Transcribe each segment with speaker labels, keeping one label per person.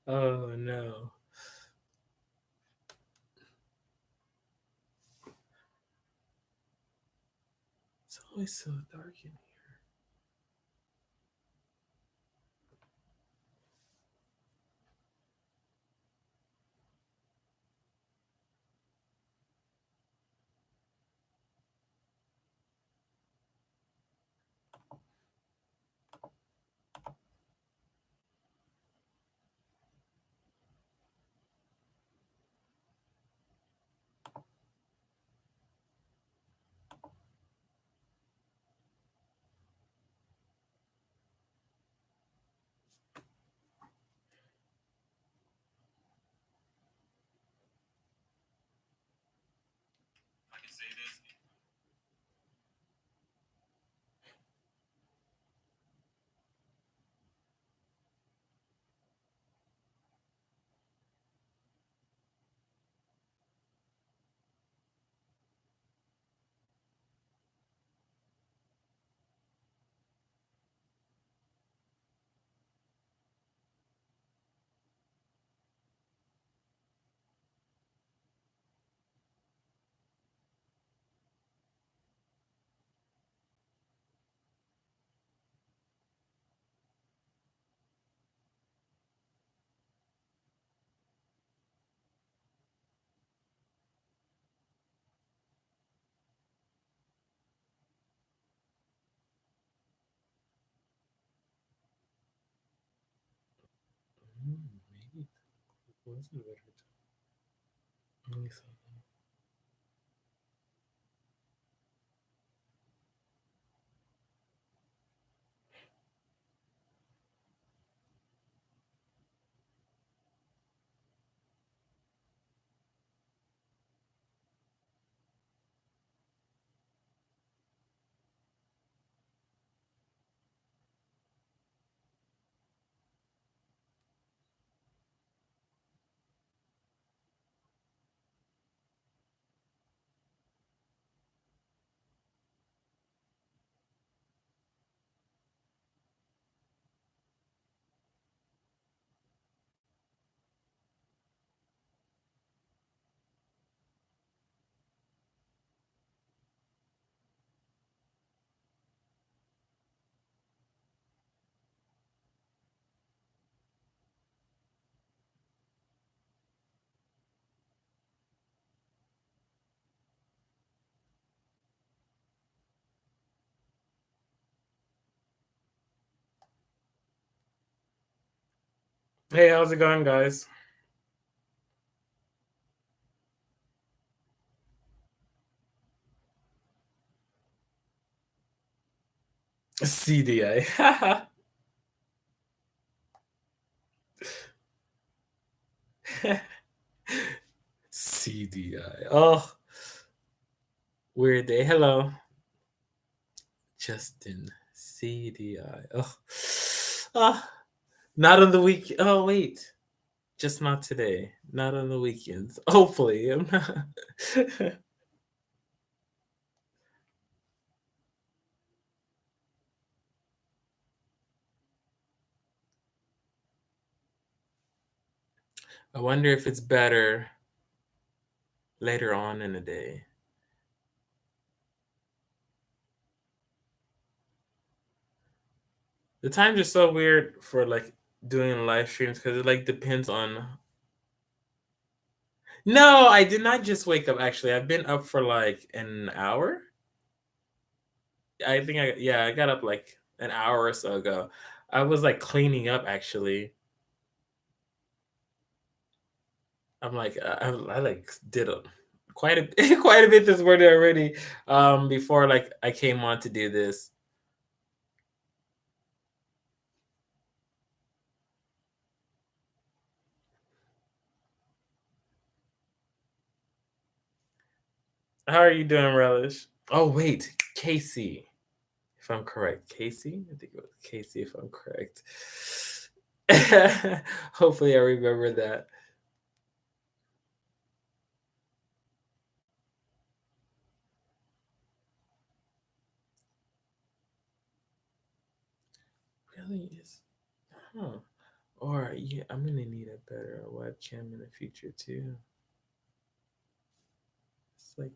Speaker 1: Oh no. It's always so dark in here. Maybe it wasn't a better time. Let me see. Hey, how's it going, guys? CDI. CDI. Oh, weird day. Hello. Justin. CDI. Oh. Ah, not on the week. Oh, wait. Just not today. Not on the weekends. Hopefully. I'm not. I wonder if it's better later on in the day. The times are so weird for like doing live streams because it like depends on. No, I did not just wake up. Actually, I've been up for like an hour. I think I got up like an hour or so ago. I was like cleaning up actually. I'm like I like did quite a quite a bit this morning already. Before like I came on to do this. How are you doing, Relish? Oh wait, Casey. If I'm correct, Casey. I think it was Casey. If I'm correct. Hopefully, I remember that. Huh. Or yeah, I'm gonna need a better webcam in the future too. It's like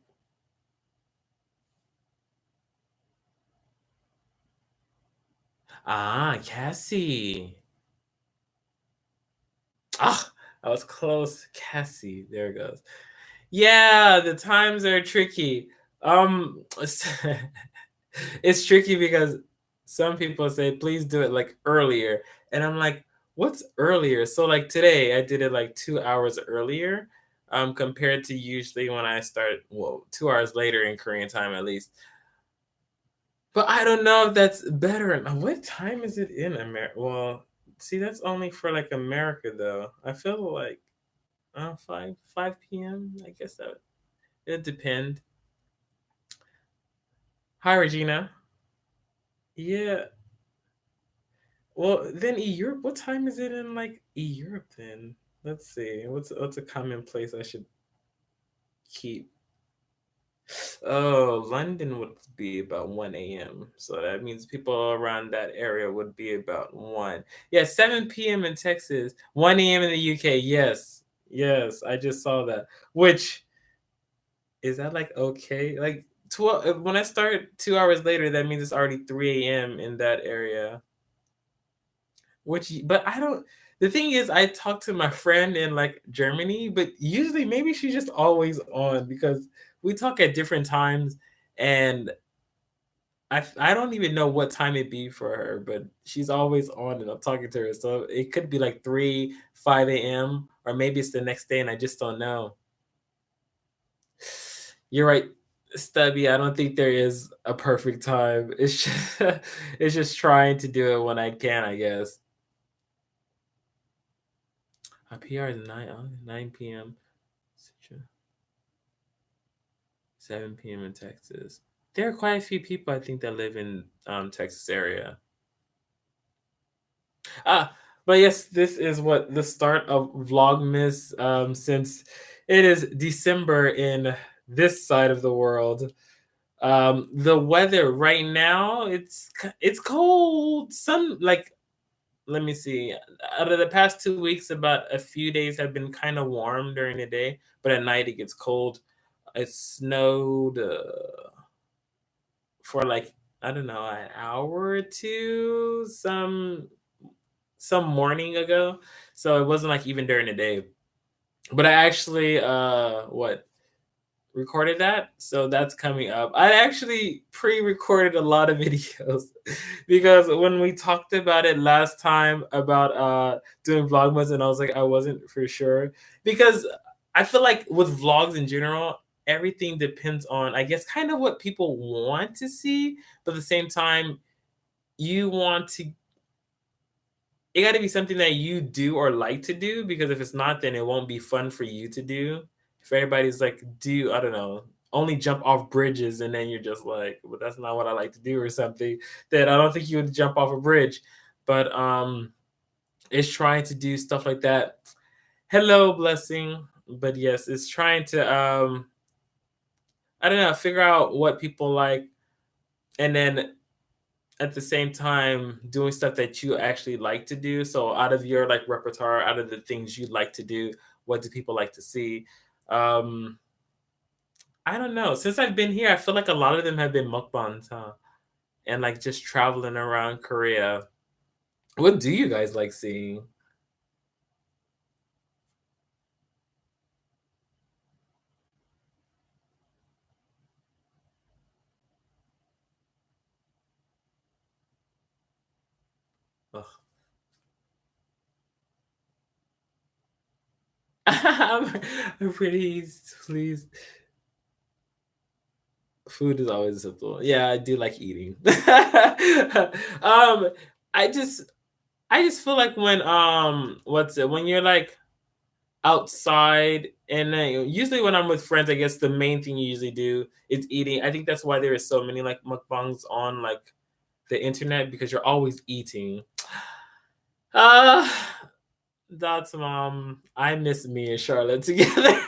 Speaker 1: Cassie. Ah, I was close. Cassie. There it goes. Yeah, the times are tricky. It's tricky because some people say, please do it like earlier. And I'm like, what's earlier? So like today I did it like 2 hours earlier, compared to usually when I start, well, 2 hours later in Korean time at least. But I don't know if that's better. What time is it in America? Well, see, that's only for like America though. I feel like 5 p.m. I guess that it depend. Hi, Regina. Yeah. Well, then Europe. What time is it in like Europe then? Let's see. What's a common place I should keep? Oh, London would be about 1 a.m. So that means people around that area would be about 1. Yeah, 7 p.m. in Texas, 1 a.m. in the UK. Yes. Yes, I just saw that. Which is that like okay? Like 12 when I start 2 hours later, that means it's already 3 a.m. in that area. But I don't. The thing is, I talked to my friend in like Germany, but usually maybe she's just always on because we talk at different times, and I don't even know what time it be for her, but she's always on, and I'm talking to her, so it could be like 5 a.m. or maybe it's the next day, and I just don't know. You're right, Stubby. I don't think there is a perfect time. It's just it's just trying to do it when I can, I guess. PR is 9 p.m. 7 p.m. in Texas. There are quite a few people I think that live in Texas area. Ah, but yes, this is what the start of Vlogmas. Since it is December in this side of the world, the weather right now it's cold. Some like let me see. Out of the past 2 weeks, about a few days have been kind of warm during the day, but at night it gets cold. It snowed for like I don't know an hour or two some morning ago, so it wasn't like even during the day. But I actually what recorded that, so that's coming up. I actually pre-recorded a lot of videos because when we talked about it last time about doing vlogmas, and I was like I wasn't for sure because I feel like with vlogs in general, everything depends on I guess kind of what people want to see, but at the same time you want to it got to be something that you do or like to do because if it's not, then it won't be fun for you to do. If everybody's like, do I don't know, only jump off bridges, and then you're just like, well, that's not what I like to do or something, then I don't think you would jump off a bridge. But it's trying to do stuff like that. Hello, blessing. But yes, it's trying to I don't know, figure out what people like, and then at the same time doing stuff that you actually like to do. So out of your like repertoire, out of the things you like to do, what do people like to see? Um, I don't know. Since I've been here, I feel like a lot of them have been mukbangs, huh? And like just traveling around Korea. What do you guys like seeing? Ugh. I'm pretty please. Food is always simple. Yeah, I do like eating. I just I just feel like when what's it when you're like outside and usually when I'm with friends, I guess the main thing you usually do is eating. I think that's why there is so many like mukbangs on like the internet because you're always eating. Uh that's I miss me and Charlotte together.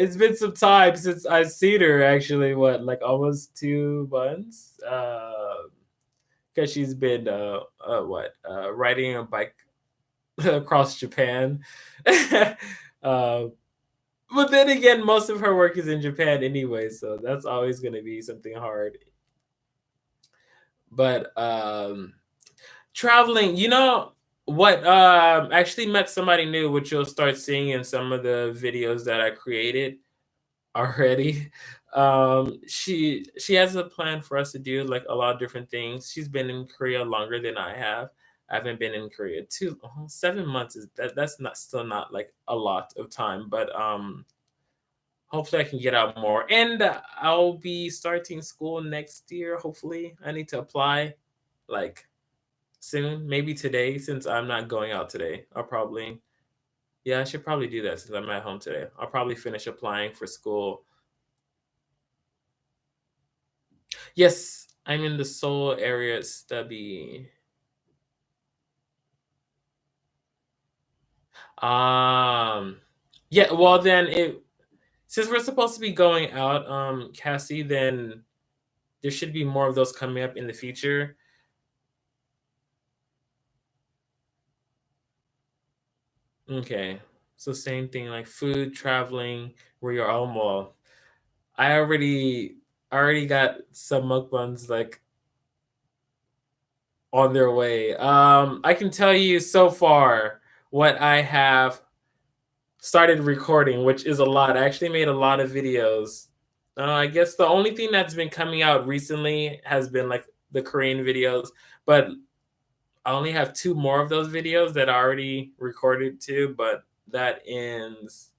Speaker 1: It's been some time since I've seen her actually, what, like almost 2 months? because she's been riding a bike across Japan. uh, but then again, most of her work is in Japan anyway, so that's always going to be something hard. But traveling, what? Actually met somebody new, which you'll start seeing in some of the videos that I created already. She has a plan for us to do like a lot of different things. She's been in Korea longer than I have. I haven't been in Korea 7 months is that's not still not like a lot of time, but hopefully I can get out more. And I'll be starting school next year. Hopefully, I need to apply like soon, maybe today since I'm not going out today. Yeah, I should probably do that since I'm at home today. I'll probably finish applying for school. Yes, I'm in the Seoul area stubby. Um, yeah, well then it since we're supposed to be going out, Cassie, then there should be more of those coming up in the future. Okay. So same thing like food, traveling, where you're all I already got some mukbangs like on their way. I can tell you so far what I have started recording, which is a lot. I actually made a lot of videos. I guess the only thing that's been coming out recently has been like the Korean videos, but I only have two more of those videos that I already recorded too, but that ends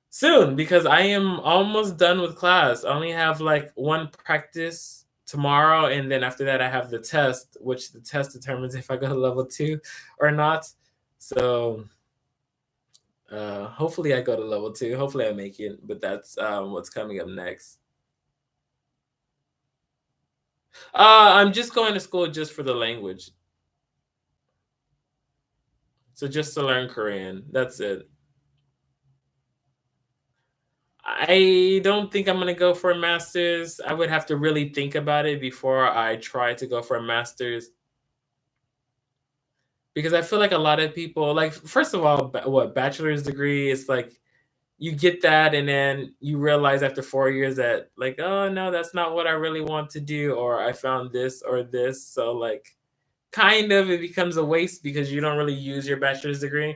Speaker 1: soon because I am almost done with class. I only have like one practice tomorrow, and then after that, I have the test, which the test determines if I go to level 2 or not. So hopefully, I go to level 2. Hopefully, I make it, but that's what's coming up next. I'm just going to school just for the language. So just to learn Korean. That's it. I don't think I'm gonna go for a master's. I would have to really think about it before I try to go for a master's because I feel like a lot of people, like, first of all, bachelor's degree is like you get that, and then you realize after 4 years that, like, oh no, that's not what I really want to do, or I found this or this. So, like, kind of it becomes a waste because you don't really use your bachelor's degree.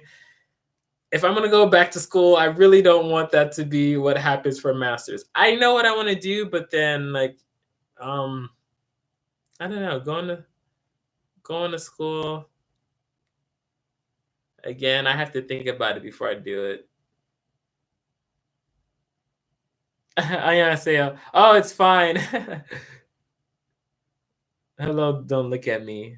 Speaker 1: If I'm gonna go back to school, I really don't want that to be what happens for masters. I know what I want to do, but then like um I don't know, going to school again, I have to think about it before I do it. I say, oh, it's fine. Hello, don't look at me.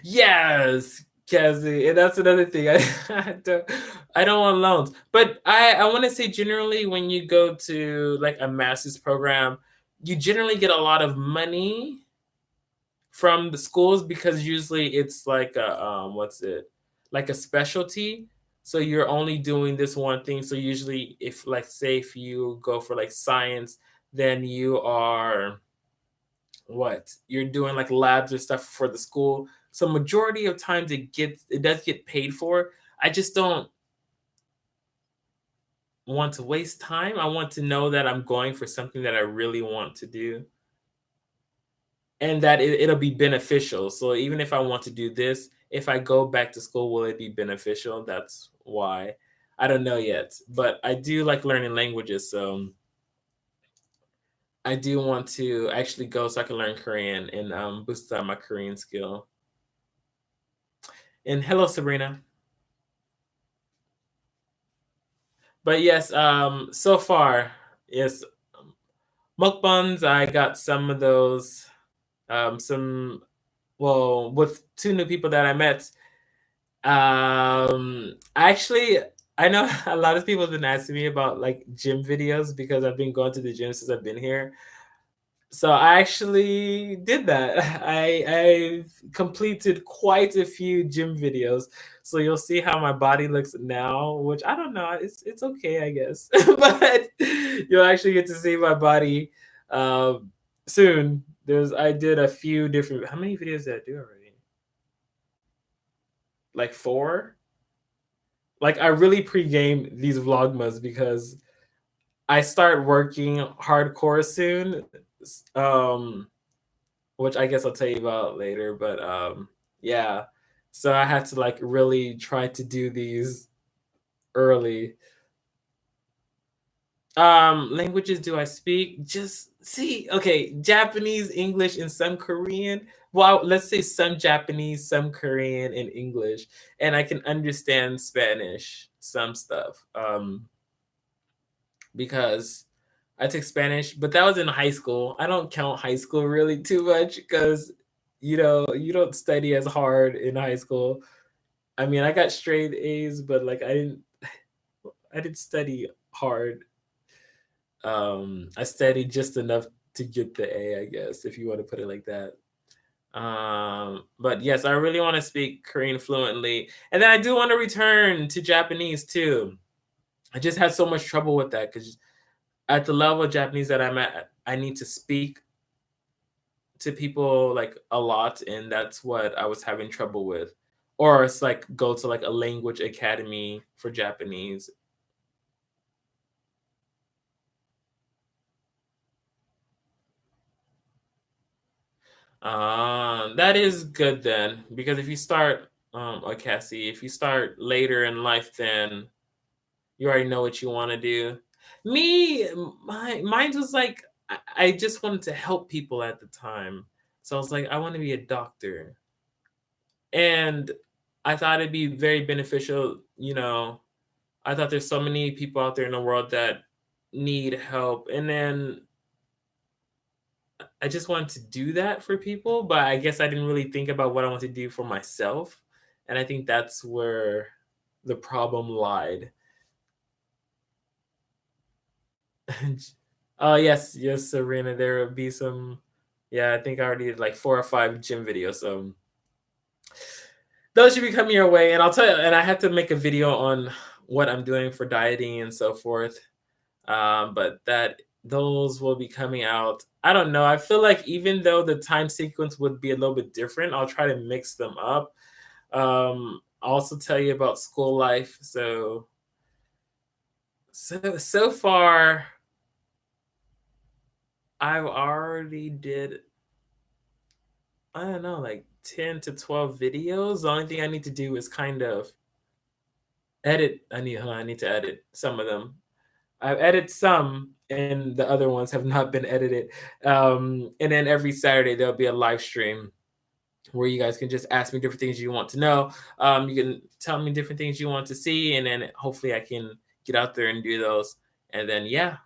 Speaker 1: Yes, Cassie, and that's another thing. I don't want loans, but I want to say generally when you go to like a master's program, you generally get a lot of money from the schools because usually it's like a what's it like a specialty. So you're only doing this one thing. So usually, if like say if you go for like science, then you are you're doing like labs or stuff for the school. So majority of times it does get paid for. I just don't want to waste time. I want to know that I'm going for something that I really want to do and that it'll be beneficial. So even if I want to do this, if I go back to school, will it be beneficial? That's why. I don't know yet, but I do like learning languages, so I do want to actually go so I can learn Korean and boost up my Korean skill. And hello, Sabrina. But yes, so far, yes, mukbangs. I got some of those. Some well, with two new people that I met. Actually, I know a lot of people have been asking me about like gym videos because I've been going to the gym since I've been here. So I actually did that. I've completed quite a few gym videos. So you'll see how my body looks now, which I don't know. It's okay, I guess. But you'll actually get to see my body soon. I did a few different. How many videos did I do already? Like 4? Like, I really pre-game these Vlogmas because I start working hardcore soon, which I guess I'll tell you about later, but, yeah. So I had to, like, really try to do these early. Languages do I speak? Just see, okay, Japanese, English, and some Korean. Well, let's say some Japanese, some Korean, and English, and I can understand Spanish, some stuff. Because I took Spanish, but that was in high school. I don't count high school really too much because you don't study as hard in high school. I mean, I got straight A's, but like I didn't study hard. I studied just enough to get the A, I guess, if you want to put it like that. But yes, I really want to speak Korean fluently, and then I do want to return to Japanese too. I just had so much trouble with that because at the level of Japanese that I'm at, I need to speak to people like a lot, and that's what I was having trouble with. Or it's like go to like a language academy for Japanese. That is good then, because if you start, okay, see, if you start later in life, then you already know what you want to do. Me, mine was like I just wanted to help people at the time, so I was like, I want to be a doctor. And I thought it'd be very beneficial, I thought there's so many people out there in the world that need help. And then I just wanted to do that for people, but I guess I didn't really think about what I want to do for myself. And I think that's where the problem lied. Oh yes, yes, Serena. There will be some. Yeah, I think I already did like 4 or 5 gym videos. So those should be coming your way. And I'll tell you. And I have to make a video on what I'm doing for dieting and so forth. But that those will be coming out. I don't know. I feel like even though the time sequence would be a little bit different, I'll try to mix them up. I'll also tell you about school life. So far, I've already did, I don't know, like 10 to 12 videos. The only thing I need to do is kind of edit. I need to edit some of them. I've edited some, and the other ones have not been edited. And then every Saturday there'll be a live stream where you guys can just ask me different things you want to know. You can tell me different things you want to see, and then hopefully I can get out there and do those. And then yeah,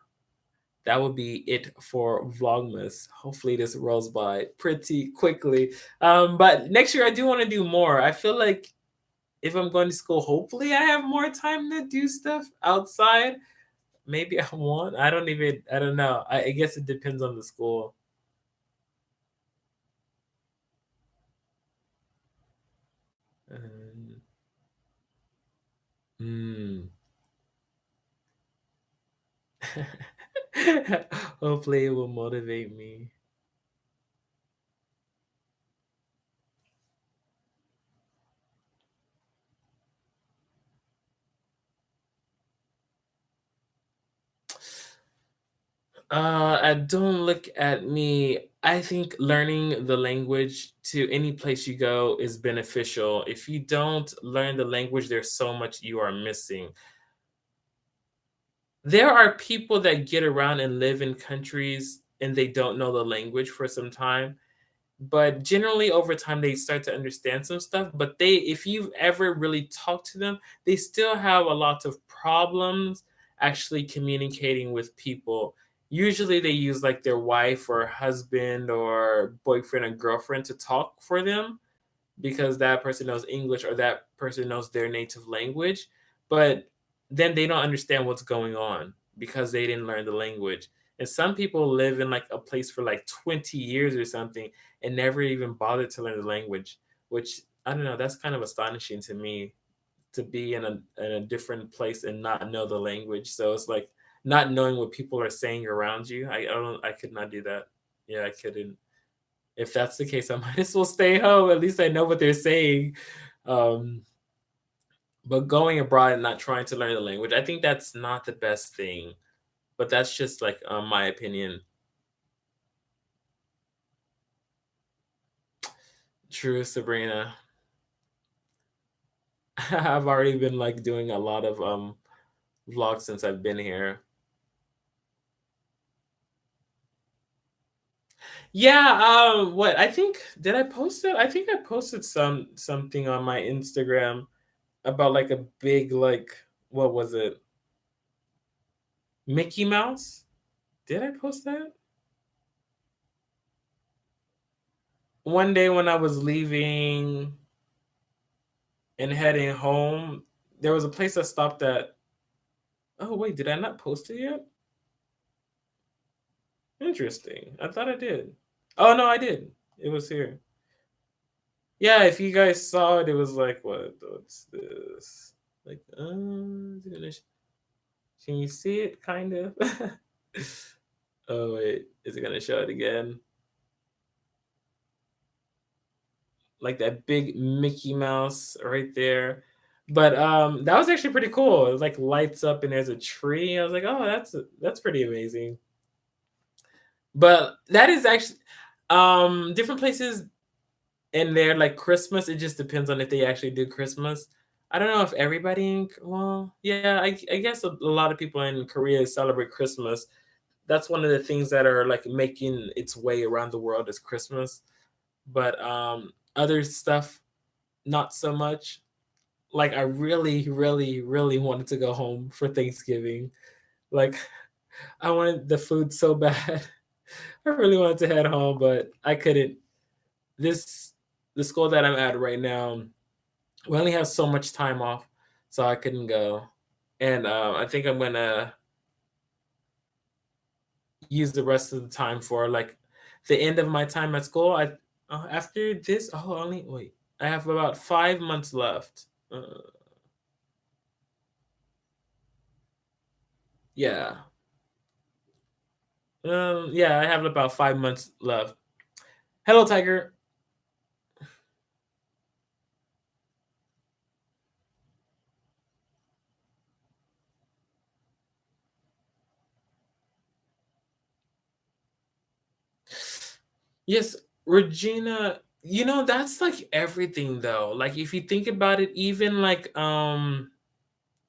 Speaker 1: that would be it for Vlogmas. Hopefully this rolls by pretty quickly. But next year I do want to do more. I feel like if I'm going to school, hopefully I have more time to do stuff outside. Maybe I won't. I don't know. I guess it depends on the school. Um, mm. Hopefully it will motivate me. Don't look at me. I think learning the language to any place you go is beneficial. If you don't learn the language, there's so much you are missing. There are people that get around and live in countries and they don't know the language for some time, but generally over time they start to understand some stuff. But if you've ever really talked to them, they still have a lot of problems actually communicating with people. Usually they use like their wife or husband or boyfriend or girlfriend to talk for them because that person knows English or that person knows their native language, but then they don't understand what's going on because they didn't learn the language. And some people live in like a place for like 20 years or something and never even bothered to learn the language, which I don't know, that's kind of astonishing to me to be in a different place and not know the language. So it's like not knowing what people are saying around you. I could not do that. Yeah, I couldn't. if that's the case, I might as well stay home. At least I know what they're saying. Um, but going abroad and not trying to learn the language, I think that's not the best thing. But that's just like my opinion. True, Sabrina. I've already been like doing a lot of vlogs since I've been here. Yeah, what I think did I post it? I think I posted something on my Instagram about like a big like what was it? Mickey Mouse? Did I post that? One day when I was leaving and heading home, there was a place I stopped at. Oh wait, did I not post it yet? Interesting. I thought I did. Oh no, I did. It was here. Yeah, if you guys saw it, it was like what's this? Like can you see it kind of? Oh wait, is it gonna show it again? Like that big Mickey Mouse right there. But that was actually pretty cool. It like lights up and there's a tree. I was like, oh, that's pretty amazing. But that is actually different places in there like Christmas. It just depends on if they actually do Christmas. I don't know if everybody well, yeah, I guess a lot of people in Korea celebrate Christmas. That's one of the things that are like making its way around the world is Christmas. But other stuff not so much. Like I really, really, really wanted to go home for Thanksgiving. Like I wanted the food so bad. I really wanted to head home, but I couldn't. This the school that I'm at right now, we only have so much time off, so I couldn't go. And I think I'm gonna use the rest of the time for like the end of my time at school. I after this, oh, only wait, I have about 5 months left. Yeah, yeah, I have about 5 months left. Hello, Tiger. Yes, Regina. That's like everything though. Like if you think about it, even like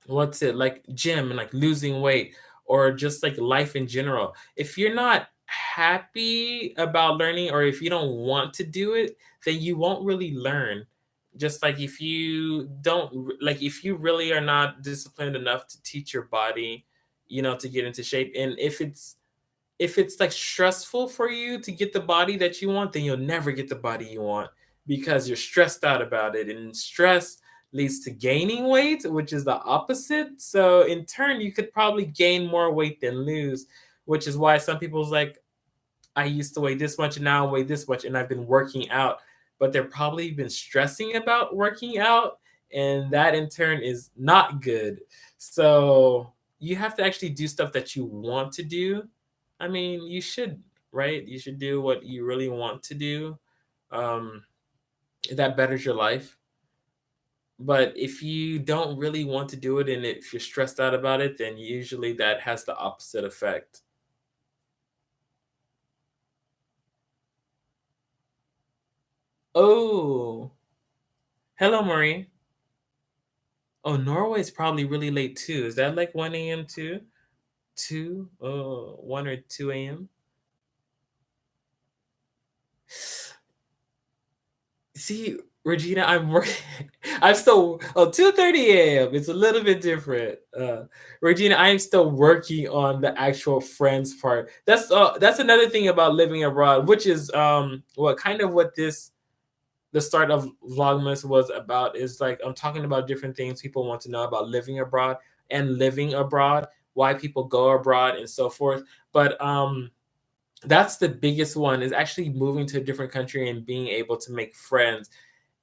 Speaker 1: what's it like gym and like losing weight or just like life in general, if you're not happy about learning or if you don't want to do it, then you won't really learn. Just like if you don't like if you really are not disciplined enough to teach your body, to get into shape, and if it's like stressful for you to get the body that you want, then you'll never get the body you want because you're stressed out about it. And stress leads to gaining weight, which is the opposite. So in turn, you could probably gain more weight than lose, which is why some people's like, I used to weigh this much and now I weigh this much and I've been working out, but they're probably been stressing about working out. And that in turn is not good. So you have to actually do stuff that you want to do. I mean, you should, right? You should do what you really want to do. Um, that betters your life. But if you don't really want to do it and if you're stressed out about it, then usually that has the opposite effect. Oh, hello, Marie. Oh, Norway is probably really late too. Is that like 1 a.m. too? 1 or 2 a.m.? See, Regina, I'm working. I'm still 2:30 a.m. It's a little bit different. Regina, I am still working on the actual friends part. That's another thing about living abroad, which is what kind of what this the start of Vlogmas was about is like I'm talking about different things people want to know about living abroad and living abroad, why people go abroad and so forth. But that's the biggest one is actually moving to a different country and being able to make friends.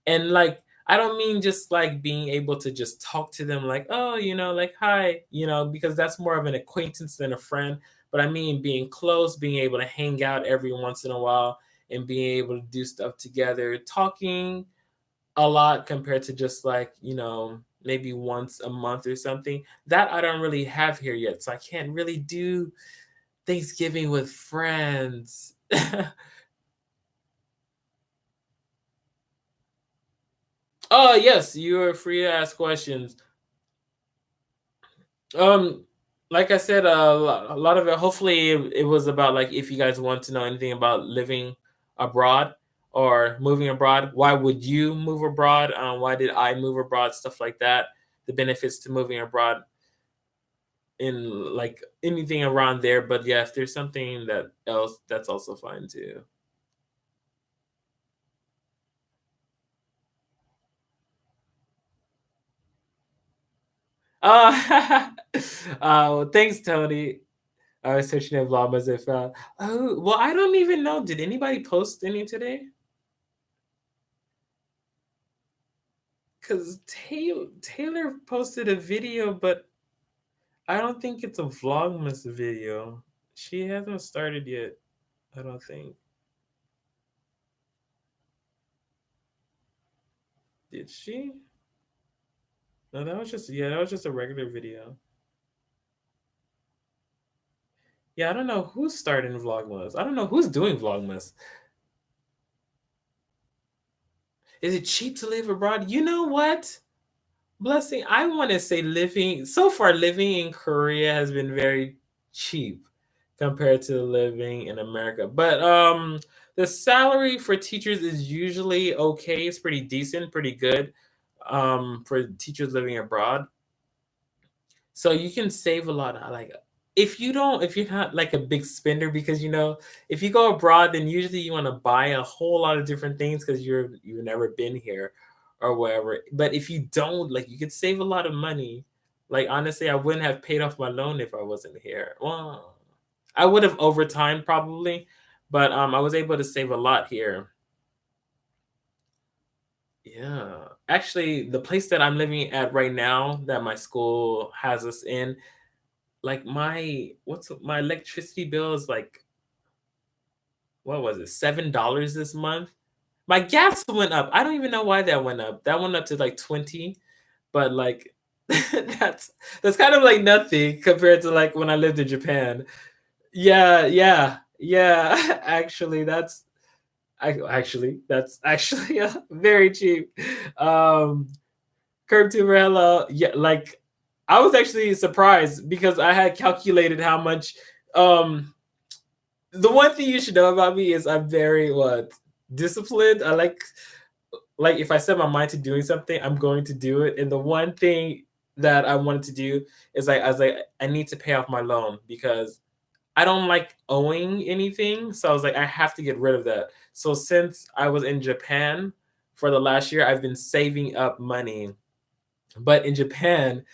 Speaker 1: And like I don't mean just like being able to just talk to them like, oh, like hi, because that's more of an acquaintance than a friend. But I mean being close, being able to hang out every once in a while and being able to do stuff together, talking a lot compared to just like, maybe once a month or something. That I don't really have here yet. So I can't really do Thanksgiving with friends. Oh, yes, you are free to ask questions. Um, like I said, a lot of it. Hopefully, it was about like if you guys want to know anything about living abroad or moving abroad. Why would you move abroad? Why did I move abroad? Stuff like that. The benefits to moving abroad in like anything around there. But yeah, if there's something that else, that's also fine too. Uh, well, thanks, Tony. I was searching at Vlogmas if oh well, I don't even know. Did anybody post any today? Because Taylor posted a video, but I don't think it's a Vlogmas video. She hasn't started yet. I don't think. Did she? No, that was just a regular video. Yeah, I don't know who's starting Vlogmas. I don't know who's doing Vlogmas. Is it cheap to live abroad? You know what? Blessing, I want to say living in Korea has been very cheap compared to living in America. But the salary for teachers is usually okay. It's pretty decent, pretty good for teachers living abroad. So you can save a lot. Like if you're not like a big spender, because if you go abroad, then usually you want to buy a whole lot of different things because you've never been here or whatever. But if you don't, like, you could save a lot of money. Like, honestly, I wouldn't have paid off my loan if I wasn't here. Well, I would have over time probably, but I was able to save a lot here. Yeah. Actually, the place that I'm living at right now that my school has us in, like my electricity bill is like, what was it, $7 this month? My gas went up. I don't even know why that went up. That went up to like 20, but like that's that's kind of like nothing compared to like when I lived in Japan. Yeah, yeah, yeah. That's actually very cheap. Um Curb to Hello, yeah, like I was actually surprised because I had calculated how much um the one thing you should know about me is I'm very what disciplined. I like if I set my mind to doing something, I'm going to do it. And the one thing that I wanted to do is like I was like I need to pay off my loan because I don't like owing anything. So I was like I have to get rid of that. So since I was in Japan for the last year, I've been saving up money. But in Japan,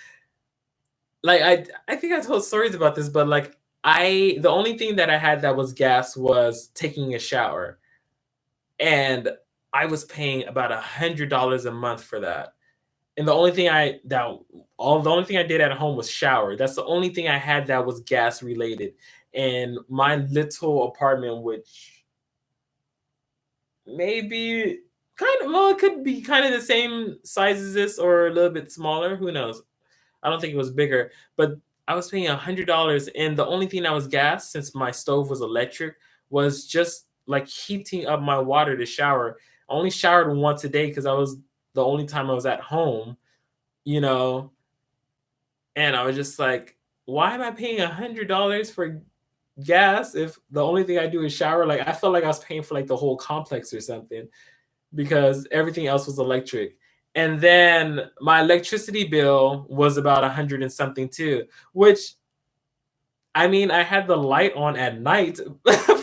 Speaker 1: like I think I told stories about this, but like the only thing that I had that was gas was taking a shower, and I was paying about $100 a month for that. And the only thing I did at home was shower. That's the only thing I had that was gas related. And my little apartment, which maybe it could be kind of the same size as this or a little bit smaller. Who knows? I don't think it was bigger, but I was paying $100, and the only thing that was gas, since my stove was electric, was just like heating up my water to shower. I only showered once a day because I was the only time I was at home, you know, and I was just like, why am I paying $100 for gas if the only thing I do is shower? Like I felt like I was paying for like the whole complex or something because everything else was electric. And then my electricity bill was about 100 and something too, which I mean, I had the light on at night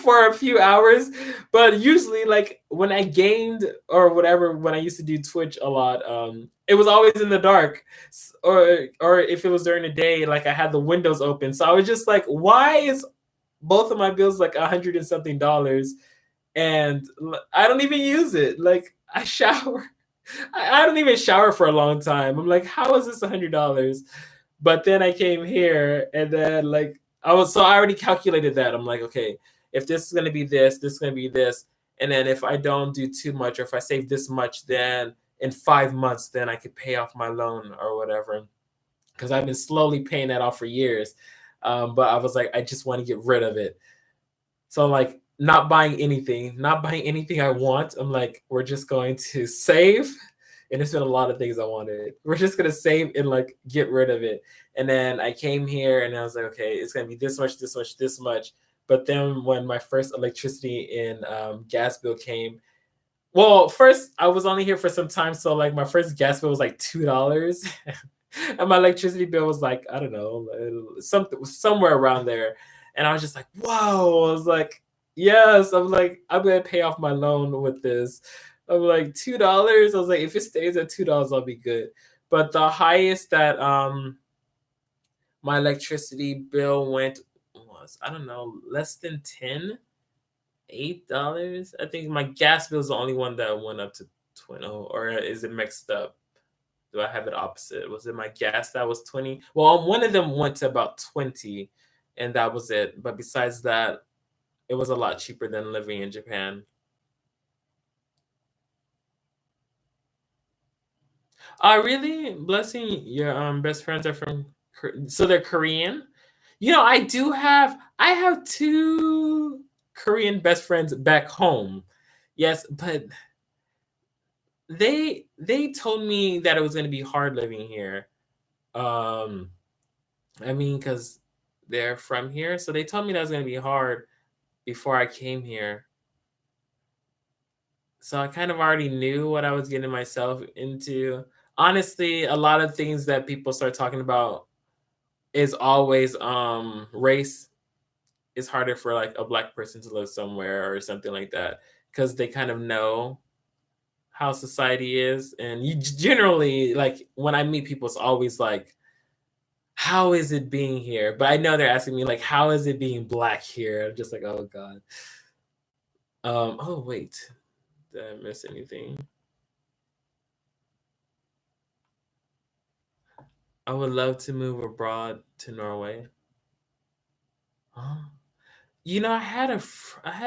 Speaker 1: for a few hours, but usually, like when I gamed or whatever, when I used to do Twitch a lot, it was always in the dark, or if it was during the day, like I had the windows open. So I was just like, why is both of my bills like 100 and something dollars, and I don't even use it. Like I shower, I don't even shower for a long time. I'm like, how is this $100? But then I came here, and then like I already calculated that. I'm like, okay, if this is gonna be this is gonna be this, And then if I don't do too much, or if I save this much, then in 5 months, then I could pay off my loan or whatever. Because I've been slowly paying that off for years. But I was like, I just want to get rid of it. So like not buying anything I want. I'm like, we're just going to save. And there's been a lot of things I wanted. We're just gonna save and like get rid of it. And then I came here and I was like, okay, it's gonna be this much, this much, this much. But then when my first electricity and gas bill came, well, first I was only here for some time, so like my first gas bill was like $2, and my electricity bill was like I don't know, something somewhere around there. And I was just like, wow. I was like, yes. I'm like, I'm gonna pay off my loan with this. I'm like $2. I was like, if it stays at $2, I'll be good. But the highest that my electricity bill went was, I don't know, less than 10, $8. I think my gas bill is the only one that went up to 20, or is it mixed up? Do I have it opposite? Was it my gas that was 20? Well, one of them went to about 20, and that was it. But besides that, it was a lot cheaper than living in Japan. Really? Blessing, your best friends are from so they're Korean? I have two Korean best friends back home. Yes, but they told me that it was gonna be hard living here. Um I mean, because they're from here, so they told me that was gonna be hard before I came here. So I kind of already knew what I was getting myself into. Honestly, a lot of things that people start talking about is always race. It's harder for like a black person to live somewhere or something like that because they kind of know how society is. And you generally, like, when I meet people, it's always like, how is it being here? But I know they're asking me like, how is it being black here? I'm just like, oh god. Oh wait, did I miss anything? I would love to move abroad to Norway. Huh? I had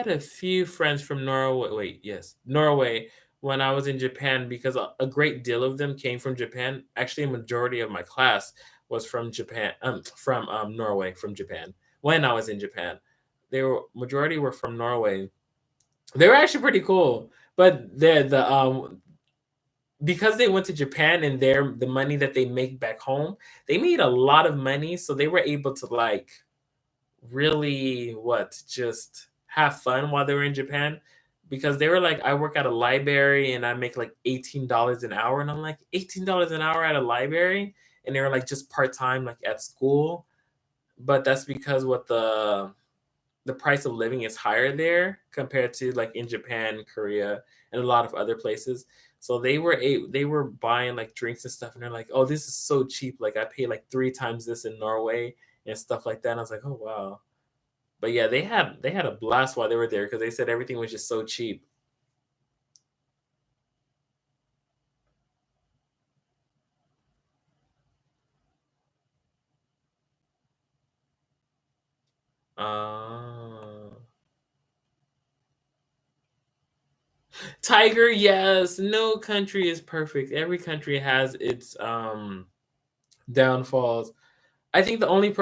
Speaker 1: a few friends from Norway. Wait, yes, Norway. When I was in Japan, because a great deal of them came from Japan. Actually, a majority of my class was from Japan. From Norway, from Japan. When I was in Japan, they were majority were from Norway. They were actually pretty cool, but the because they went to Japan and the money that they make back home, they made a lot of money, so they were able to like really just have fun while they were in Japan. Because they were like, I work at a library and I make like $18 an hour, and I'm like, $18 an hour at a library, and they were like just part time like at school. But that's because what the price of living is higher there compared to like in Japan, Korea, and a lot of other places. So they were buying like drinks and stuff, and they're like, "Oh, this is so cheap! Like I pay like 3 times this in Norway and stuff like that." And I was like, "Oh wow!" But yeah, they had a blast while they were there because they said everything was just so cheap. Uh, Tiger, yes. No country is perfect. Every country has its downfalls. I think the only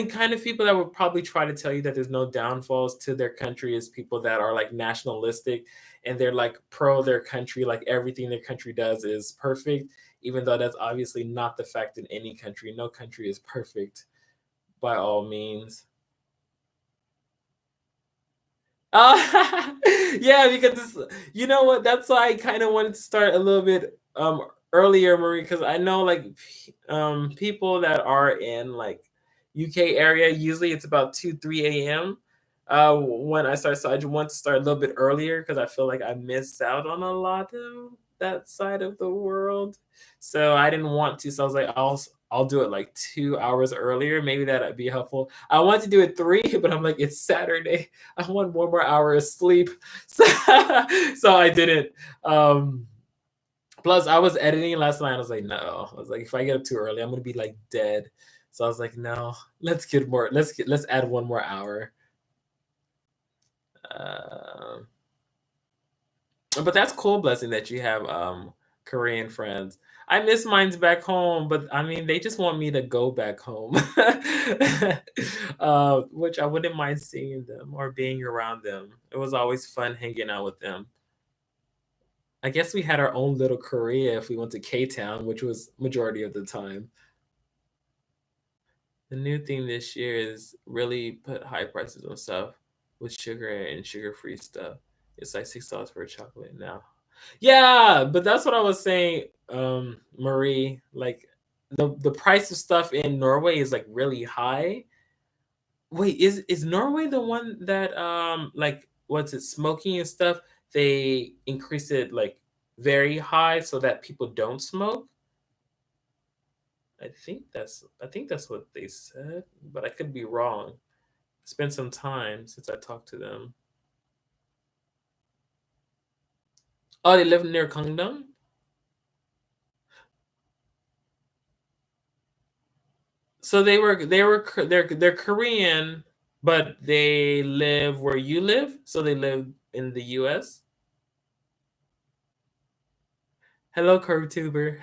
Speaker 1: kind of people that would probably try to tell you that there's no downfalls to their country is people that are like nationalistic and they're like pro their country, like everything their country does is perfect, even though that's obviously not the fact in any country. No country is perfect by all means. Yeah, because you know what? That's why I kind of wanted to start a little bit earlier, Marie, because I know like people that are in like UK area, usually it's about 2, 3 a.m. When I start, so I just want to start a little bit earlier because I feel like I missed out on a lot of that side of the world. So I didn't want to. So I was like, I'll do it like 2 hours earlier. Maybe that'd be helpful. I want to do it three, but I'm like, it's Saturday. I want one more hour of sleep. So, so I didn't. Um, Plus, I was editing last night. I was like, no. I was like, if I get up too early, I'm gonna be like dead. So I was like, no. Let's add one more hour. Uh, But that's cool, blessing that you have Korean friends. I miss mine's back home, but I mean, they just want me to go back home, which I wouldn't mind seeing them or being around them. It was always fun hanging out with them. I guess we had our own little Korea if we went to K Town, which was majority of the time. The new thing this year is really put high prices on stuff with sugar and sugar-free stuff. It's like $6 for a chocolate now. Yeah, but that's what I was saying, Marie. Like the price of stuff in Norway is like really high. Wait, is Norway the one that like what's it smoking and stuff? They increase it like very high so that people don't smoke. I think that's what they said, but I could be wrong. It's been some time since I talked to them. Oh, they live near Kangdong? So they're Korean, but they live where you live. So they live in the U.S. Hello, CurveTuber.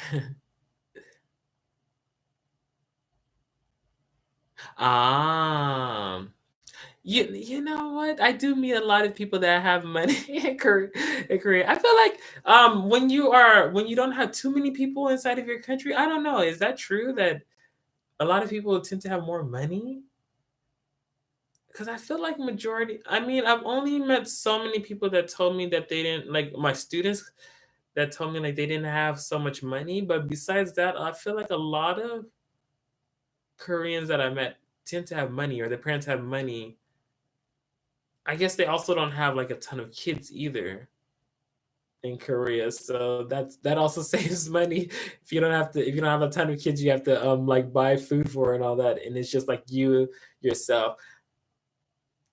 Speaker 1: Ah, you know what? I do meet a lot of people that have money in Korea. In Korea, I feel like when you don't have too many people inside of your country. I don't know. Is that true that a lot of people tend to have more money? Because I feel like majority. I mean, I've only met so many people that told me that they didn't like my students that told me like they didn't have so much money. But besides that, I feel like a lot of Koreans that I met tend to have money or their parents have money. I guess they also don't have like a ton of kids either in Korea. So that also saves money. If you don't have a ton of kids, you have to like buy food for and all that. And it's just like you yourself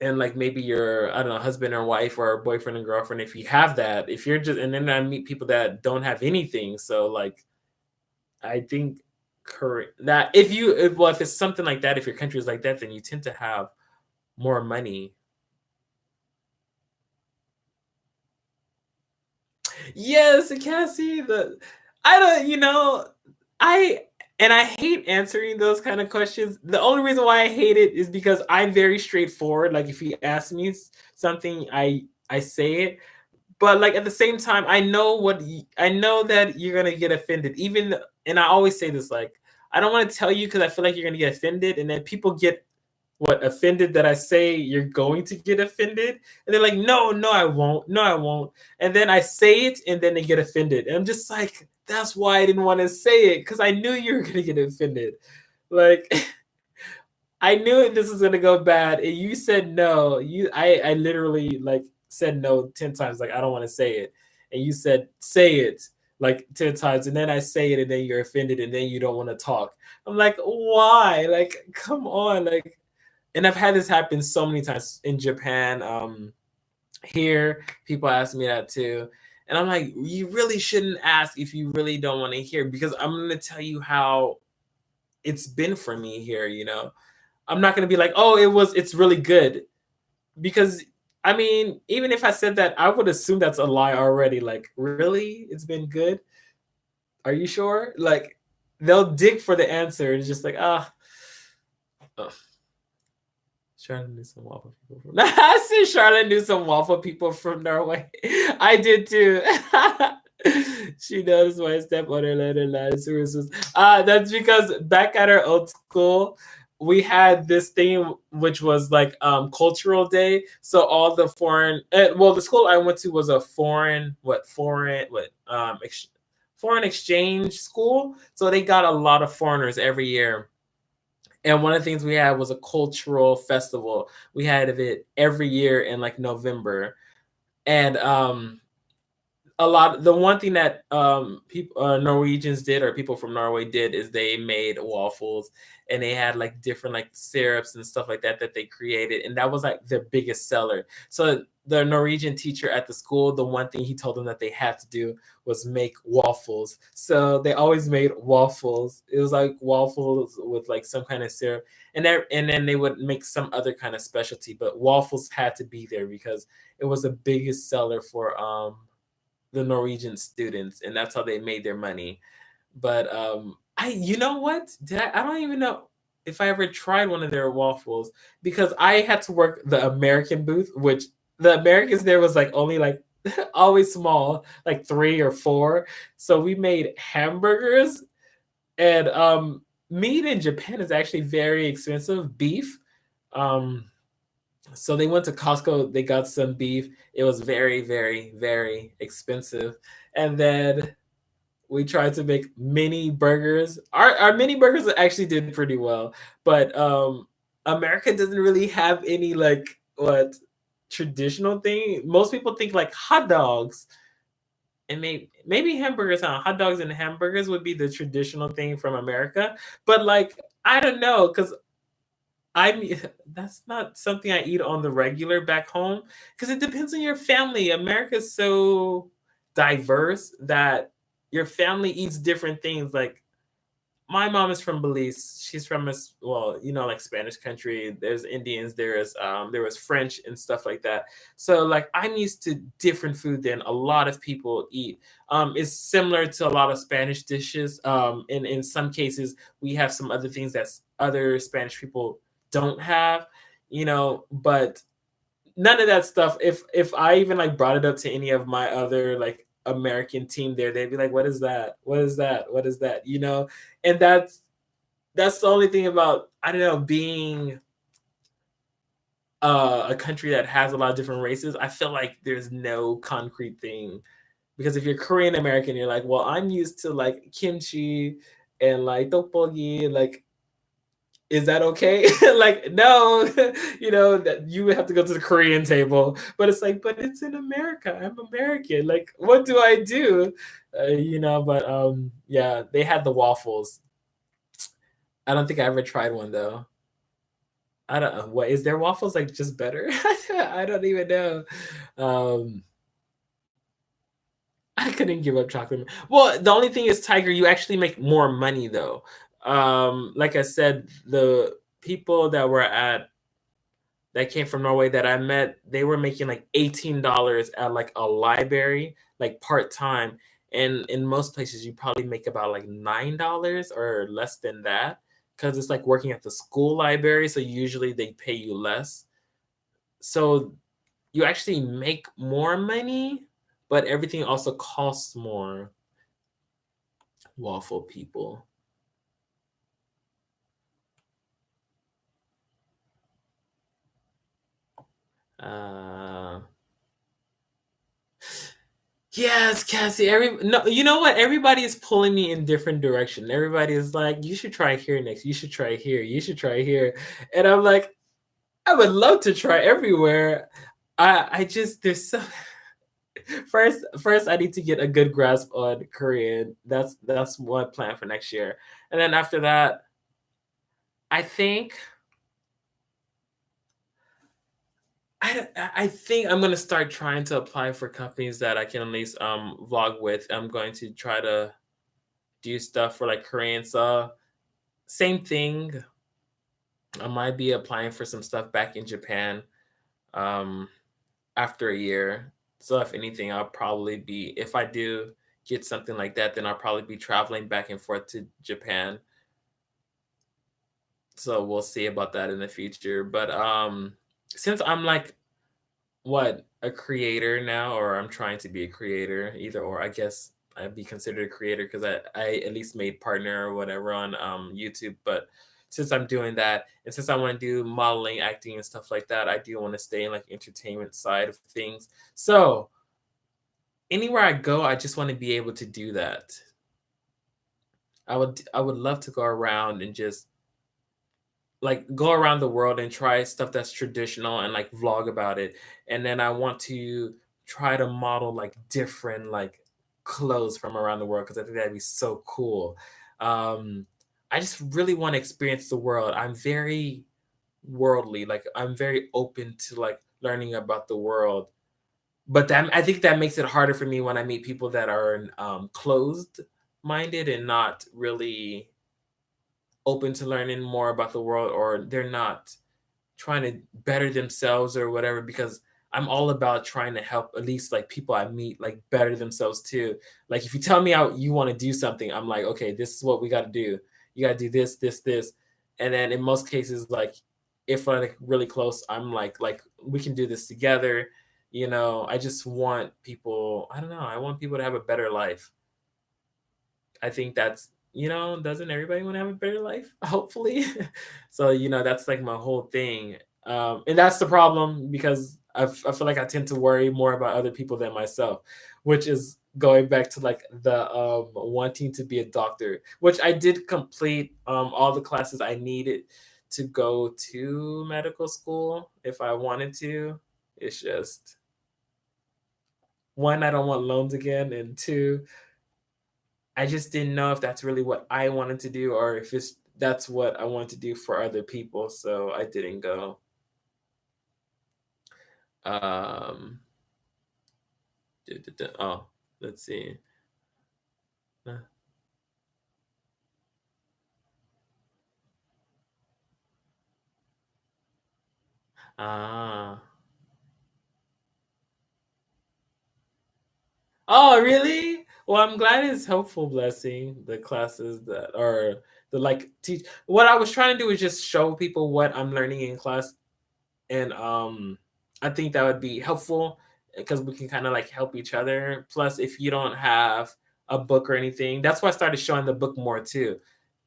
Speaker 1: and like maybe your I don't know husband or wife or boyfriend and girlfriend if you have that if you're just and then I meet people that don't have anything so like I think current that if it's something like that if your country is like that then you tend to have more money. Yes, Cassie. The I don't, I I hate answering those kind of questions. The only reason why I hate it is because I'm very straightforward. Like if you ask me something, I say it. But like at the same time, I know that you're gonna get offended. And I always say this like I don't want to tell you because I feel like you're gonna get offended, and then people get what offended that I say you're going to get offended, and they're like, no, I won't, no, I won't, and then I say it, and then they get offended, and I'm just like, that's why I didn't want to say it because I knew you were gonna get offended, like. I knew this was gonna go bad, and you said no. I literally like said no 10 times. Like I don't want to say it, and you said say it like 10 times, and then I say it, and then you're offended, and then you don't want to talk. I'm like, why? Like, come on, like. And I've had this happen so many times in Japan. Here, people ask me that too, and I'm like, you really shouldn't ask if you really don't want to hear because I'm gonna tell you how it's been for me here. I'm not gonna be like, oh, it's really good. Because I mean, even if I said that, I would assume that's a lie already. Like, really? It's been good? Are you sure? Like, they'll dig for the answer. It's just like, oh. Charlotte knew some waffle people from I see Charlotte knew some waffle people from Norway. I did too. She noticed my stepmother later last Christmas. That's because back at our old school, we had this thing which was like cultural day. So all the the school I went to was a foreign exchange school. So they got a lot of foreigners every year. And one of the things we had was a cultural festival. We had it every year in like November. And the one thing that people Norwegians did or people from Norway did is they made waffles and they had like different like syrups and stuff like that they created and that was like their biggest seller. So the Norwegian teacher at the school, the one thing he told them that they had to do was make waffles. So they always made waffles. It was like waffles with like some kind of syrup and then they would make some other kind of specialty, but waffles had to be there because it was the biggest seller for the Norwegian students, and that's how they made their money. But I you know what? I don't even know if I ever tried one of their waffles because I had to work the American booth, which the Americans there was like only like always small, like 3 or 4. So we made hamburgers and meat in Japan is actually very expensive, beef. Um so they went to Costco, they got some beef. It was very, very, very expensive. And then we tried to make mini burgers. Our mini burgers actually did pretty well, but America doesn't really have any like what traditional thing. Most people think like hot dogs and maybe hamburgers. Hot dogs and hamburgers would be the traditional thing from America, but like I don't know because I mean, that's not something I eat on the regular back home because it depends on your family. America's so diverse that your family eats different things. Like my mom is from Belize. She's from a well, like Spanish country. There's Indians. There was French and stuff like that. So like I'm used to different food than a lot of people eat. It's similar to a lot of Spanish dishes. And in some cases we have some other things that other Spanish people don't have. But none of that stuff. If I even like brought it up to any of my other like American team there, they'd be like, "What is that? What is that? What is that?" And that's the only thing about I don't know being a country that has a lot of different races. I feel like there's no concrete thing because if you're Korean American, you're like, well, I'm used to like kimchi and like tteokbokki, like is that okay? Like, no, that you would have to go to the Korean table. But it's like, but it's in America. I'm American. Like, what do I do? But yeah, they had the waffles. I don't think I ever tried one though. I don't know. What is their waffles like just better? I don't even know. Um, I couldn't give up chocolate. Well, the only thing is, Tiger, you actually make more money though. Like I said, the people that came from Norway that I met, they were making like $18 at like a library, like part time. And in most places, you probably make about like $9 or less than that because it's like working at the school library. So usually they pay you less. So you actually make more money, but everything also costs more. Waffle people. Uh, Yes, Cassie. No, you know what? Everybody is pulling me in different direction. Everybody is like, "You should try here next. You should try here. You should try here," and I'm like, "I would love to try everywhere." I just there's so first I need to get a good grasp on Korean. That's one plan for next year, and then after that, I think I think I'm gonna start trying to apply for companies that I can at least vlog with. I'm going to try to do stuff for like Korean. So same thing. I might be applying for some stuff back in Japan um, after a year. So if anything, I'll probably be if I do get something like that, then I'll probably be traveling back and forth to Japan. So we'll see about that in the future. But since I'm like what a creator now, or I'm trying to be a creator, either or. I guess I'd be considered a creator because I at least made partner or whatever on YouTube. But since I'm doing that, and since I want to do modeling, acting, and stuff like that, I do want to stay in like entertainment side of things. So anywhere I go, I just want to be able to do that. I would love to go around and just like go around the world and try stuff that's traditional and like vlog about it. And then I want to try to model like different like clothes from around the world because I think that'd be so cool. Um, I just really want to experience the world. I'm very worldly, like I'm very open to like learning about the world. But that I think that makes it harder for me when I meet people that are closed minded and not really open to learning more about the world or they're not trying to better themselves or whatever because I'm all about trying to help at least like people I meet like better themselves too. Like if you tell me how you want to do something, I'm like, okay, this is what we got to do. You got to do this, this, this, and then in most cases, like if we're like really close, I'm like we can do this together. You know, I just want people. I don't know. I want people to have a better life. I think that's, doesn't everybody want to have a better life? Hopefully. So, that's like my whole thing. And that's the problem because I feel like I tend to worry more about other people than myself, which is going back to like the wanting to be a doctor, which I did complete all the classes I needed to go to medical school if I wanted to. It's just one, I don't want loans again, and two, I just didn't know if that's really what I wanted to do or if that's what I want to do for other people, so I didn't go. Um, oh, let's see. Uh, Ah. Oh, really? Well, I'm glad it's helpful blessing the classes that are the like teach. What I was trying to do is just show people what I'm learning in class, and I think that would be helpful because we can kind of like help each other. Plus, if you don't have a book or anything, that's why I started showing the book more too,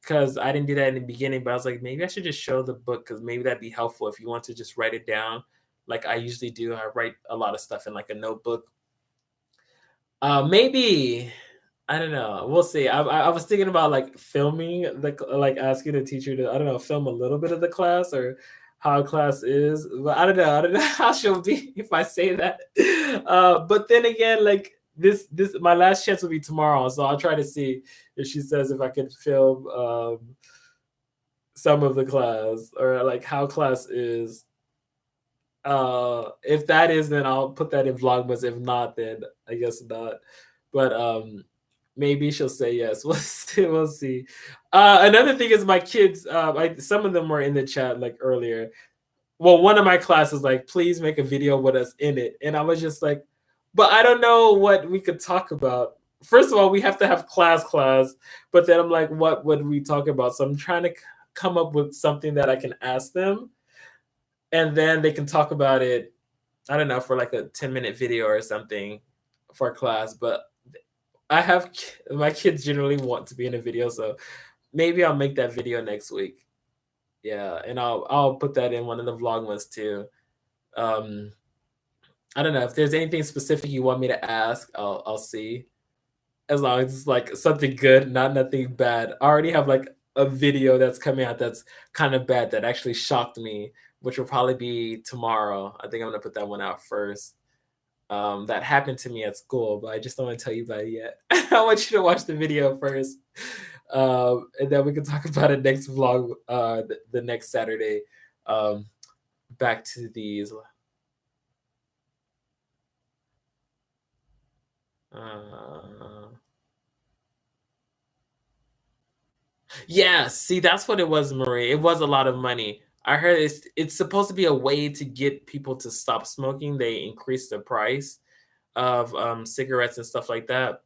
Speaker 1: because I didn't do that in the beginning, but I was like, maybe I should just show the book because maybe that'd be helpful if you want to just write it down like I usually do. I write a lot of stuff in like a notebook. Maybe I don't know. We'll see. I was thinking about like filming, like asking the teacher to, I don't know, film a little bit of the class or how class is, but I don't know. I don't know how she'll be if I say that. But then again, like this my last chance will be tomorrow, so I'll try to see if she says if I can film some of the class or like how class is. If that is, then I'll put that in Vlogmas. If not, then I guess not. But maybe she'll say yes. We'll see. We'll see. Another thing is my kids. Some of them were in the chat like earlier. Well, one of my classes like, please make a video with us in it, and I was just like, but I don't know what we could talk about. First of all, we have to have class, but then I'm like, what would we talk about? So I'm trying to come up with something that I can ask them, and then they can talk about it. I don't know, for like a 10-minute video or something for class. But I have my kids generally want to be in a video, so maybe I'll make that video next week. Yeah, and I'll put that in one of the vlogmas too. Um, I don't know if there's anything specific you want me to ask. I'll see. As long as it's like something good, not nothing bad. I already have like a video that's coming out that's kind of bad that actually shocked me, which will probably be tomorrow. I think I'm gonna put that one out first. That happened to me at school, but I just don't want to tell you about it yet. I want you to watch the video first, and then we can talk about it next vlog, the next Saturday. Um, Back to these. Uh, yeah, see, that's what it was, Marie. It was a lot of money. I heard it's supposed to be a way to get people to stop smoking. They increase the price of cigarettes and stuff like that.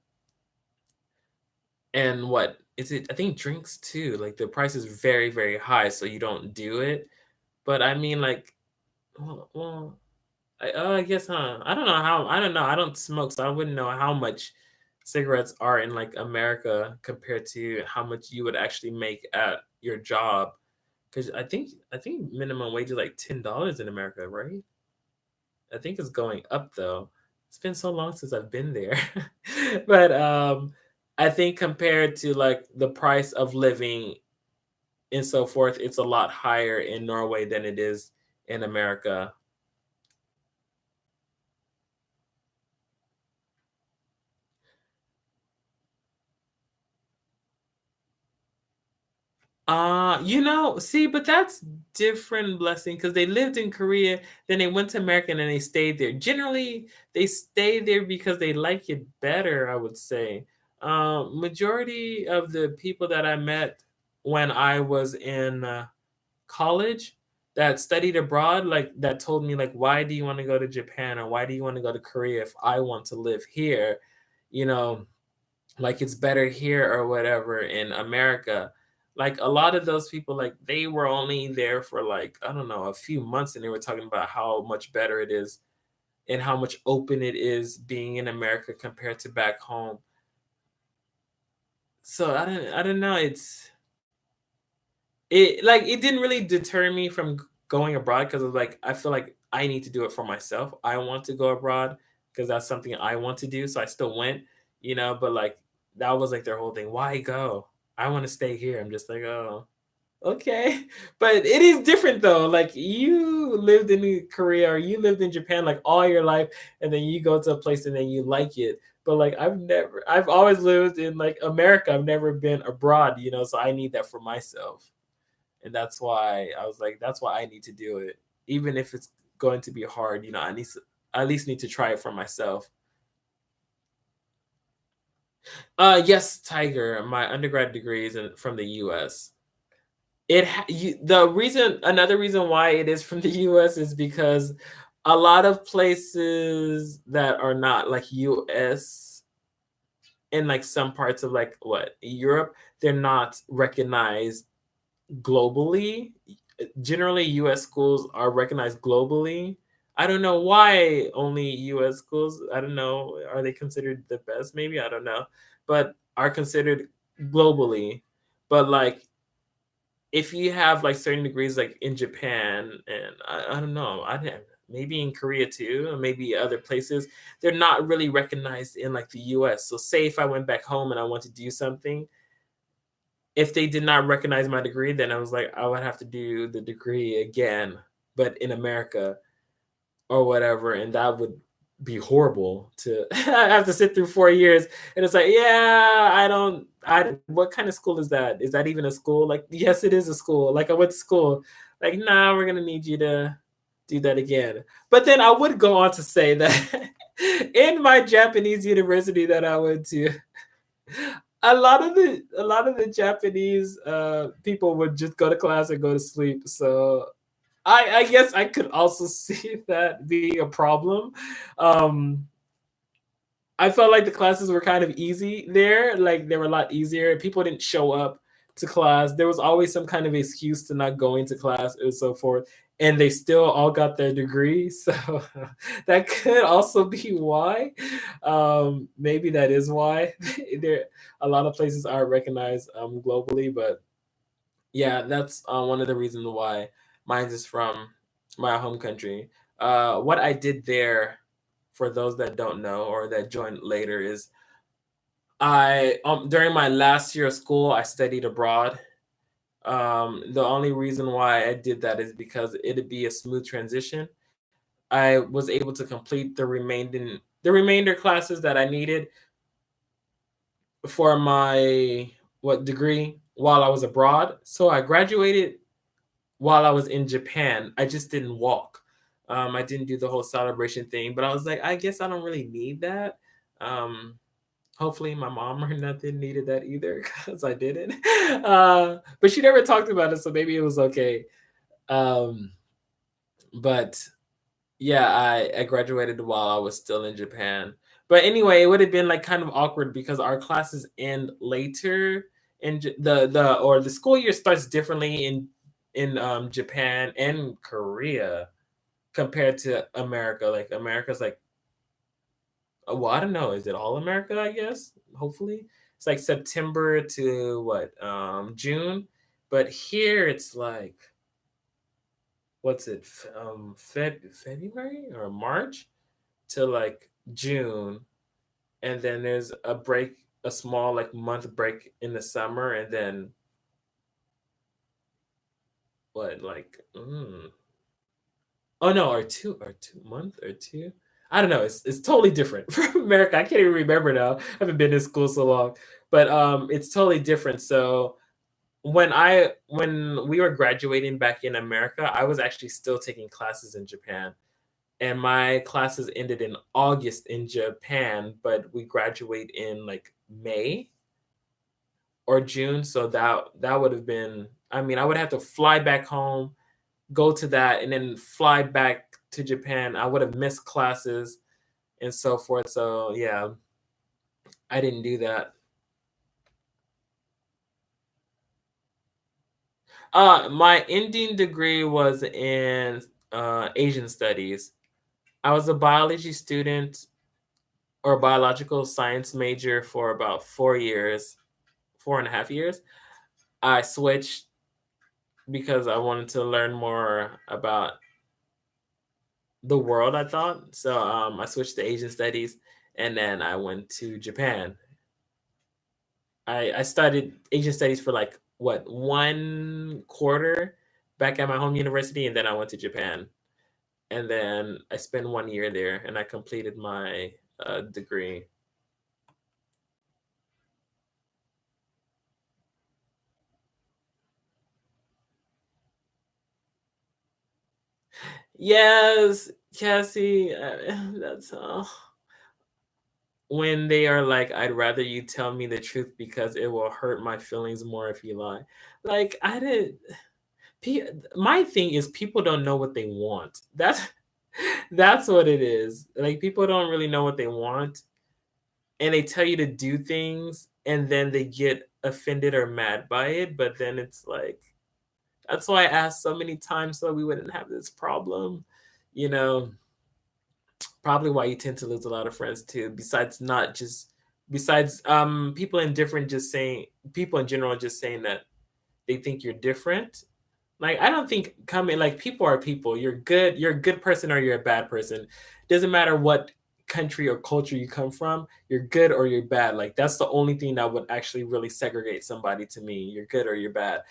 Speaker 1: And what is it? I think drinks too. Like the price is very, very high, so you don't do it. But I mean, like, well, I guess, huh? I don't know how. I don't know. I don't smoke, so I wouldn't know how much cigarettes are in like America compared to how much you would actually make at your job. Because I think minimum wage is like $10 in America, right? I think it's going up though. It's been so long since I've been there. But I think compared to like the price of living and so forth, it's a lot higher in Norway than it is in America. See, but that's different blessing because they lived in Korea, then they went to America and then they stayed there. Generally, they stay there because they like it better, I would say. Majority of the people that I met when I was in college, that studied abroad, like that told me like, why do you want to go to Japan or why do you want to go to Korea if I want to live here? You know, like it's better here or whatever in America. Like a lot of those people, like they were only there for like, I don't know, a few months and they were talking about how much better it is and how much open it is being in America compared to back home. So I don't know. It didn't really deter me from going abroad because of like I feel like I need to do it for myself. I want to go abroad because that's something I want to do. So I still went, but like that was like their whole thing. Why go? I want to stay here. I'm just like, oh, okay. But it is different though. Like you lived in Korea or you lived in Japan like all your life, and then you go to a place and then you like it. But like I've always lived in like America. I've never been abroad, so I need that for myself. And that's why I was like, that's why I need to do it. Even if it's going to be hard, I at least need to try it for myself. Yes, Tiger. My undergrad degree is from the US. Another reason why it is from the US is because a lot of places that are not like US in like some parts of like what Europe, they're not recognized globally. Generally, US schools are recognized globally. I don't know why only US schools, I don't know, are they considered the best? Maybe, I don't know, but are considered globally. But like if you have like certain degrees like in Japan and I don't know, I didn't maybe in Korea too, or maybe other places, they're not really recognized in like the US. So say if I went back home and I want to do something, if they did not recognize my degree, then I was like, I would have to do the degree again, but in America or whatever, and that would be horrible to I have to sit through 4 years. And it's like, yeah, what kind of school is that? Is that even a school? Like, yes, it is a school. Like I went to school. Like, nah, we're gonna need you to do that again. But then I would go on to say that in my Japanese university that I went to, a lot of the Japanese people would just go to class and go to sleep. So I guess I could also see that being a problem. Um, I felt like the classes were kind of easy there. Like they were a lot easier. People didn't show up to class. There was always some kind of excuse to not going to class and so forth. And they still all got their degree. So that could also be why. Maybe that is why there a lot of places are recognized globally. But yeah, that's one of the reasons why mine is from my home country. What I did there, for those that don't know or that joined later, is I during my last year of school, I studied abroad. The only reason why I did that is because it'd be a smooth transition. I was able to complete the remainder classes that I needed for my what degree while I was abroad. So I graduated while I was in Japan. I just didn't walk. I didn't do the whole celebration thing, but I was like, I guess I don't really need that. Um, Hopefully, my mom or nothing needed that either because I didn't. But she never talked about it, so maybe it was okay. Um, but yeah, I graduated while I was still in Japan. But anyway, it would have been like kind of awkward because our classes end later in the school year starts differently in Japan and Korea compared to America. Like America's like, well, I don't know. Is it all America? I guess. Hopefully, it's like September to what June, but here it's like what's it February or March to like June, and then there's a break, a small like month break in the summer, and then what like oh no, or two month or two. I don't know. It's totally different from America. I can't even remember now. I haven't been in school so long, but it's totally different. So when we were graduating back in America, I was actually still taking classes in Japan, and my classes ended in August in Japan, but we graduate in like May or June. So that would have been. I mean, I would have to fly back home go to that and then fly back to Japan. I would have missed classes and so forth. So yeah, I didn't do that. My ending degree was in Asian studies. I was a biology student or biological science major for about 4 years, 4.5 years. I switched because I wanted to learn more about the world, I thought. So I switched to Asian studies and then I went to Japan. I studied Asian studies for like what 1 quarter back at my home university, and then I went to Japan, and then I spent 1 year there, and I completed my degree. Yes, Cassie, that's when they are like, "I'd rather you tell me the truth because it will hurt my feelings more if you lie." Like I did. My thing is people don't know what they want. That's what it is. Like people don't really know what they want, and they tell you to do things, and then they get offended or mad by it. But then it's like that's why I asked so many times so we wouldn't have this problem. You know, probably why you tend to lose a lot of friends too. Besides people in different just saying people in general just saying that they think you're different. Like I don't think coming like people are people. You're a good person or you're a bad person. Doesn't matter what country or culture you come from, you're good or you're bad. Like that's the only thing that would actually really segregate somebody to me. You're good or you're bad.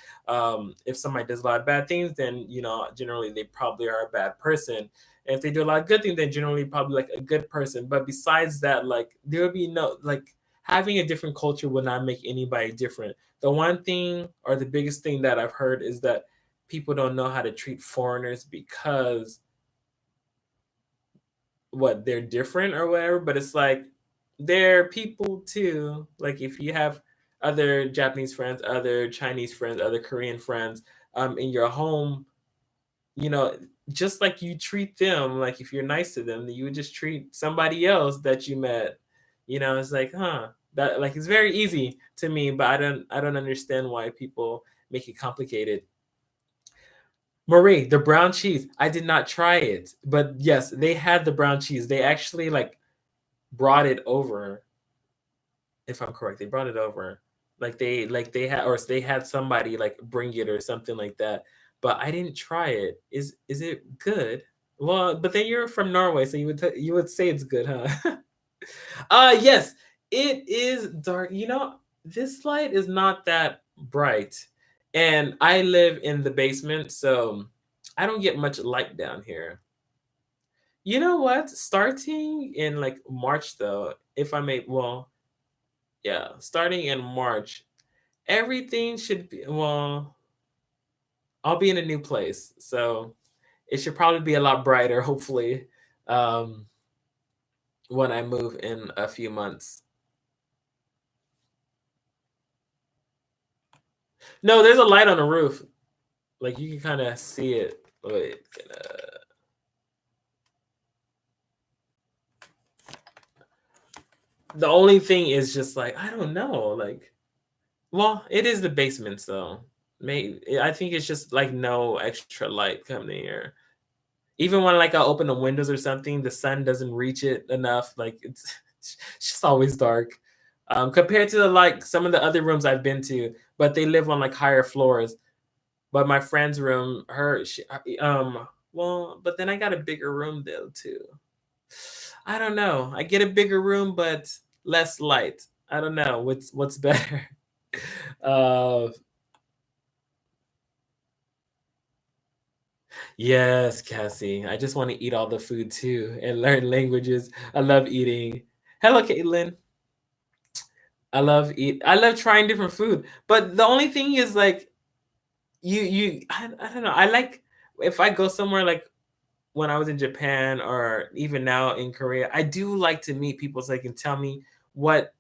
Speaker 1: If somebody does a lot of bad things, then generally they probably are a bad person. And if they do a lot of good things, then generally probably like a good person. But besides that, like there would be no like having a different culture would not make anybody different. The one thing or the biggest thing that I've heard is that people don't know how to treat foreigners because what they're different or whatever, but it's like they're people too. Like if you have other Japanese friends, other Chinese friends, other Korean friends in your home, you know, just like you treat them, like if you're nice to them, then you would just treat somebody else that you met. It's like, huh, that like it's very easy to me, but I don't understand why people make it complicated. Marie, the brown cheese. I did not try it, but yes, they had the brown cheese. They actually like brought it over, if I'm correct. They brought it over. Like they had or they had somebody like bring it or something like that. But I didn't try it. Is it good? Well, but then you're from Norway, so you would say it's good, huh? Yes, it is dark. This light is not that bright. And I live in the basement, so I don't get much light down here. You know what? Starting in like March though, if I may well, yeah, starting in March, everything should be I'll be in a new place. So it should probably be a lot brighter, hopefully, um, when I move in a few months. No, there's a light on the roof. Like you can kind of see it. Wait, the only thing is just like I don't know. Like, well, it is the basement, so maybe I think it's just like no extra light coming here. Even when like I open the windows or something, the sun doesn't reach it enough. Like it's just always dark. Compared to like some of the other rooms I've been to, but they live on like higher floors. But my friend's room, well, but then I got a bigger room though too. I don't know. I get a bigger room, but less light. I don't know what's better. Uh, yes, Cassie. I just want to eat all the food too and learn languages. I love eating. Hello, Caitlin. I love trying different food. But the only thing is like I don't know. I like if I go somewhere like when I was in Japan or even now in Korea, I do like to meet people so they can tell me what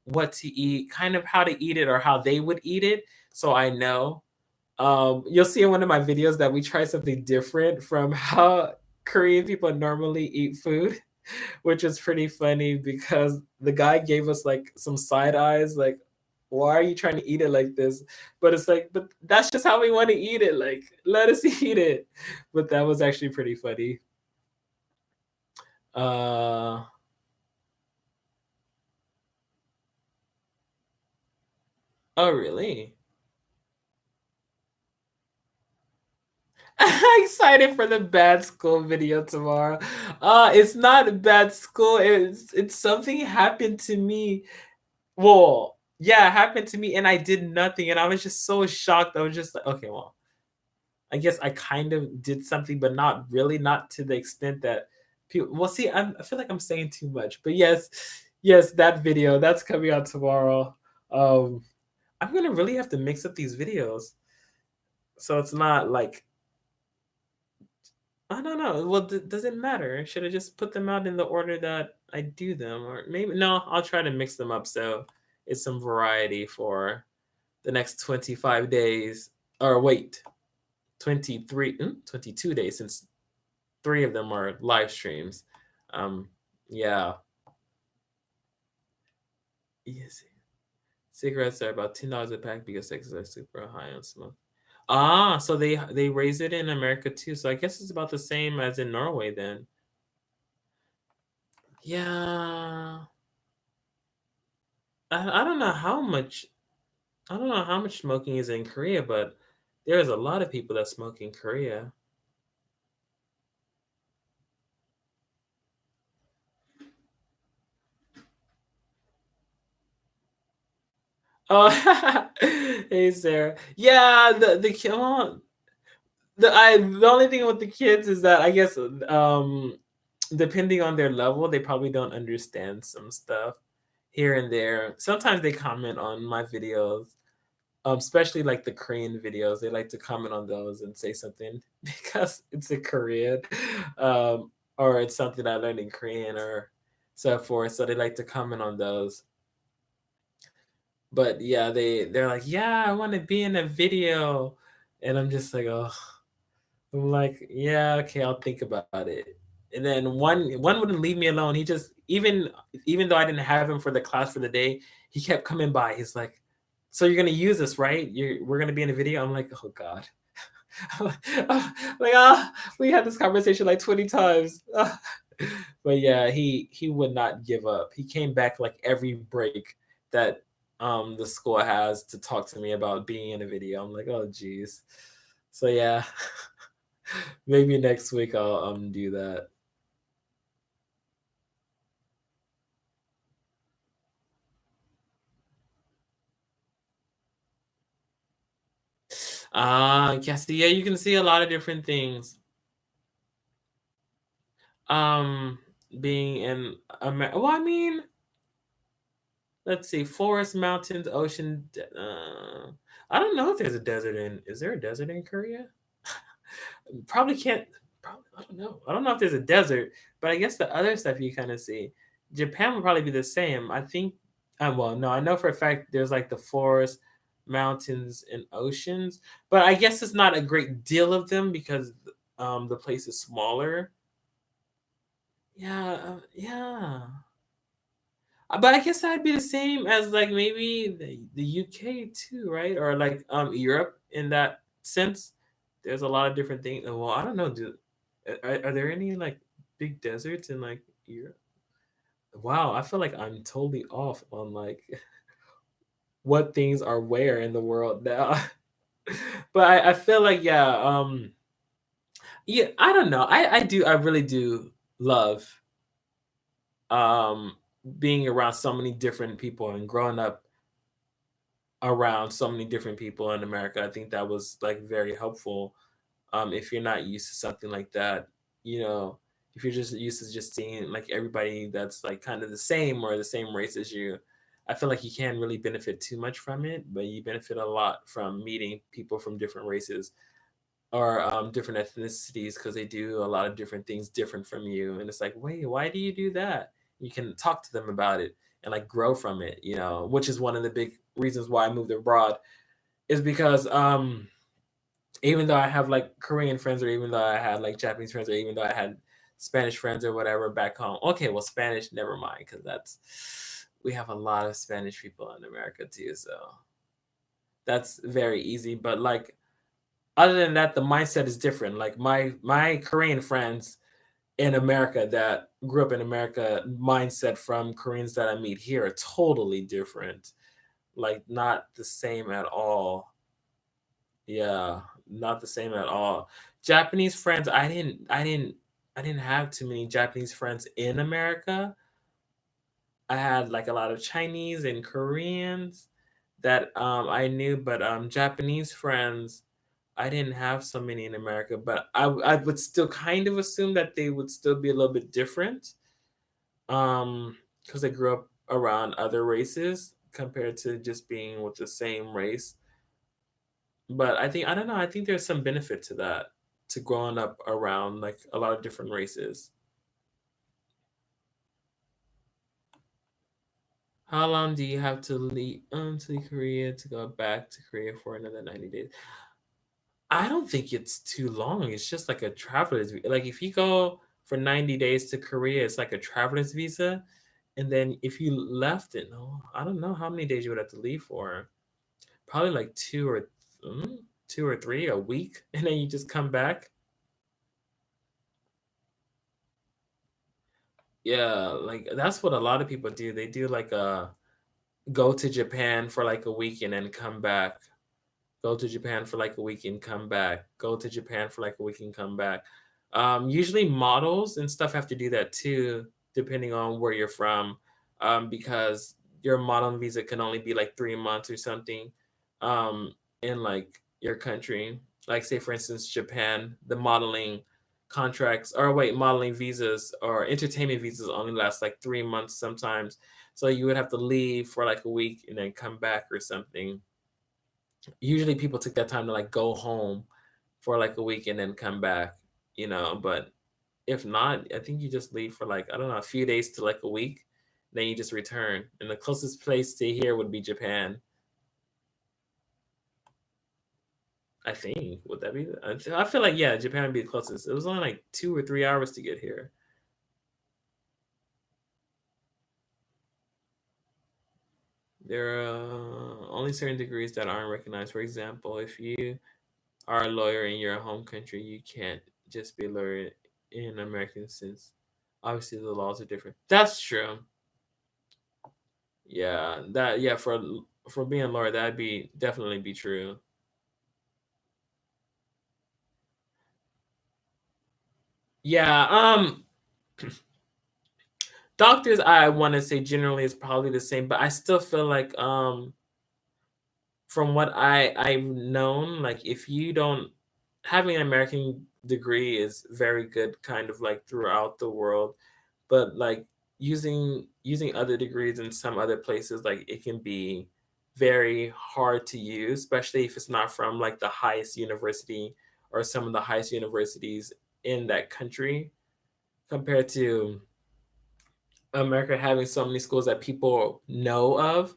Speaker 1: what to eat, kind of how to eat it or how they would eat it, so I know. You'll see in one of my videos that we try something different from how Korean people normally eat food, which is pretty funny because the guy gave us like some side eyes, like, why are you trying to eat it like this? But it's like, but that's just how we want to eat it. Like, let us eat it. But that was actually pretty funny. Uh, oh, really? Excited for the bad school video tomorrow. It's not a bad school. It's something happened to me. Well, yeah, it happened to me, and I did nothing, and I was just so shocked. I was just like, okay, well, I guess I kind of did something, but not really, not to the extent that people. Well, see, I feel like I'm saying too much, but yes, yes, that video that's coming out tomorrow. Um, I'm gonna really have to mix up these videos, so it's not like I don't know. Well, does it matter? Should I just put them out in the order that I do them, or maybe no? I'll try to mix them up so it's some variety for the next 25 days. Or wait, 23, 22 days since three of them are live streams. Um, yeah. Yes. Cigarettes are about $10 a pack because Texas are super high on smoke. Ah, so they raise it in America too. So I guess it's about the same as in Norway then. Yeah. I don't know how much I don't know how much smoking is in Korea, but there's a lot of people that smoke in Korea. Oh, hey Sarah. Yeah, the only thing with the kids is that I guess depending on their level, they probably don't understand some stuff here and there. Sometimes they comment on my videos, especially like the Korean videos. They like to comment on those and say something because it's in Korean, or it's something I learned in Korean or so forth. So they like to comment on those. But yeah, they're like, yeah, I want to be in a video, and I'm just like, oh, I'm like, yeah, okay, I'll think about it. And then one wouldn't leave me alone. He just even though I didn't have him for the class for the day, he kept coming by. He's like, "So you're gonna use this, right? We're gonna be in a video." I'm like, "Oh God." Like we had this conversation like 20 times. But yeah, he would not give up. He came back like every break that the school has to talk to me about being in a video. I'm like, oh geez. So yeah, maybe next week I'll do that. Yes, yeah, you can see a lot of different things. Um, being in America. Well, I mean, let's see, forest, mountains, ocean. I don't know if there's a desert in. Is there a desert in Korea? Probably can't. Probably, I don't know. I don't know if there's a desert, but I guess the other stuff you kind of see. Japan would probably be the same. I think. Well, no, I know for a fact there's like the forest, mountains, and oceans, but I guess it's not a great deal of them because the place is smaller. Yeah, yeah. But I guess that'd be the same as like maybe the UK too, right? Or like Europe in that sense. There's a lot of different things. Well, I don't know. Are there any like big deserts in like Europe? Wow, I feel like I'm totally off on like what things are where in the world now. But I feel like yeah, yeah, I don't know. I really do love um being around so many different people and growing up around so many different people in America. I think that was like very helpful. If you're not used to something like that, you know, if you're just used to just seeing like everybody that's like kind of the same or the same race as you, I feel like you can't really benefit too much from it, but you benefit a lot from meeting people from different races or different ethnicities because they do a lot of different things different from you. And it's like, wait, why do you do that? You can talk to them about it and like grow from it, which is one of the big reasons why I moved abroad is because Even though I have like Korean friends, or even though I had like Japanese friends, or even though I had Spanish friends or whatever back home. Okay, well, Spanish, never mind, because we have a lot of Spanish people in America too, so that's very easy. But like other than that, the mindset is different. Like my Korean friends in America that grew up in America, mindset from Koreans that I meet here are totally different. Like not the same at all. Yeah, not the same at all. Japanese friends, I didn't have too many Japanese friends in America. I had like a lot of Chinese and Koreans that I knew, but Japanese friends, I didn't have so many in America. But I would still kind of assume that they would still be a little bit different, because I grew up around other races compared to just being with the same race. But I don't know, I think there's some benefit to that, to growing up around like a lot of different races. How long do you have to leave to Korea to go back to Korea for another 90 days? I don't think it's too long. It's just like a traveler's like if you go for 90 days to Korea, it's like a traveler's visa. And then if you left it, no, I don't know how many days you would have to leave for. Probably like mm, 2 or 3 a week, and then you just come back. Yeah, like that's what a lot of people do. They do like a go to Japan for like a week and then come back. Go to Japan for like a week and come back. Go to Japan for like a week and come back. Usually models and stuff have to do that too, depending on where you're from, because your modeling visa can only be like 3 months or something, in like your country. Like say for instance, Japan, the modeling contracts or wait, modeling visas or entertainment visas only last like 3 months sometimes. So you would have to leave for like a week and then come back or something. Usually people took that time to like go home for like a week and then come back, but if not, I think you just leave for like, I don't know, a few days to like a week, then you just return. And the closest place to here would be Japan. I think. Would that be? I feel like, yeah, Japan would be the closest. It was only like 2 or 3 hours to get here. There are only certain degrees that aren't recognized. For example, if you are a lawyer in your home country, you can't just be a lawyer in American, since obviously the laws are different. That's true. Yeah, for being a lawyer, that'd be definitely be true. Yeah, doctors I want to say generally is probably the same, but I still feel like from what I've known, like if you don't having an American degree is very good kind of like throughout the world, but like using other degrees in some other places, like it can be very hard to use, especially if it's not from like the highest university or some of the highest universities in that country, compared to America having so many schools that people know of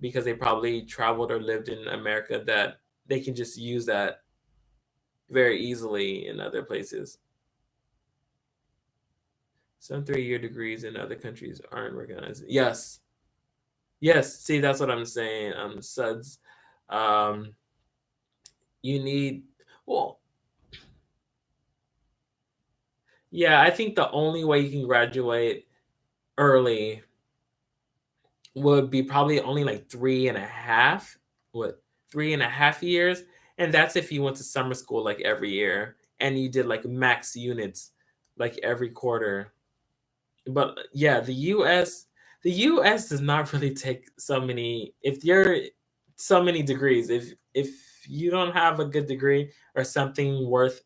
Speaker 1: because they probably traveled or lived in America, that they can just use that very easily in other places. Some 3-year degrees in other countries aren't recognized. Yes. Yes. See, that's what I'm saying. SUDS. Um, you need, well, yeah, I think the only way you can graduate early would be probably only like 3.5 years. And that's if you went to summer school like every year and you did like max units like every quarter. But yeah, the US does not really take so many. If you're so many degrees, if you don't have a good degree or something worth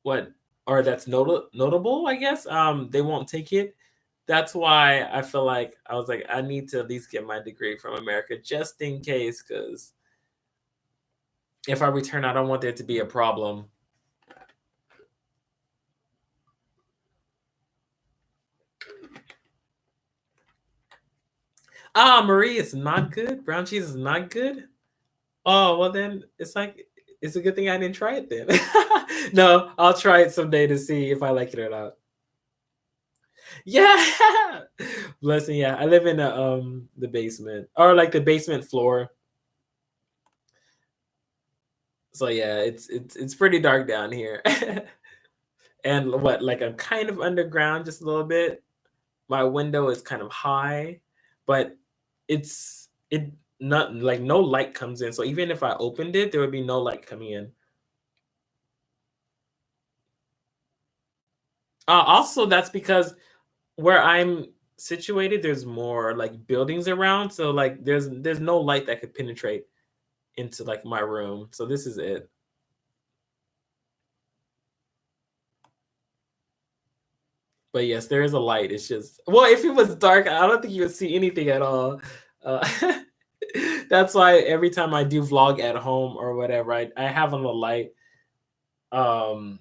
Speaker 1: what or that's notable, I guess, they won't take it. That's why I feel like I was like, I need to at least get my degree from America just in case, because if I return, I don't want there to be a problem. Ah, Marie is not good. Brown cheese is not good. Oh well, then it's like It's a good thing I didn't try it then. No, I'll try it someday to see if I like it or not. Yeah. Blessing, yeah. I live in the basement or like the basement floor. So yeah, it's pretty dark down here. And what, like I'm kind of underground just a little bit. My window is kind of high, but it not like no light comes in. So even if I opened it, there would be no light coming in. Also, that's because where I'm situated, there's more like buildings around, so like there's no light that could penetrate into like my room. So this is it. But yes, there is a light. It's just well, if it was dark, I don't think you would see anything at all. Uh, that's why every time I do vlog at home or whatever, I have on the light. Um,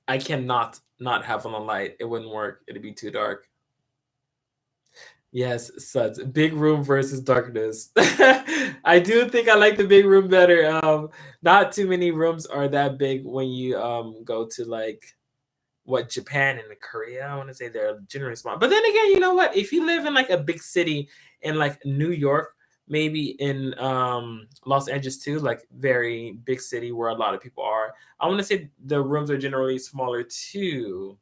Speaker 1: I cannot not have on the light. It wouldn't work. It'd be too dark. Yes, suds. Big room versus darkness. I do think I like the big room better. Not too many rooms are that big when you go to like what Japan and Korea. I want to say they're generally small. But then again, you know what? If you live in like a big city in like New York, maybe in Los Angeles too, like very big city where a lot of people are, I want to say the rooms are generally smaller too.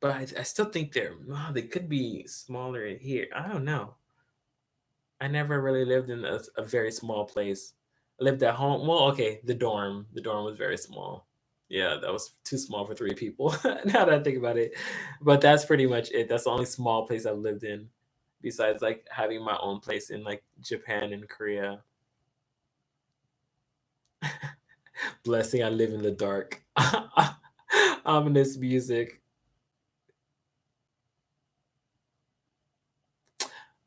Speaker 1: But I still think they could be smaller here. I don't know. I never really lived in a very small place. I lived at home. Well, okay, the dorm. The dorm was very small. Yeah, that was too small for three people. Now that I think about it, but that's pretty much it. That's the only small place I've lived in, besides like having my own place in like Japan and Korea. Blessing, I live in the dark. Ominous music.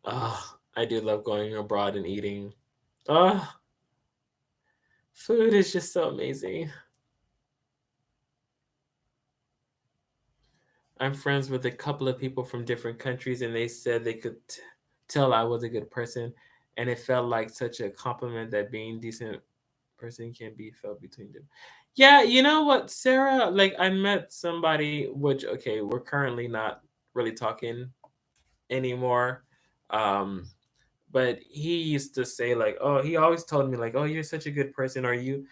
Speaker 1: I do love going abroad and eating. Oh, food is just so amazing. I'm friends with a couple of people from different countries, and they said they could tell I was a good person, and it felt like such a compliment that being decent person can be felt between them. Yeah, you know what, Sarah? Like I met somebody, which okay, we're currently not really talking anymore. Um, but he used to say like, oh, he always told me like, oh, you're such a good person. Are you?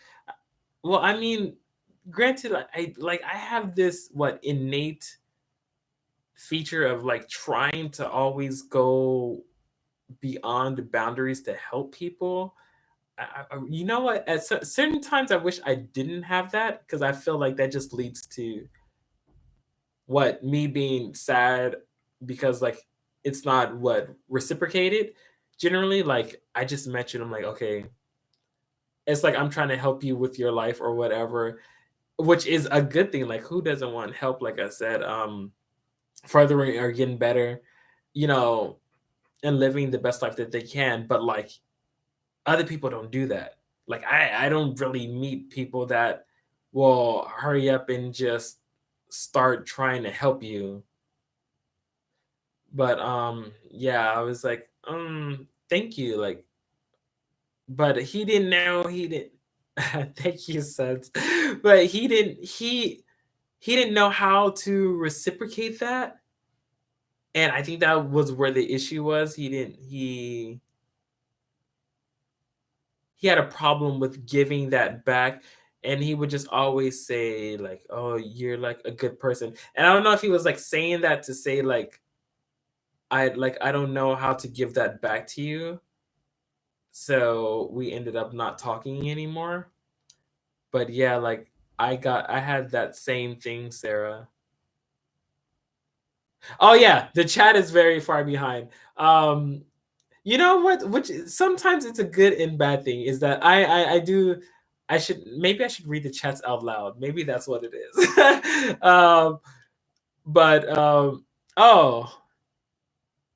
Speaker 1: Well, I mean, granted, I have this what innate feature of like trying to always go beyond the boundaries to help people. You know what? At certain times, I wish I didn't have that because I feel like that just leads to what me being sad because like it's not what reciprocated. Generally, like I just met you, and I'm like, okay, it's like I'm trying to help you with your life or whatever, which is a good thing. Like, who doesn't want help? Like I said, furthering or getting better, you know, and living the best life that they can. But like other people don't do that. Like I don't really meet people that will hurry up and just start trying to help you. But yeah, I was like, thank you. Like, but he didn't know he didn't thank you, Sons. But he didn't know how to reciprocate that. And I think that was where the issue was. He had a problem with giving that back, and he would just always say like, oh, you're like a good person. And I don't know if he was like saying that to say like I don't know how to give that back to you, so we ended up not talking anymore. But yeah, like I had that same thing, Sarah. Oh yeah, the chat is very far behind. You know what? Which sometimes it's a good and bad thing is that I do. I should read the chats out loud. Maybe that's what it is. But oh,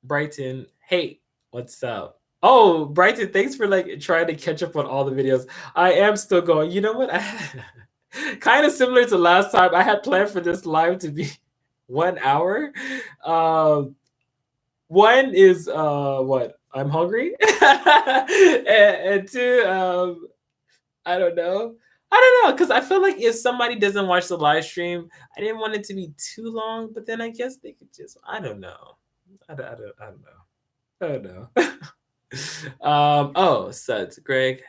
Speaker 1: Brighton, hey, what's up? Oh, Brighton, thanks for like trying to catch up on all the videos. I am still going. You know what? Kind of similar to last time. I had planned for this live to be 1 hour. Um, One is what I'm hungry, and two, I don't know. I don't know because I feel like if somebody doesn't watch the live stream, I didn't want it to be too long. But then I guess they could just. I don't know. I don't know. I don't know. Oh, Suds, Greg,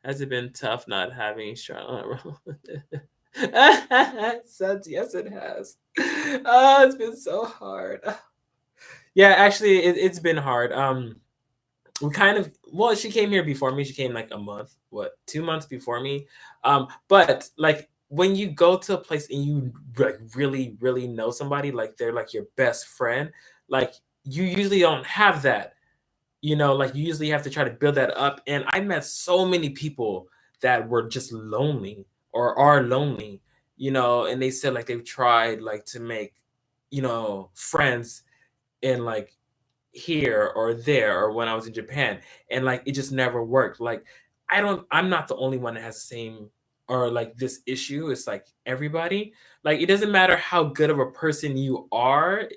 Speaker 1: has it been tough not having Charlotte? Suds, yes, it has. Oh, it's been so hard. Yeah, actually, it's been hard. We kind of well, she came here before me. She came like a month, what, 2 months before me. But like when you go to a place and you like really, really know somebody, like they're like your best friend, like you usually don't have that. Like you usually have to try to build that up. And I met so many people that were just lonely or are lonely, and they said like they've tried like to make, friends in like here or there or when I was in Japan, and like it just never worked. Like I'm not the only one that has the same or like this issue. It's like everybody. Like it doesn't matter how good of a person you are,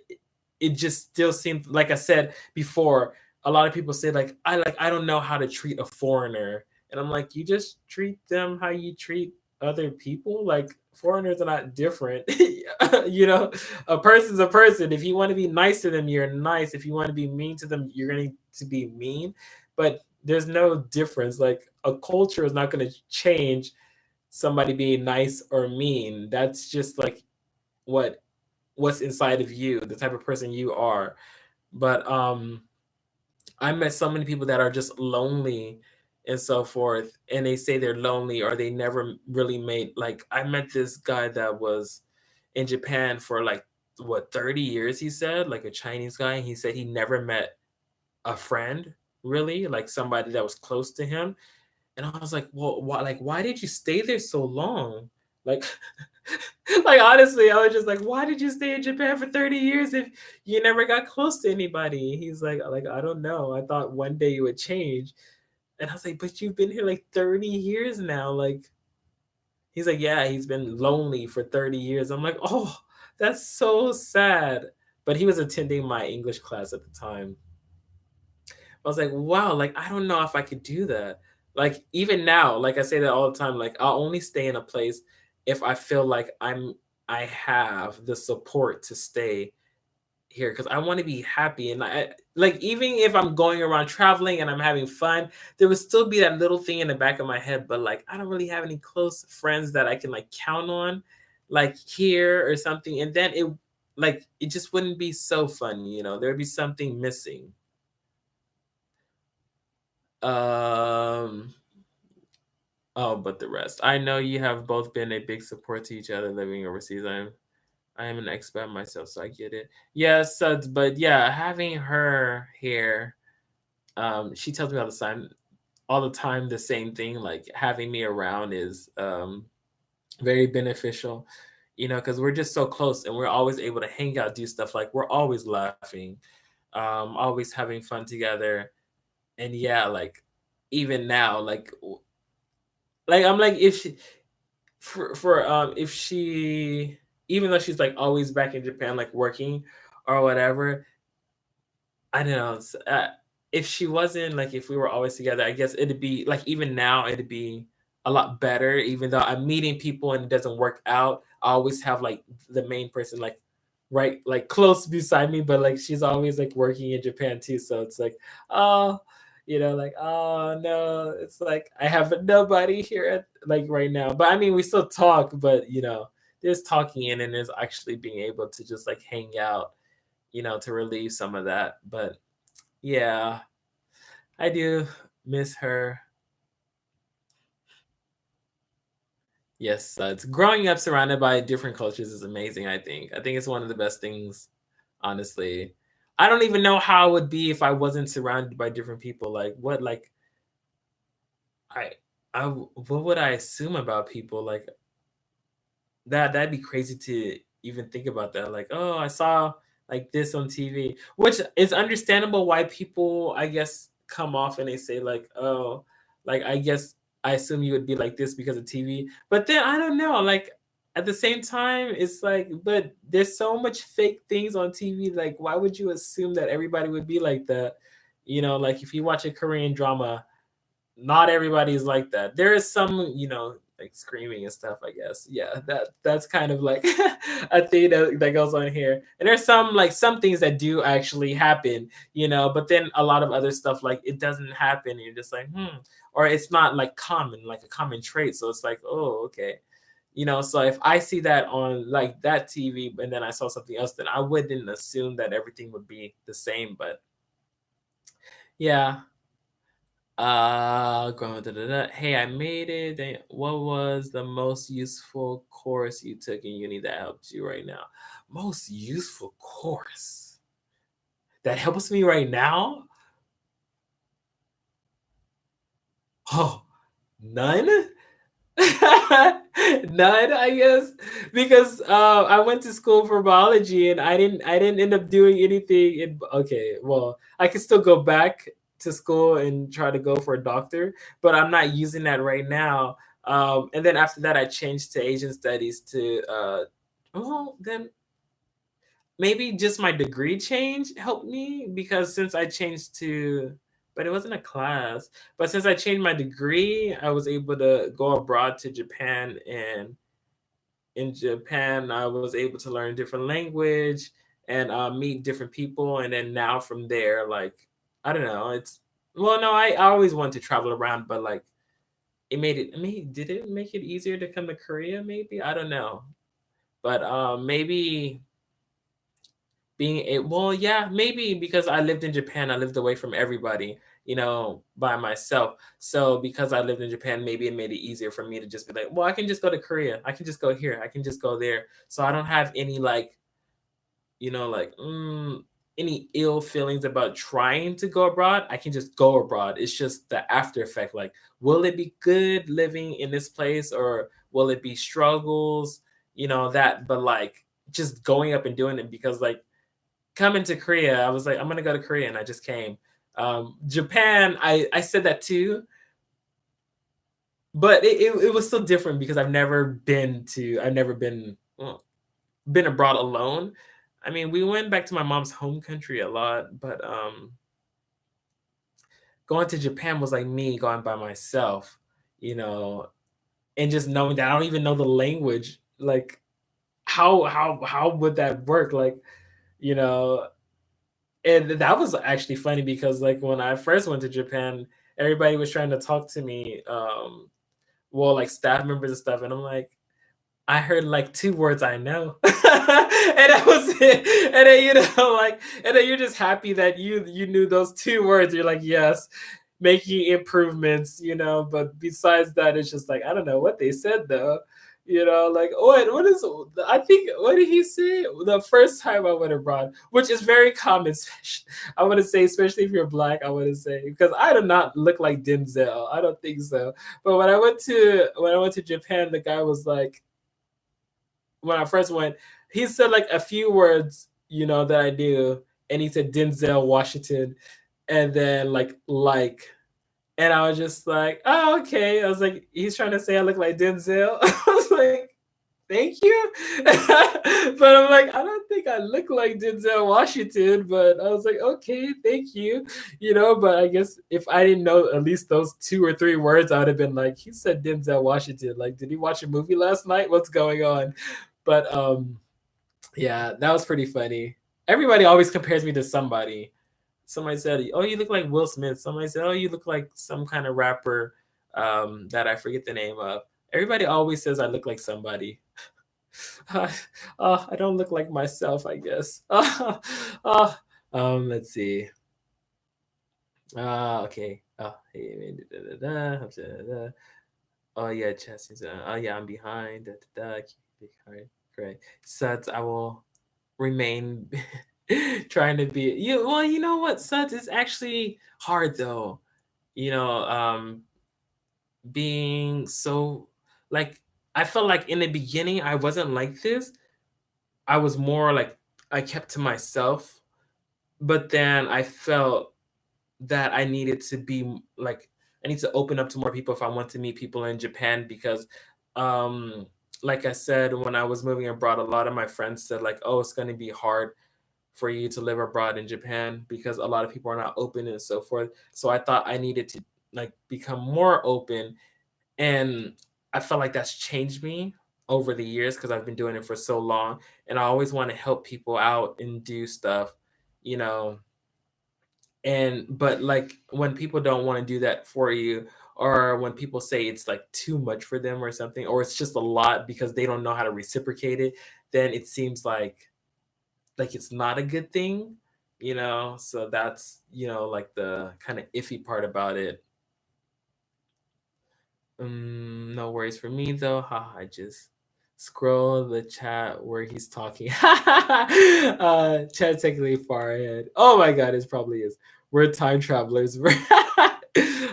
Speaker 1: it just still seems like I said before, a lot of people say like I don't know how to treat a foreigner. And I'm like, you just treat them how you treat other people. Like foreigners are not different. A person's a person. If you want to be nice to them, you're nice. If you want to be mean to them, you're going to be mean. But there's no difference. Like a culture is not going to change somebody being nice or mean. That's just like what's inside of you, the type of person you are. But I met so many people that are just lonely and so forth, and they say they're lonely or they never really made. Like I met this guy that was in Japan for like what 30 years, he said, like a Chinese guy, and he said he never met a friend really, like somebody that was close to him. And I was like, well, why did you stay there so long? Like, like honestly, I was just like, why did you stay in Japan for 30 years if you never got close to anybody? He's like, I don't know. I thought one day it would change. And I was like, but you've been here like 30 years now. Like, he's like, yeah, he's been lonely for 30 years. I'm like, oh, that's so sad. But he was attending my English class at the time. I was like, wow, like I don't know if I could do that. Like even now, like I say that all the time, like I'll only stay in a place if I feel like I have the support to stay here because I want to be happy. And I like even if I'm going around traveling and I'm having fun, there would still be that little thing in the back of my head, but like I don't really have any close friends that I can like count on like here or something. And then it just wouldn't be so fun. There'd be something missing. Um, oh, but the rest. I know you have both been a big support to each other living overseas. I am an expat myself, so I get it. Yes, but yeah, having her here, she tells me all the time the same thing. Like having me around is very beneficial, because we're just so close and we're always able to hang out, do stuff like we're always laughing, always having fun together. And yeah, like even now, like I'm like if she for if she even though she's like always back in Japan like working or whatever, I don't know. If she wasn't like if we were always together, I guess it'd be like even now it'd be a lot better. Even though I'm meeting people and it doesn't work out, I always have like the main person like right like close beside me, but like she's always like working in Japan too. So it's like, oh, like oh no, it's like I have nobody here at like right now. But I mean, we still talk, but there's talking in and there's actually being able to just like hang out, to relieve some of that. But yeah, I do miss her. Yes, it's growing up surrounded by different cultures is amazing. I think it's one of the best things, honestly. I don't even know how it would be if I wasn't surrounded by different people. Like what, like I, what would I assume about people? Like that'd be crazy to even think about that. Like, oh, I saw like this on TV, which is understandable why people, I guess, come off and they say like, oh, like I guess I assume you would be like this because of TV. But then I don't know, like at the same time, it's like, but there's so much fake things on TV. Like, why would you assume that everybody would be like that? Like if you watch a Korean drama, Not everybody's like that. There is some, like screaming and stuff, I guess. Yeah, that's kind of like a thing that goes on here. And there's some things that do actually happen, but then a lot of other stuff like it doesn't happen. And you're just like, or it's not like common, like a common trait. So it's like, oh, okay. So if I see that on like that TV and then I saw something else, then I wouldn't assume that everything would be the same. But yeah, going da, da, da. Hey, I made it. What was the most useful course you took in uni that helps you right now? Most useful course that helps me right now? Oh, none. None, I guess, because I went to school for biology and I didn't end up doing anything. Okay, well, I can still go back to school and try to go for a doctor, but I'm not using that right now. And then after that, I changed to Asian studies to well, then maybe just my degree change helped me because since I changed to, but it wasn't a class. But since I changed my degree, I was able to go abroad to Japan, and in Japan, I was able to learn different language and meet different people. And then now from there, like I don't know, it's well, no, I always wanted to travel around, but like did it make it easier to come to Korea? Maybe I don't know, but maybe well, yeah, maybe because I lived in Japan, I lived away from everybody, by myself. So because I lived in Japan, maybe it made it easier for me to just be like, well, I can just go to Korea, I can just go here, I can just go there. So I don't have any like, like any ill feelings about trying to go abroad. I can just go abroad. It's just the after effect. Like, will it be good living in this place or will it be struggles? That, but like just going up and doing it because like coming to Korea, I was like, I'm gonna go to Korea, and I just came. Japan, I said that too, but it was still different because I've never been abroad alone. I mean, we went back to my mom's home country a lot, but going to Japan was like me going by myself, you know, and just knowing that I don't even know the language. Like, how would that work? Like, you know, and that was actually funny because like when I first went to Japan, everybody was trying to talk to me, well, like staff members and stuff, and I'm like, I heard like two words I know, and that was it. And then like, and then you're just happy that you knew those two words. You're like, yes, making improvements, But besides that, it's just like I don't know what they said though. Like what is I think what did he say the first time I went abroad, which is very common. I want to say, especially if you're black, I want to say because I do not look like Denzel. I don't think so. But when I went to Japan, the guy was like, when I first went, he said like a few words, that I do, and he said Denzel Washington, and then and I was just like, oh, okay. I was like, he's trying to say I look like Denzel. I was like, thank you. But I'm like, I don't think I look like Denzel Washington, but I was like, okay, thank you. But I guess if I didn't know at least those two or three words, I would have been like, he said Denzel Washington. Like, did he watch a movie last night? What's going on? But yeah, that was pretty funny. Everybody always compares me to somebody. Somebody said, "Oh, you look like Will Smith." Somebody said, "Oh, you look like some kind of rapper that I forget the name of." Everybody always says I look like somebody. I don't look like myself, I guess. Let's see. Okay. Oh, hey, oh yeah, Chess. Oh yeah, I'm behind. Great. Suds, I will remain trying to be you. Well, you know what, Suds, it's actually hard though. You know, being so like I felt like in the beginning I wasn't like this. I was more like I kept to myself, but then I felt that I needed to be like I need to open up to more people if I want to meet people in Japan because um like I said, when I was moving abroad, a lot of my friends said like, oh, it's going to be hard for you to live abroad in Japan because a lot of people are not open and so forth. So I thought I needed to like become more open, and I felt like that's changed me over the years because I've been doing it for so long, and I always want to help people out and do stuff, you know. And but like when people don't want to do that for you, or when people say it's like too much for them or something, or it's just a lot because they don't know how to reciprocate it, then it seems like it's not a good thing, you know. So that's, like the kind of iffy part about it. No worries for me though. I just scroll the chat where he's talking. Chat technically far ahead. Oh my god, it probably is. We're time travelers.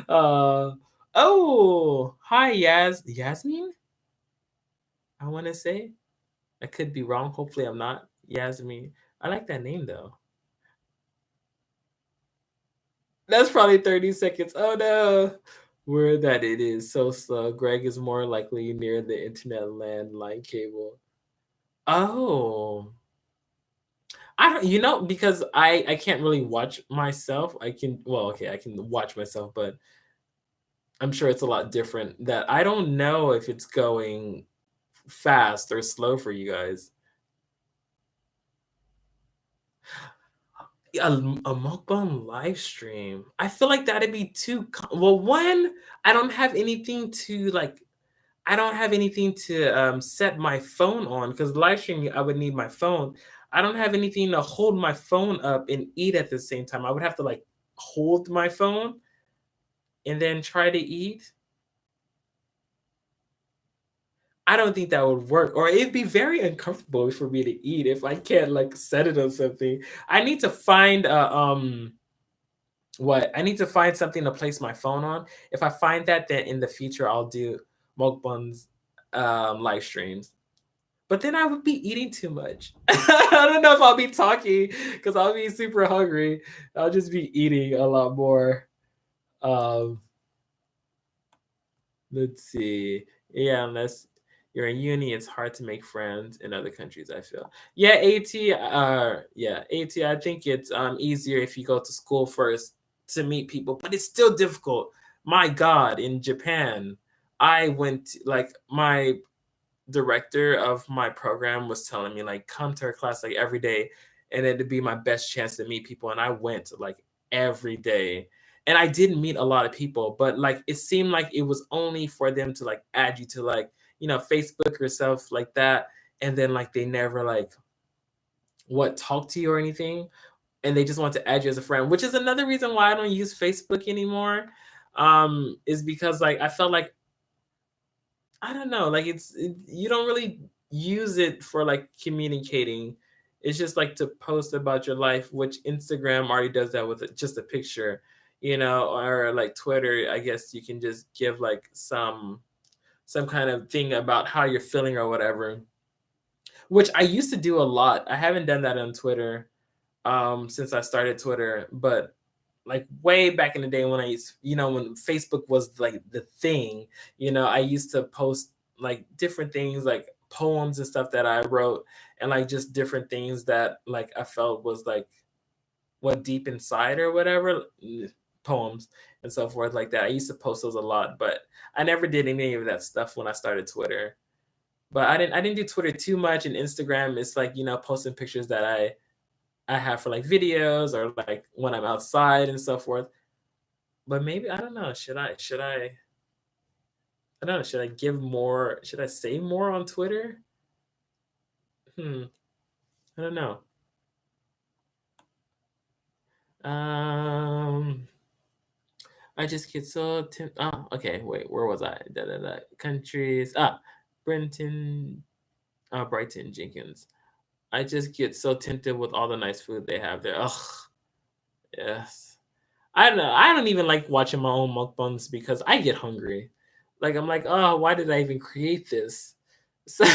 Speaker 1: uh, oh, hi Yasmin. I want to say I could be wrong. Hopefully, I'm not. Yasmin. I like that name though. That's probably 30 seconds. Oh no. Word that it is so slow. Greg is more likely near the internet landline cable. Oh. I don't, because I can't really watch myself. I can, well, okay, I can watch myself, but I'm sure it's a lot different. That I don't know if it's going fast or slow for you guys. A mukbang live stream. I feel like that'd be too well, one, I don't have anything to like I don't have anything to set my phone on because live streaming I would need my phone. I don't have anything to hold my phone up and eat at the same time. I would have to like hold my phone and then try to eat. I don't think that would work, or it'd be very uncomfortable for me to eat if I can't like set it on something. I need to find I need to find something to place my phone on. If I find that, then in the future I'll do mukbangs live streams. But then I would be eating too much. I don't know if I'll be talking because I'll be super hungry. I'll just be eating a lot more. Um, let's see. Yeah, unless you're in uni, it's hard to make friends in other countries, I feel. Yeah, AT, I think it's easier if you go to school first to meet people, but it's still difficult. My God, in Japan, I went like my director of my program was telling me like come to her class like every day and it'd be my best chance to meet people, and I went like every day, and I didn't meet a lot of people, but like it seemed like it was only for them to like add you to like Facebook or stuff like that, and then like they never like what talk to you or anything, and they just want to add you as a friend, which is another reason why I don't use Facebook anymore. Is because like I felt like I don't know, like you don't really use it for like communicating. It's just like to post about your life, which Instagram already does that with just a picture, or like Twitter. I guess you can just give like some kind of thing about how you're feeling or whatever, which I used to do a lot. I haven't done that on Twitter since I started Twitter, but like way back in the day when I used, when Facebook was like the thing, I used to post like different things like poems and stuff that I wrote, and like just different things that like I felt was like what deep inside or whatever, poems and so forth like that. I used to post those a lot, but I never did any of that stuff when I started Twitter. But I didn't do Twitter too much, and Instagram is like, posting pictures that I have for like videos or like when I'm outside and so forth. But maybe I don't know. I don't know. Should I give more? Should I say more on Twitter? Hmm. I don't know. Um. I just get so oh, okay. Wait, where was I? Countries. Brenton. Brighton Jenkins. I just get so tempted with all the nice food they have there. Ugh. Yes. I don't know. I don't even like watching my own mukbangs because I get hungry. Like I'm like, oh, why did I even create this? So,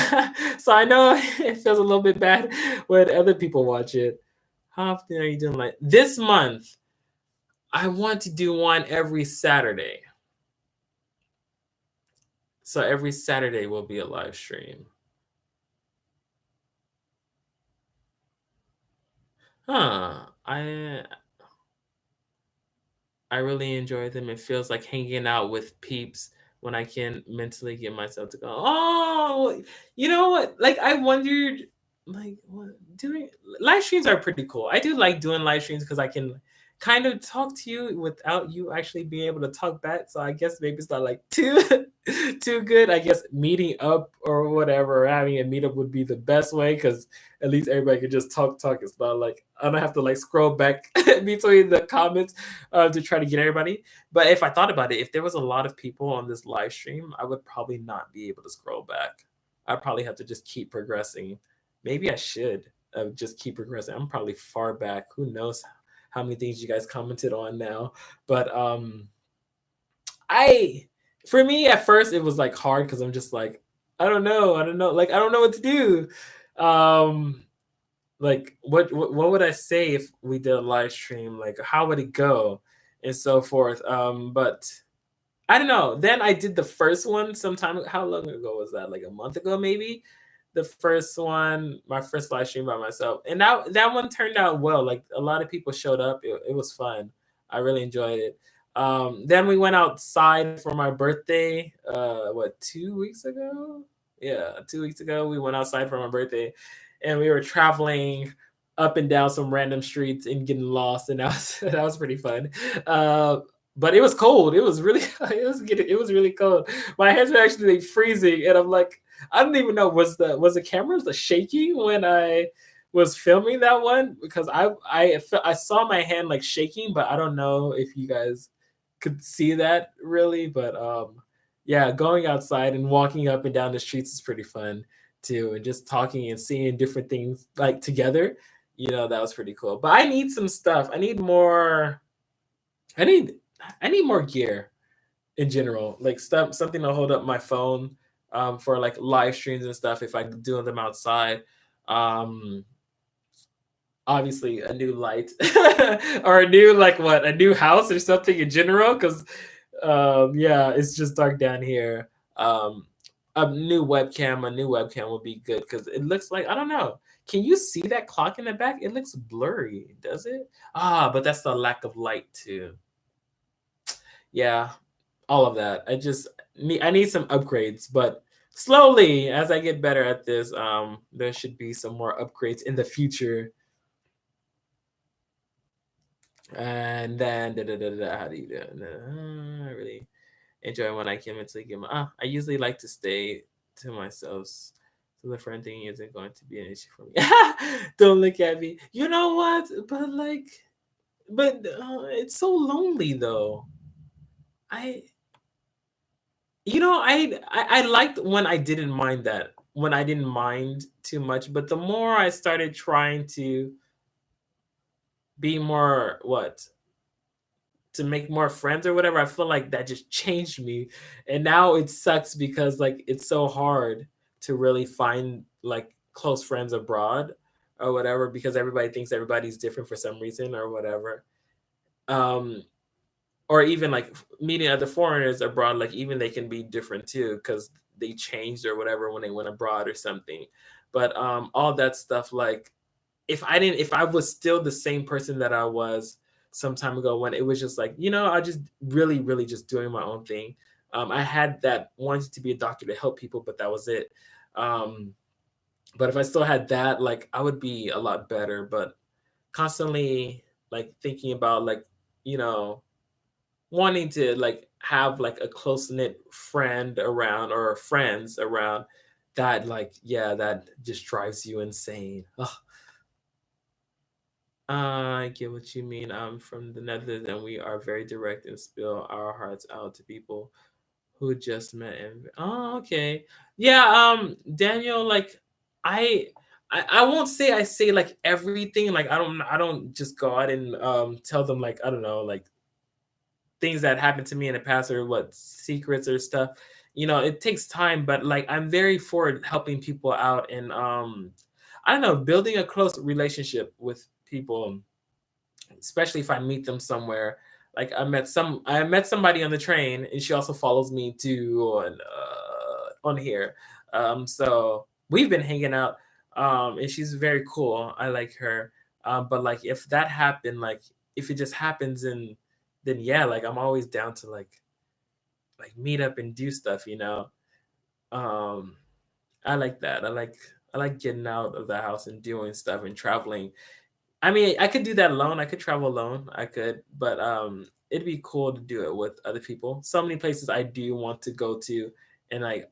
Speaker 1: so I know it feels a little bit bad when other people watch it. How often are you doing like this month? I want to do one every Saturday. So every Saturday will be a live stream. Huh. I I really enjoy them. It feels like hanging out with peeps when I can mentally get myself to go, oh, you know what? Like I wondered, like what doing live streams are pretty cool. I do like doing live streams because I can kind of talk to you without you actually being able to talk back. So I guess maybe it's not like too too good. I guess meeting up or whatever, or having a meetup would be the best way because at least everybody can just talk. It's not like I don't have to like scroll back between the comments to try to get everybody. But if I thought about it, if there was a lot of people on this live stream, I would probably not be able to scroll back. I'd probably have to just keep progressing. Maybe I should just keep progressing. I'm probably far back. Who knows how many things you guys commented on now? But I for me at first it was like hard because I'm just like I don't know, like I don't know what to do. Um, like what would I say if we did a live stream? Like how would it go, and so forth. But I don't know. Then I did the first one sometime. How long ago was that? Like a month ago, maybe. The first one, my first live stream by myself, and that one turned out well. Like a lot of people showed up. It was fun. I really enjoyed it. Then we went outside for my birthday. What 2 weeks ago? Yeah, 2 weeks ago we went outside for my birthday, and we were traveling up and down some random streets and getting lost, and that was that was pretty fun. Uh, but it was cold. It was really it was really cold. My hands were actually like, freezing, and I'm like, I don't even know was the cameras the shaking when I was filming that one because I saw my hand like shaking, but I don't know if you guys could see that really. But yeah, going outside and walking up and down the streets is pretty fun too, and just talking and seeing different things like together. That was pretty cool. But I need some stuff. I need I need more gear in general, like stuff something to hold up my phone for like live streams and stuff if I'm doing them outside. Um, Obviously a new light or a new like what a new house or something in general because yeah, it's just dark down here. Um, a new webcam will be good because it looks like I don't know. Can you see that clock in the back? It looks blurry, does it? But that's the lack of light too. Yeah, all of that. I need some upgrades, but slowly as I get better at this, there should be some more upgrades in the future. And then how do you do it? I really enjoy when I can mentally get I usually like to stay to myself. So the friend thing isn't going to be an issue for me. Don't look at me. You know what? But it's so lonely though. I I liked when I didn't mind that, when I didn't mind too much, but the more I started trying to be more to make more friends or whatever, I feel like that just changed me. And now it sucks because like it's so hard to really find like close friends abroad or whatever because everybody thinks everybody's different for some reason or whatever. Um or even like meeting other foreigners abroad, like even they can be different too because they changed or whatever when they went abroad or something. But all that stuff, like if I was still the same person that I was some time ago when it was just like I just really just doing my own thing. I had that wanted to be a doctor to help people, but that was it. Um, but if I still had that, like I would be a lot better. But constantly like thinking about like you know wanting to like have like a close knit friend around or friends around that like yeah that just drives you insane. Ugh. I get what you mean. I'm from the Netherlands and we are very direct and spill our hearts out to people who just met and okay. Yeah, Daniel, like I I won't say I say like everything. Like I don't just go out and tell them like I don't know like things that happened to me in the past or what secrets or stuff. It takes time, but like I'm very for helping people out and I don't know, building a close relationship with people, especially if I meet them somewhere. Like I met somebody on the train and she also follows me too on here. So we've been hanging out and she's very cool. I like her. But like if that happened, like if it just happens and then yeah, like I'm always down to like meet up and do stuff, you know. Um I like that. I like getting out of the house and doing stuff and traveling. I mean, I could do that alone. I could travel alone. I could, but it'd be cool to do it with other people. So many places I do want to go to, and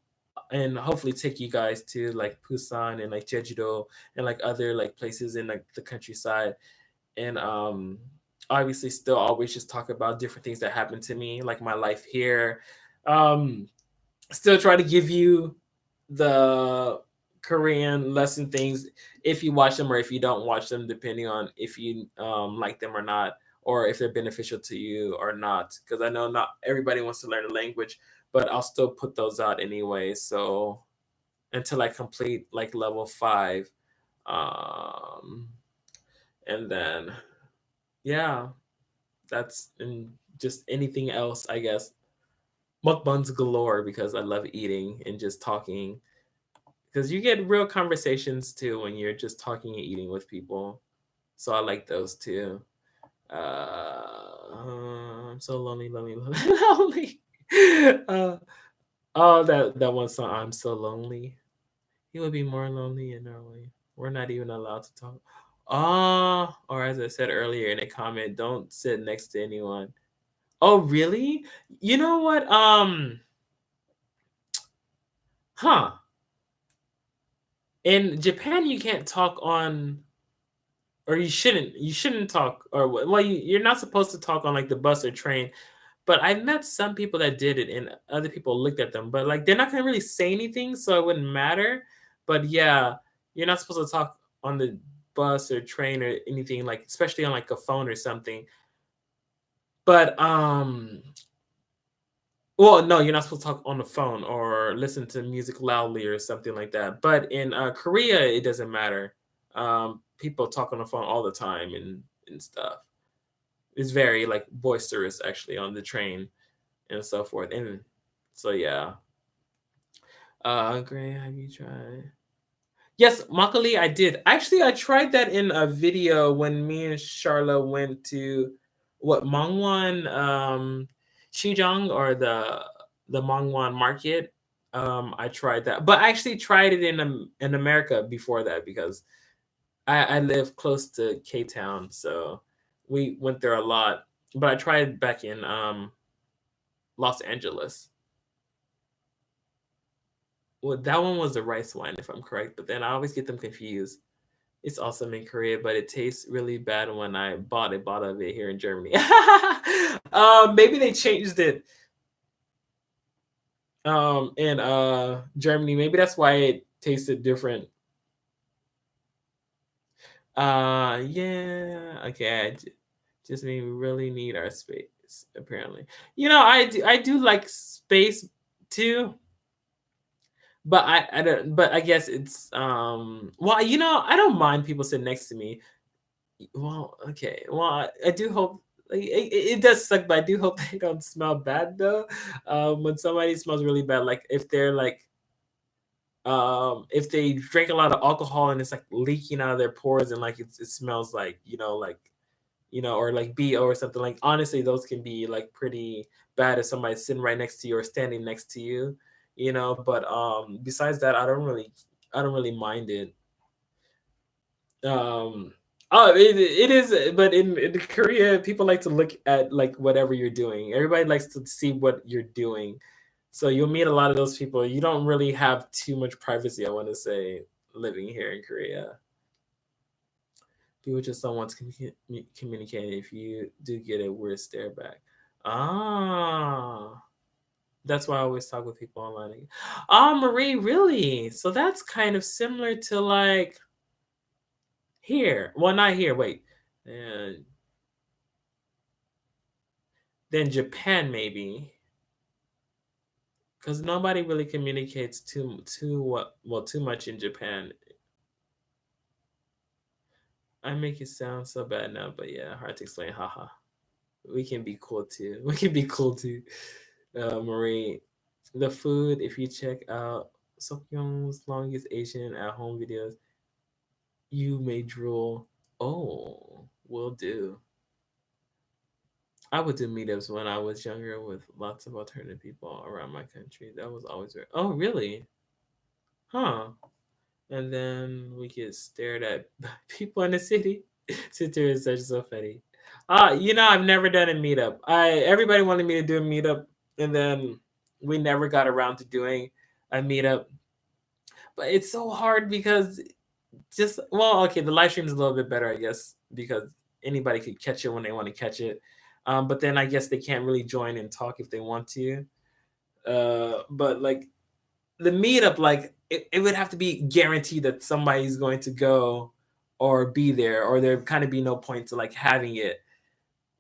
Speaker 1: and hopefully take you guys to like Busan and like Jeju and like other like places in like the countryside. And obviously still always just talk about different things that happened to me, like my life here. Um Still try to give you the Korean lesson things if you watch them or if you don't watch them, depending on if you like them or not, or if they're beneficial to you or not. Because I know not everybody wants to learn a language, but I'll still put those out anyway. So until I complete like level 5, um, and then yeah, that's and just anything else, I guess. Mukbangs galore because I love eating and just talking because you get real conversations too when you're just talking and eating with people. So I like those too. I'm so lonely, lonely, lonely, lonely. Uh, oh, that one song, "I'm so lonely." He would be more lonely in Norway. We're not even allowed to talk. Oh, or as I said earlier in a comment, don't sit next to anyone. Oh, really? You know what? Huh. In Japan, you can't talk on, or you shouldn't talk, or well, you're not supposed to talk on like the bus or train. But I met some people that did it, and other people looked at them, but like they're not gonna really say anything, so it wouldn't matter. But yeah, you're not supposed to talk on the bus or train or anything, like especially on like a phone or something. But well, no, you're not supposed to talk on the phone or listen to music loudly or something like that. But in Korea, it doesn't matter. People talk on the phone all the time and stuff. It's very like boisterous actually on the train and so forth. And so yeah. Gray, have you tried? Yes, makgeolli I did. Actually, I tried that in a video when me and Charla went to what Mangwon Shijang or the Mangwon market. I tried that. But I actually tried it in America before that because I live close to K Town, so we went there a lot. But I tried back in Los Angeles. Well, that one was the rice wine, if I'm correct, but then I always get them confused. It's awesome in Korea, but it tastes really bad when I bought a bottle of it here in Germany. Maybe they changed it in Germany. Maybe that's why it tasted different. Yeah, okay. Just mean we really need our space, apparently. You know, I do like space too, but I don't. But I guess it's well, you know, I don't mind people sitting next to me. Well, okay. Well, I do hope like, it does suck, but I do hope they don't smell bad though. When somebody smells really bad, like if they're like if they drink a lot of alcohol and it's like leaking out of their pores and like it smells like or like BO or something, like honestly those can be like pretty bad if somebody's sitting right next to you or standing next to you, but besides that I don't really mind it. um it is, but in Korea people like to look at like whatever you're doing. Everybody likes to see what you're doing, so you'll meet a lot of those people. You don't really have too much privacy, I want to say, living here in Korea. People just don't want to communicate. If you do get a weird stare back, ah, that's why I always talk with people online. Ah, Marie, really? So that's kind of similar to like here. Well, not here. Wait, and then Japan maybe, because nobody really communicates too much in Japan. I make it sound so bad now, but yeah, hard to explain. Haha. We can be cool too. We can be cool too. Marie, the food. If you check out Sokyung's longest Asian at home videos, you may drool. Oh, will do. I would do meetups when I was younger with lots of alternative people around my country. That was always very. Oh, really? Huh? And then we get stared at by people in the city. Sister is such so funny. I've never done a meetup. I Everybody wanted me to do a meetup, and then we never got around to doing a meetup. But it's so hard because okay, the live stream is a little bit better, I guess, because anybody could catch it when they want to catch it. But then I guess they can't really join and talk if they want to. But like the meetup, like it would have to be guaranteed that somebody's going to go or be there, or there kind of be no point to like having it,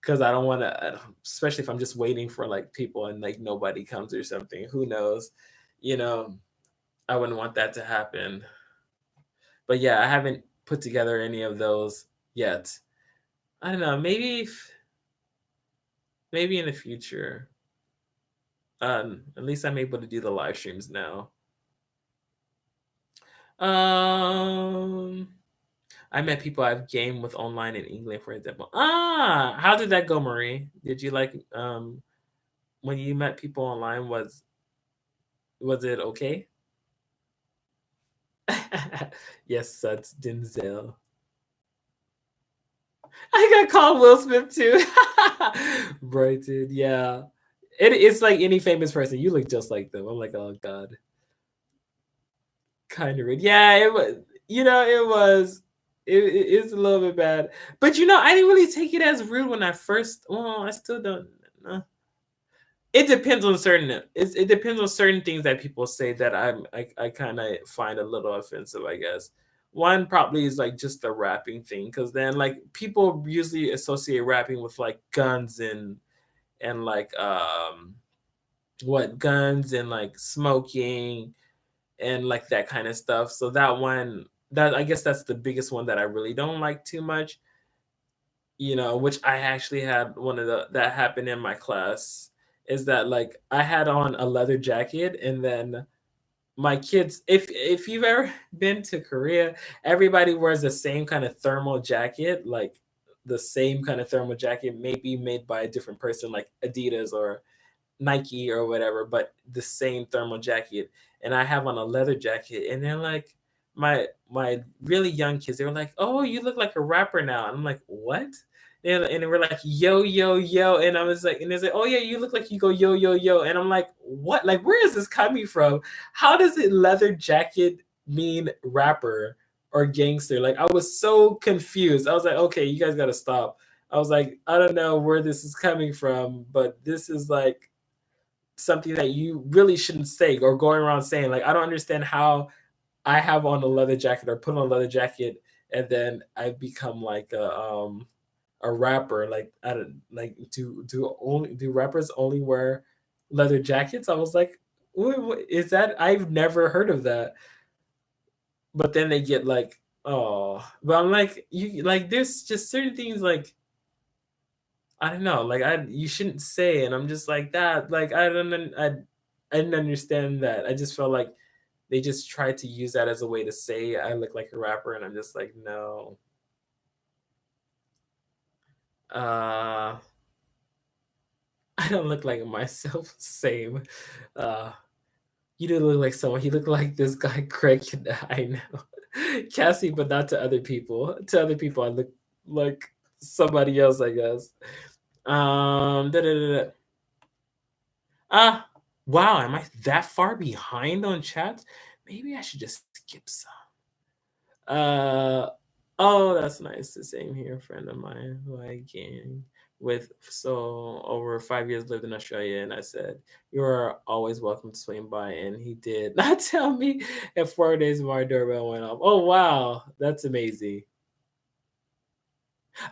Speaker 1: because I don't want to, especially if I'm just waiting for like people and like nobody comes or something. Who knows? You know, I wouldn't want that to happen. But yeah, I haven't put together any of those yet. I don't know. Maybe in the future. At least I'm able to do the live streams now. Um, I met people I've gamed with online in England, for example. How did that go, Marie? Did you like when you met people online? Was it okay? Yes, that's Denzel. I got called Will Smith too. Brighton, yeah. It's like any famous person. You look just like them. I'm like, oh god, kind of rude. Yeah, it was. It was. It's a little bit bad, but I didn't really take it as rude when I first. Well, I still don't. Uh, it depends on it depends on certain things that people say that I kind of find a little offensive, I guess. One probably is like just the rapping thing, because then like people usually associate rapping with like guns and like what guns and like smoking and like that kind of stuff. So that I guess that's the biggest one that I really don't like too much. Which I actually had one of the that happened in my class, is that like I had on a leather jacket, and then my kids, if you've ever been to Korea, everybody wears the same kind of thermal jacket, like the same kind of thermal jacket, maybe made by a different person, like Adidas or Nike or whatever, but the same thermal jacket. And I have on a leather jacket, and they're like, my really young kids, they were like, "Oh, you look like a rapper now." And I'm like, "What?" And they were like, "Yo, yo, yo," and I was like, and they said, "Oh yeah, you look like you go yo, yo, yo," and I'm like, "What? Like, where is this coming from? How does it leather jacket mean rapper or gangster?" Like, I was so confused. I was like, "Okay, you guys got to stop." I was like, I don't know where this is coming from, but this is like something that you really shouldn't say or going around saying. Like, I don't understand how I have on a leather jacket or put on a leather jacket, and then I become like a rapper. Like, I don't like do rappers only wear leather jackets? I was like, what is that? I've never heard of that. But then they get like, oh, but I'm like, you like there's just certain things like I don't know, like you shouldn't say, and I'm just like that. Like I didn't understand that. I just felt like they just tried to use that as a way to say I look like a rapper, and I'm just like, no. Uh, I don't look like myself. Same. Uh, you do look like someone. You look like this guy, Craig. I know, Cassie, but not to other people. To other people, I look like somebody else, I guess. Da, da, da, da. Ah, wow, am I that far behind on chats? Maybe I should just skip some. Oh, that's nice. The same here, a friend of mine who I came with so over 5 years lived in Australia, and I said, "You are always welcome to swing by," and he did not tell me if 4 days my doorbell went off. Oh wow, that's amazing.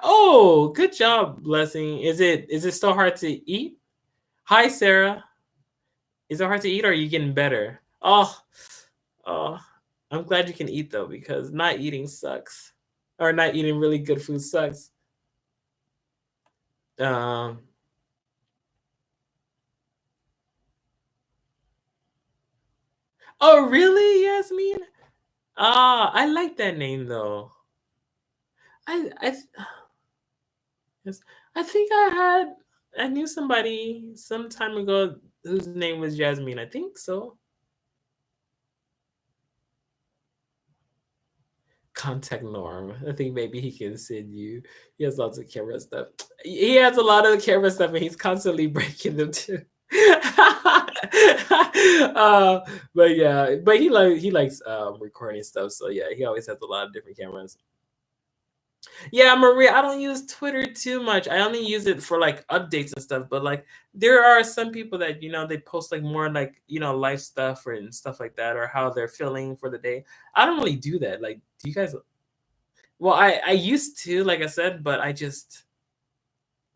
Speaker 1: Oh, good job, Blessing. Is it still hard to eat? Hi, Sarah. Is it hard to eat, or are you getting better? Oh, I'm glad you can eat though, because not eating sucks, or not eating really good food sucks. Um, oh really, Yasmin? I like that name though. I yes, I think I had. I knew somebody some time ago whose name was Jasmine. I think so. Contact Norm. I think maybe he can send you. He has lots of camera stuff. He has a lot of camera stuff, and he's constantly breaking them too. But yeah, but he likes recording stuff. So yeah, he always has a lot of different cameras. Yeah, Maria, I don't use Twitter too much. I only use it for like updates and stuff. But like, there are some people that they post like more like life stuff and stuff like that, or how they're feeling for the day. I don't really do that. Like, do you guys? Well, I used to, like I said, but I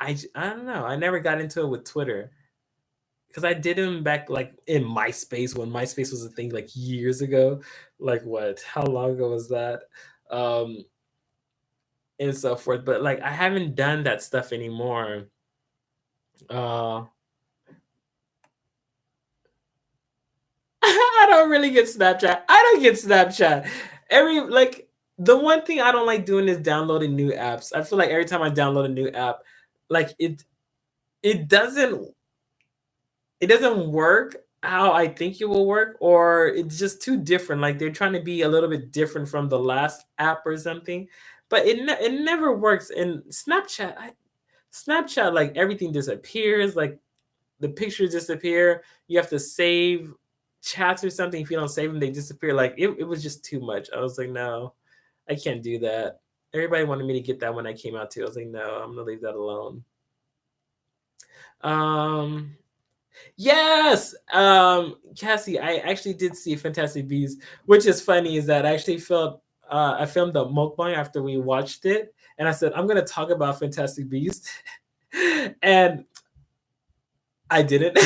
Speaker 1: don't know. I never got into it with Twitter because I did them back like in MySpace when MySpace was a thing like years ago. Like what? How long ago was that? Um, and so forth. But like I haven't done that stuff anymore. Uh, I don't really get Snapchat. I don't get Snapchat. Every like the one thing I don't like doing is downloading new apps. I feel like every time I download a new app, like it doesn't it doesn't work how I think it will work, or it's just too different. Like they're trying to be a little bit different from the last app or something, but it never works. And Snapchat, like everything disappears. Like the pictures disappear. You have to save chats or something. If you don't save them, they disappear. Like it was just too much. I was like, no, I can't do that. Everybody wanted me to get that when I came out too. I was like, no, I'm gonna leave that alone. Um, Yes, Cassie, I actually did see Fantastic Beasts, which is funny. Is that I actually felt I filmed a mukbang after we watched it, and I said I'm gonna talk about Fantastic Beasts, and I didn't.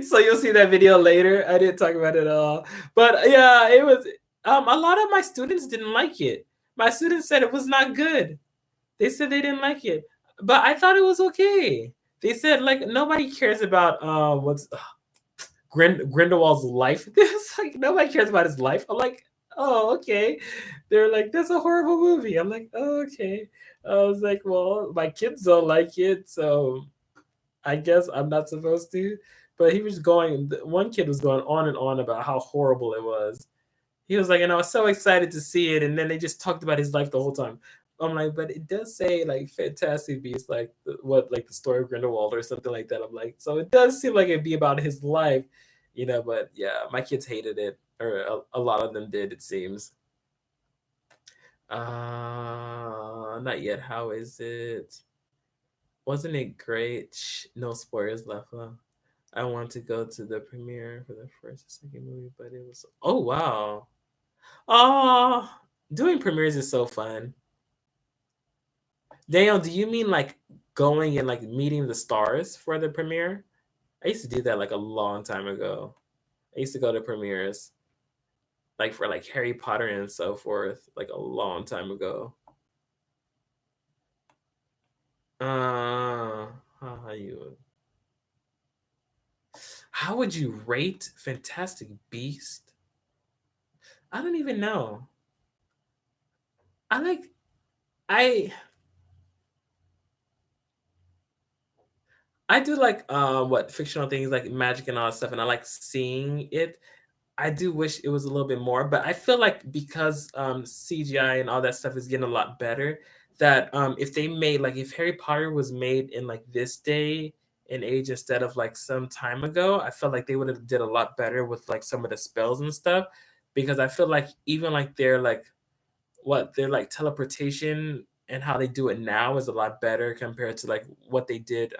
Speaker 1: So you'll see that video later. I didn't talk about it at all, but yeah, it was. A lot of my students didn't like it. My students said it was not good. They said they didn't like it, but I thought it was okay. They said like nobody cares about what's Grindelwald's life. It's like nobody cares about his life. I'm like, oh, okay. They're like, that's a horrible movie. I'm like, oh, okay. I was like, well, my kids don't like it, so I guess I'm not supposed to. But he was going. One kid was going on and on about how horrible it was. He was like, and I was so excited to see it, and then they just talked about his life the whole time. I'm like, but it does say like Fantastic Beasts, like what, like the story of Grindelwald or something like that. I'm like, so it does seem like it'd be about his life, But yeah, my kids hated it, or a lot of them did. It seems. Not yet. How is it? Wasn't it great? No spoilers left. Huh? I want to go to the premiere for the first and second movie, but it was. Oh wow. Oh, doing premieres is so fun. Daniel, do you mean like going and like meeting the stars for the premiere? I used to do that like a long time ago. I used to go to premieres like for like Harry Potter and so forth, like a long time ago. How you? How would you rate Fantastic Beast? I don't even know. I like I I do like what fictional things like magic and all that stuff, and I like seeing it. I do wish it was a little bit more, but I feel like because CGI and all that stuff is getting a lot better, that if they made like if Harry Potter was made in like this day and age instead of like some time ago, I felt like they would have did a lot better with like some of the spells and stuff. Because I feel like even like their like teleportation and how they do it now is a lot better compared to like what they did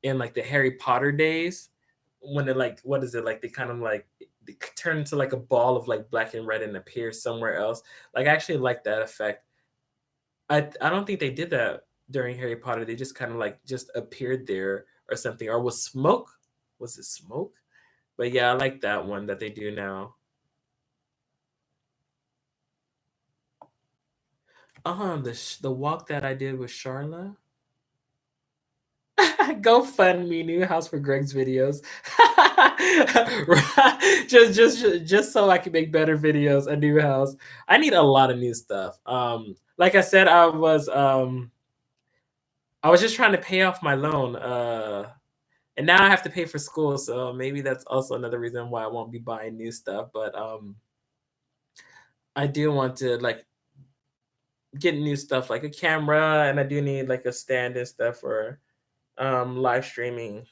Speaker 1: in like the Harry Potter days when it like what is it like they kind of like they turn into like a ball of like black and red and appear somewhere else. Like I actually like that effect. I don't think they did that during Harry Potter. They just kind of like just appeared there or something. Or was smoke? Was it smoke? But yeah, I like that one that they do now. The walk that I did with Charla. Go fund me new house for Greg's videos. just so I can make better videos, a new house. I need a lot of new stuff. Like I said, I was I was just trying to pay off my loan, and now I have to pay for school, so maybe that's also another reason why I won't be buying new stuff. But I do want to like get new stuff like a camera, and I do need like a stand and stuff for live streaming,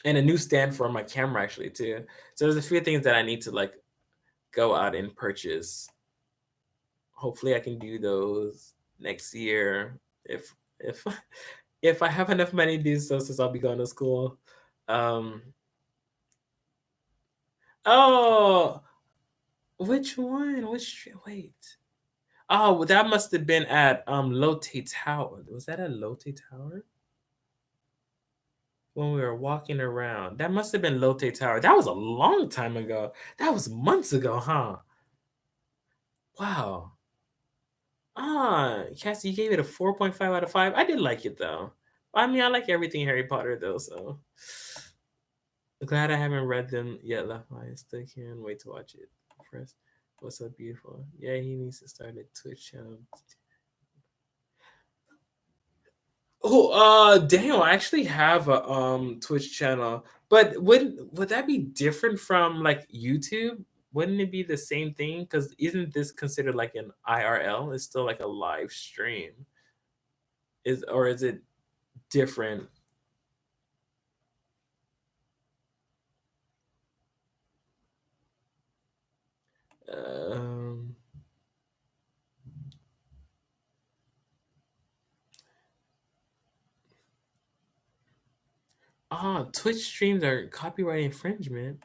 Speaker 1: and a new stand for my camera actually too. So there's a few things that I need to like go out and purchase. Hopefully, I can do those next year if if I have enough money to do so, since I'll be going to school. Um, oh, which one? Wait. Oh, well, that must have been at Lotte Tower. Was that at Lotte Tower? When we were walking around. That must have been Lotte Tower. That was a long time ago. That was months ago, huh? Wow. Cassie, you gave it a 4.5 out of 5. I did like it though. I mean, I like everything Harry Potter though, so glad I haven't read them yet. Left I still can't wait to watch it. First, what's so beautiful? Yeah, he needs to start a Twitch channel. Oh, Daniel, I actually have a Twitch channel, but would that be different from like YouTube? Wouldn't it be the same thing? Because isn't this considered like an IRL? It's still like a live stream. Is it different? Um, Twitch streams are copyright infringement.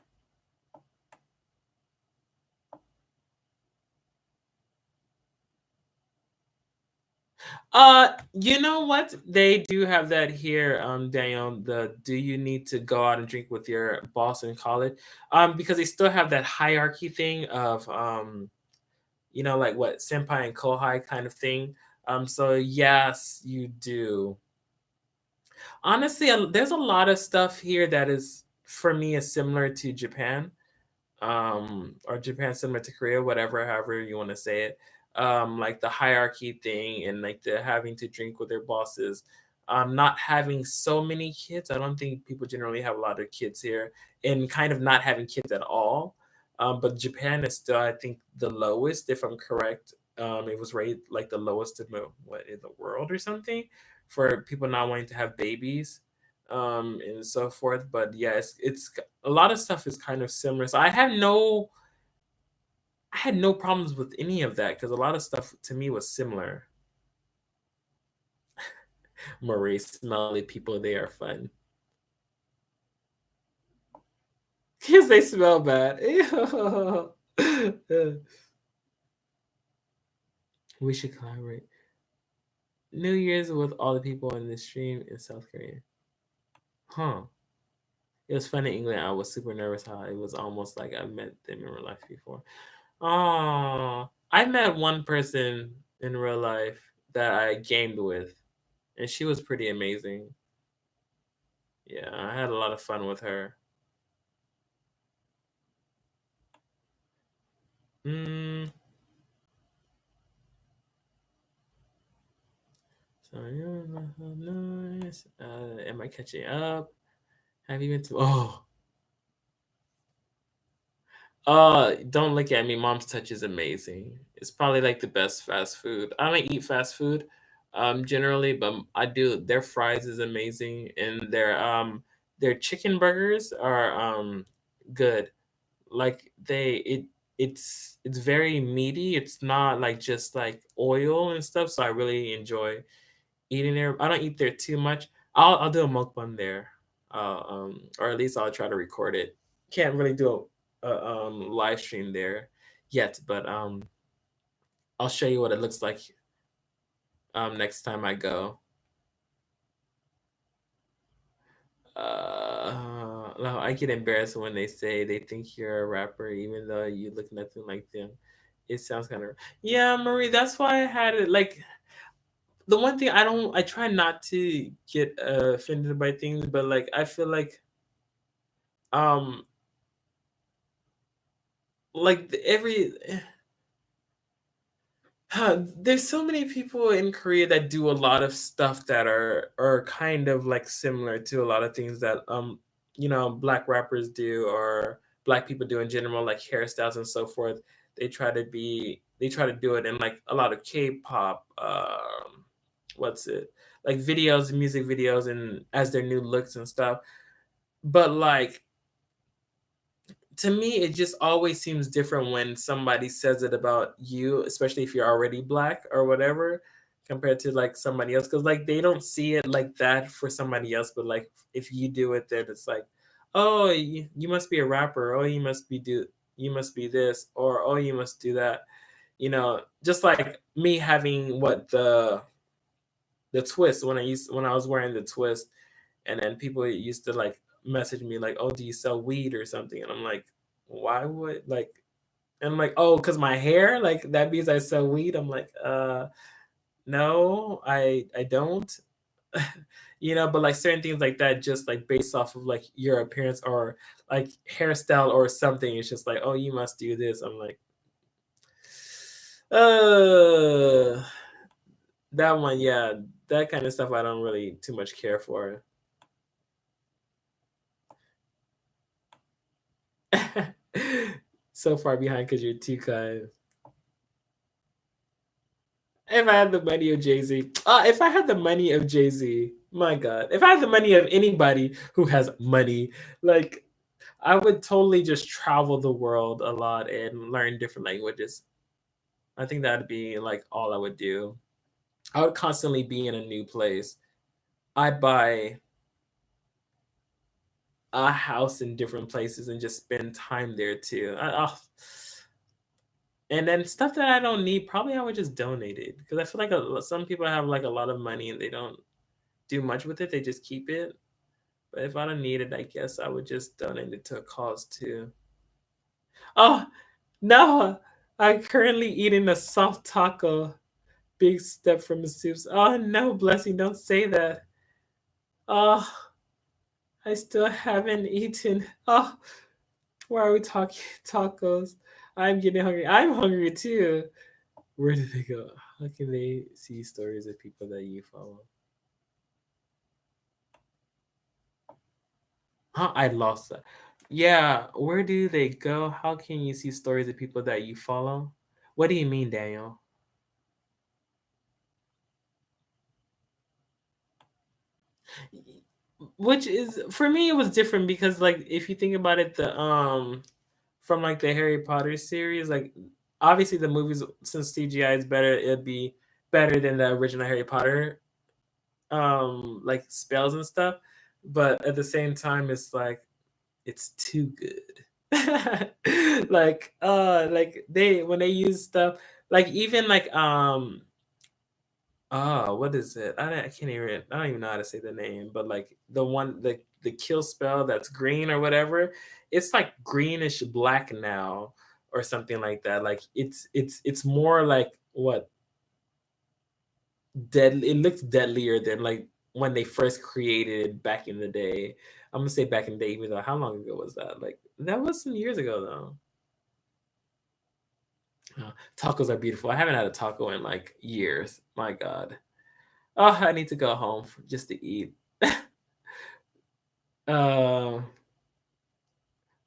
Speaker 1: You know what? They do have that here, Daniel. Do you need to go out and drink with your boss in college? Because they still have that hierarchy thing of like what senpai and kohai kind of thing. So yes, you do. Honestly, there's a lot of stuff here that is for me is similar to Japan, or Japan similar to Korea, whatever, however you want to say it. Like the hierarchy thing and like the having to drink with their bosses. Not having so many kids. I don't think people generally have a lot of kids here, and kind of not having kids at all. But Japan is still, I think, the lowest, if I'm correct. It was rated like the lowest in the world or something for people not wanting to have babies, and so forth. But yeah, it's a lot of stuff is kind of similar. So I had no problems with any of that because a lot of stuff to me was similar. Marie, smelly people, they are fun because they smell bad. Ew. We should collaborate. New Year's with all the people in the stream in South Korea. Huh. It was fun in England. I was super nervous how it was almost like I met them in real life before. Oh, I met one person in real life that I gamed with, and she was pretty amazing. Yeah, I had a lot of fun with her. Mm, so yeah, nice. Am I catching up? Have you been to? Oh, don't look at me. Mom's Touch is amazing. It's probably like the best fast food. I don't eat fast food, generally, but I do. Their fries is amazing, and their chicken burgers are good. Like it's very meaty. It's not like just like oil and stuff. So I really enjoy eating there. I don't eat there too much. I'll do a mukbang there, or at least I'll try to record it. Can't really do a live stream there yet, but I'll show you what it looks like next time I go. No, I get embarrassed when they say they think you're a rapper, even though you look nothing like them. It sounds kind of yeah, Marie. That's why I had it. Like the one thing I try not to get offended by things, but like I feel um like every There's so many people in Korea that do a lot of stuff that are kind of like similar to a lot of things that black rappers do or black people do in general, like hairstyles and so forth. They try to do it in like a lot of K-pop, what's it? Like videos, music videos and as their new looks and stuff. But like to me, it just always seems different when somebody says it about you, especially if you're already black or whatever, compared to like somebody else. Because like they don't see it like that for somebody else, but like if you do it, then it's like, oh, you must be a rapper. Oh, you must be this, or oh, you must do that. Just like me having what the twist when I was wearing the twist, and then people used to like message me like, "Oh, do you sell weed or something?" And I'm like, "Why would like?" And I'm like, "Oh, because my hair, like that means I sell weed." I'm like, no, I don't." But like certain things like that, just like based off of like your appearance or like hairstyle or something, it's just like, "Oh, you must do this." I'm like, uh, that one, yeah, that kind of stuff I don't really too much care for. So far behind because you're too kind. If I had the money of Jay Z, if I had the money of Jay Z, my God, if I had the money of anybody who has money, like I would totally just travel the world a lot and learn different languages. I think that'd be like all I would do. I would constantly be in a new place. I'd buy a house in different places and just spend time there too. And then stuff that I don't need, probably I would just donate it because I feel like some people have like a lot of money and they don't do much with it. They just keep it. But if I don't need it, I guess I would just donate it to a cause too. Oh no, I'm currently eating a soft taco. Big step from the soups. Oh no, Blessing, don't say that. Oh, I still haven't eaten. Oh, why are we talking tacos? I'm getting hungry. I'm hungry too. Where did they go? How can they see stories of people that you follow? Huh? I lost that. Yeah, where do they go? How can you see stories of people that you follow? What do you mean, Daniel? Which is for me, it was different because like if you think about it, the from like the Harry Potter series, like obviously the movies since CGI is better, it'd be better than the original Harry Potter like spells and stuff. But at the same time, it's like it's too good. Like they when they use stuff like even like what is it? I can't even I don't even know how to say the name, but like the kill spell that's green or whatever, it's like greenish black now or something like that. Like it's more like what deadly it looks deadlier than like when they first created it back in the day. I'm gonna say back in the day, even though how long ago was that? Like that was some years ago though. Tacos are beautiful. I haven't had a taco in like years. My God. Oh, I need to go home just to eat. Uh,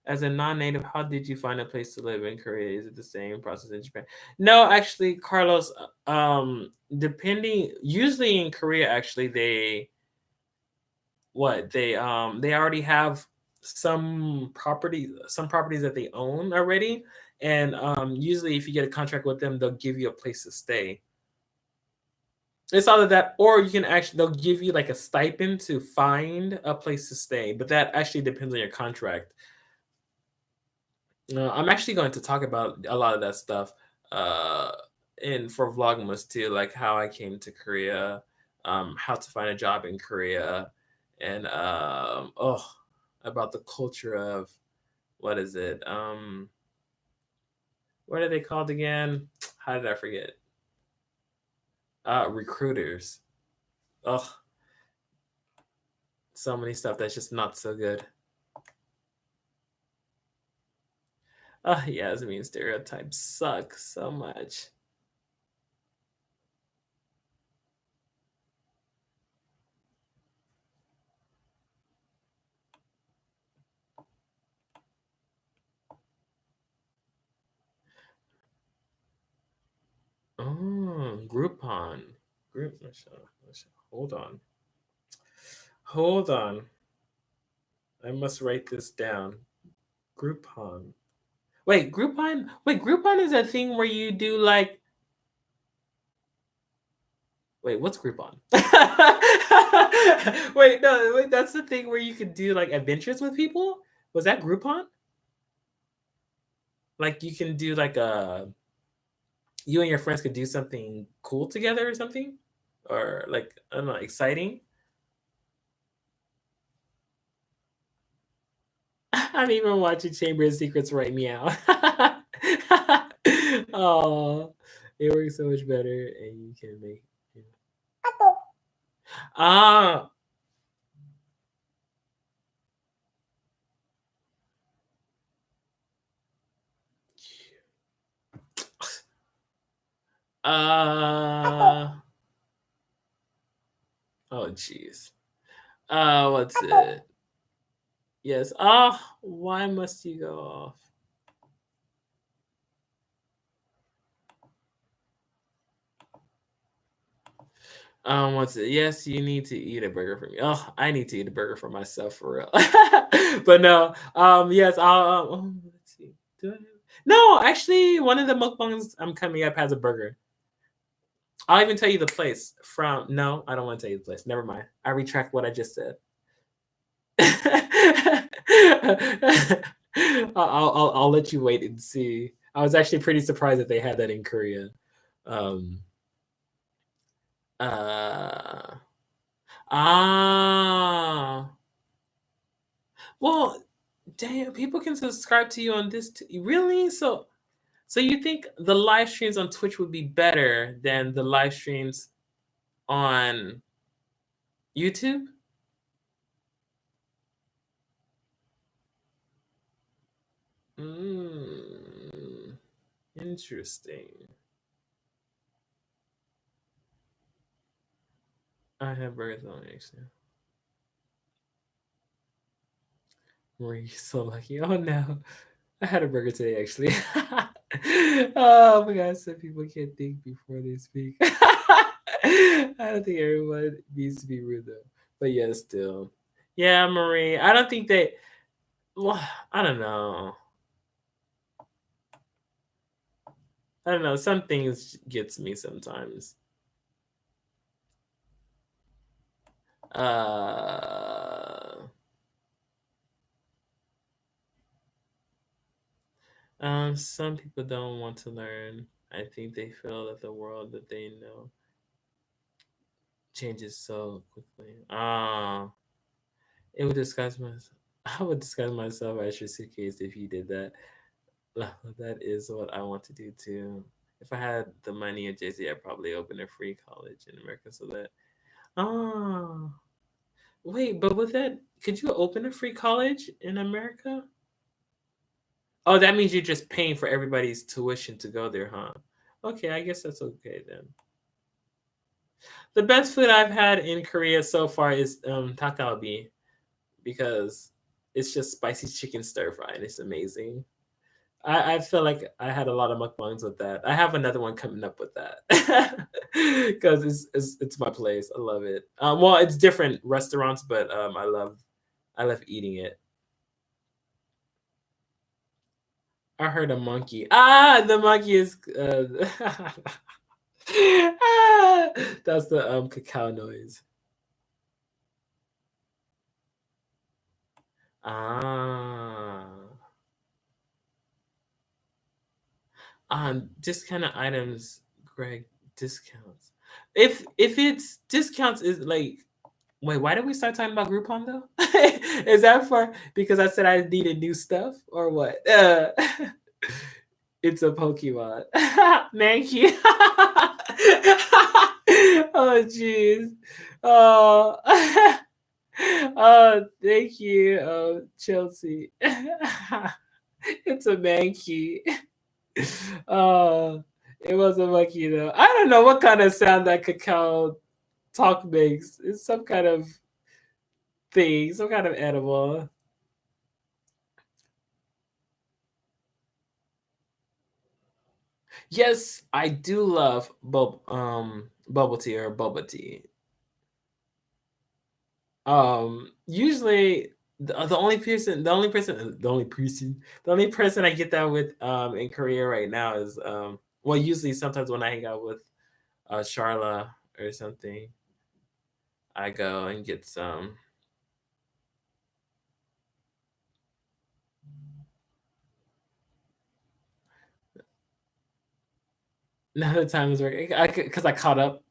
Speaker 1: as a non-native, how did you find a place to live in Korea? Is it the same process in Japan? No, actually, Carlos. Depending, usually in Korea, actually, they already have some properties that they own already, and usually, if you get a contract with them, they'll give you a place to stay. It's either that, or you can actually they'll give you like a stipend to find a place to stay, but that actually depends on your contract. I'm actually going to talk about a lot of that stuff uh, in for Vlogmas too, like how I came to Korea, how to find a job in Korea, and about the culture of what is it? What are they called again? How did I forget? Recruiters. Oh, so many stuff that's just not so good. Oh, yeah, I mean stereotypes suck so much. Groupon. Group. Hold on. Hold on. I must write this down. Groupon. Wait, Groupon. Wait, Groupon is a thing where you do like. Wait, what's Groupon? Wait, no, wait, that's the thing where you could do like adventures with people. Was that Groupon? Like you can do like a. You and your friends could do something cool together or something, or like I don't know, exciting. I'm even watching Chamber of Secrets right meow. Oh, it works so much better, and you can make. You know. Ah, oh, jeez. What's it? Yes. Ah, why must you go off? What's it? Yes, you need to eat a burger for me. Oh, I need to eat a burger for myself for real. But no, yes, let's see. Do I have... No, actually, one of the mukbangs I'm coming up has a burger. I'll even tell you the place from. No, I don't want to tell you the place. Never mind. I retract what I just said. I'll let you wait and see. I was actually pretty surprised that they had that in Korea. Um, uh, ah, well, damn, people can subscribe to you on this. Really? So you think the live streams on Twitch would be better than the live streams on YouTube? Mm, interesting. I have burgers on actually. Marie, so lucky. Oh no. I had a burger today actually. Oh my god, some people can't think before they speak. I don't think everyone needs to be rude though. But yeah, still. Yeah, Marie. I don't think they well, I don't know. I don't know. Some things gets me sometimes. Uh some people don't want to learn. I think they feel that the world that they know changes so quickly. It would disguise myself. I would disguise myself as your suitcase if you did that. That is what I want to do too. If I had the money and Jay Z, I'd probably open a free college in America so that. Oh, wait, but with that, could you open a free college in America? Oh, that means you're just paying for everybody's tuition to go there, huh? Okay, I guess that's okay then. The best food I've had in Korea so far is takalbi because it's just spicy chicken stir fry and it's amazing. I feel like I had a lot of mukbangs with that. I have another one coming up with that because it's my place. I love it. Well, it's different restaurants, but I love eating it. I heard a monkey. Ah, the monkey is. Ah, that's the cacao noise. Ah. Discount items, Greg, discounts. If it's discounts is like wait, why did we start talking about Groupon though? Is that for because I said I needed new stuff or what? It's a Pokemon. Mankey. Oh jeez. Oh. Oh, thank you, Chelsea. It's a Mankey. Uh, it was a monkey though. I don't know what kind of sound that cacao talk makes. It's some kind of thing, some kind of animal. Yes, I do love bubble tea or boba tea. Usually the only person I get that with in Korea right now is well, usually sometimes when I hang out with Charla or something, I go and get some. Now the time is working. Because I caught up.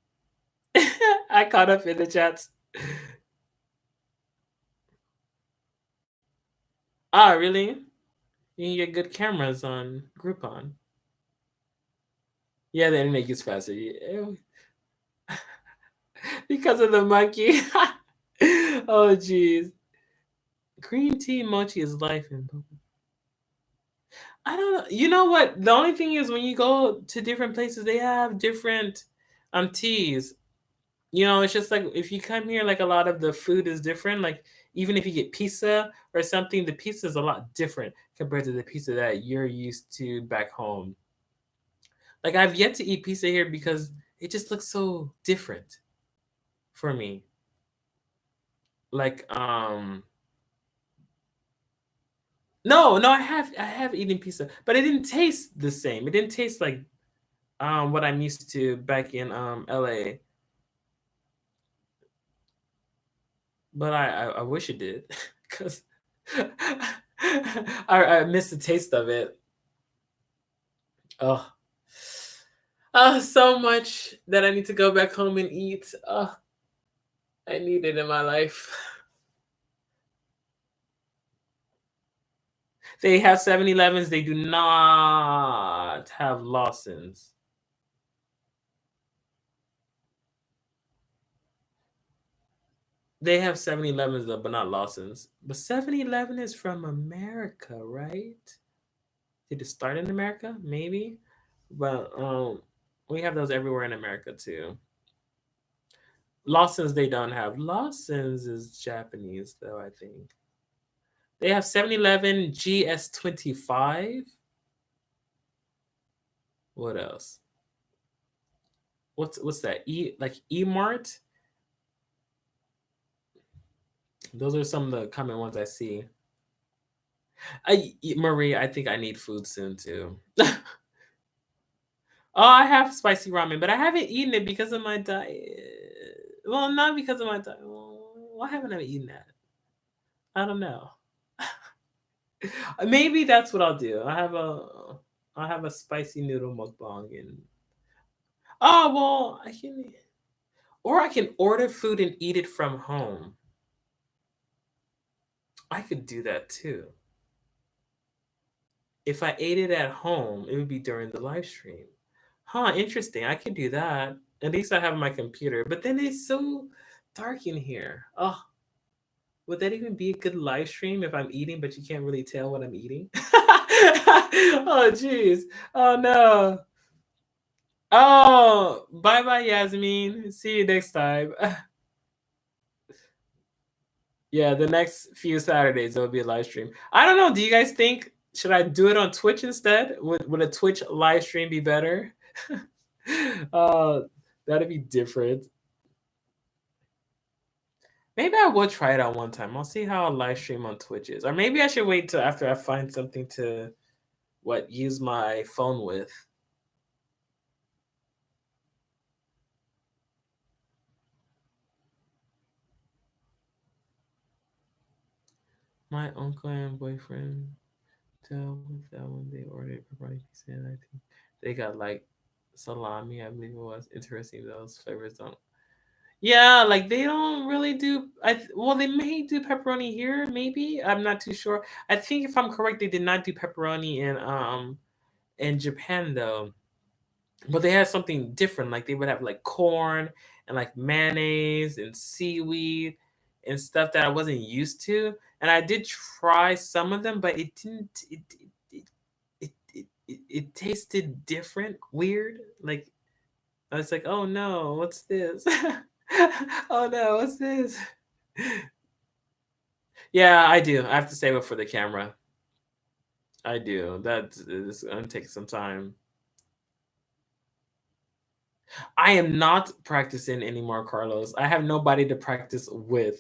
Speaker 1: I caught up in the chats. Ah, really? You can get good cameras on Groupon. Yeah, the internet gets faster. Yeah. Because of the monkey. Oh, jeez. Green tea mochi is life in I don't know. You know what? The only thing is when you go to different places, they have different teas. You know, it's just like if you come here, like a lot of the food is different. Like even if you get pizza or something, the pizza is a lot different compared to the pizza that you're used to back home. Like I've yet to eat pizza here because it just looks so different for me. Like no, no, I have eaten pizza, but it didn't taste the same. It didn't taste like what I'm used to back in LA. But I wish it did because I miss the taste of it. Oh, oh, so much that I need to go back home and eat. Oh, I need it in my life. They have 7-Elevens. They do not have Lawson's. They have 7-Elevens though, but not Lawson's. But 7-Eleven is from America, right? Did it start in America? Maybe. But we have those everywhere in America too. Lawson's they don't have. Lawson's is Japanese though, I think. They have 7-Eleven GS25. What else? What's that? E-Mart? Those are some of the common ones I see. Marie, I think I need food soon too. Oh, I have spicy ramen, but I haven't eaten it because of my diet. Well, not because of my diet. Well, why haven't I eaten that? I don't know. Maybe that's what I'll do. I have a spicy noodle mukbang and oh well I can order food and eat it from home. I could do that too. If I ate it at home, it would be during the live stream. Huh, interesting. I could do that. At least I have my computer. But then it's so dark in here. Oh, would that even be a good live stream if I'm eating but you can't really tell what I'm eating? Oh jeez. Oh no. Oh, bye bye, Yasmin. See you next time. Yeah, the next few Saturdays there will be a live stream. I don't know. Do you guys think should I do it on Twitch instead? Would a Twitch live stream be better? uh, that'd be different. Maybe I will try it out one time. I'll see how a live stream on Twitch is, or maybe I should wait till after I find something to use my phone with. My uncle and boyfriend tell with that when they ordered pepperoni pizza, and I think they got like salami. I believe it was interesting. Those flavors don't. Yeah, like they don't really do. Well, they may do pepperoni here. Maybe I'm not too sure. I think if I'm correct, they did not do pepperoni in Japan though. But they had something different. Like they would have like corn and like mayonnaise and seaweed and stuff that I wasn't used to. And I did try some of them, but it didn't. It tasted different, weird. Like I was like, oh no, what's this? Oh no, what's this? Yeah, I do. I have to save it for the camera. I do. That is gonna take some time. I am not practicing anymore, Carlos. I have nobody to practice with.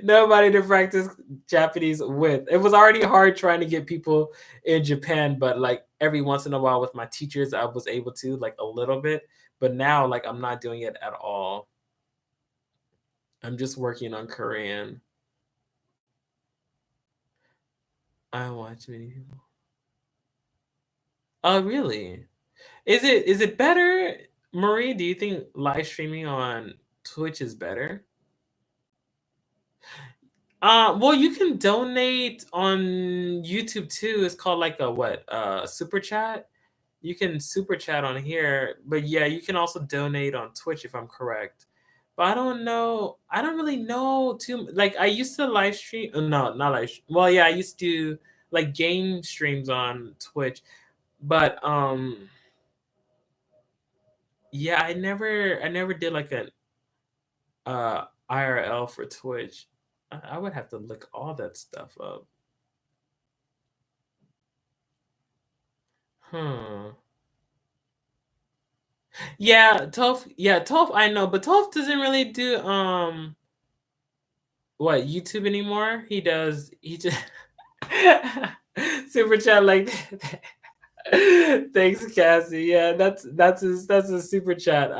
Speaker 1: Nobody to practice Japanese with. It was already hard trying to get people in Japan, but like every once in a while with my teachers, I was able to like a little bit. But now, like, I'm not doing it at all. I'm just working on Korean. I watch many people. Oh, really? Is it better, Marie? Do you think live streaming on Twitch is better? Well, you can donate on YouTube too. It's called like a what? Super chat. You can super chat on here, but yeah, you can also donate on Twitch if I'm correct. But I don't know. I don't really know too. Like I used to live stream. No, not live. Well, yeah, I used to like game streams on Twitch, but yeah, I never did like a IRL for Twitch. I would have to look all that stuff up. Hmm. Yeah, Toph. Yeah, Toph. I know, but Toph doesn't really do what YouTube anymore. He does. He just super chat like that. Thanks, Cassie. Yeah, that's a super chat.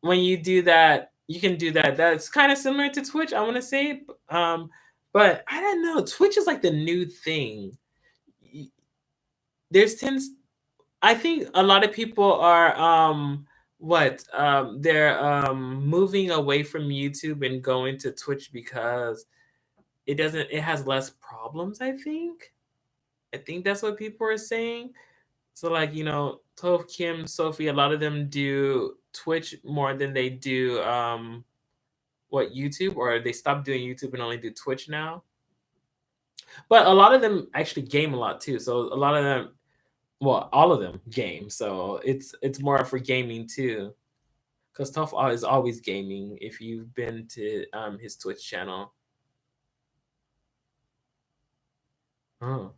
Speaker 1: When you do that, you can do that. That's kind of similar to Twitch. I want to say, but I don't know. Twitch is like the new thing. Y- There's tends I think a lot of people are they're moving away from YouTube and going to Twitch because it has less problems, I think. I think that's what people are saying. So like, Toph, Kim, Sophie, a lot of them do Twitch more than they do YouTube, or they stopped doing YouTube and only do Twitch now. But a lot of them actually game a lot too. So a lot of them, well, all of them game. So it's more for gaming too. Because Toph is always gaming. If you've been to his Twitch channel, oh.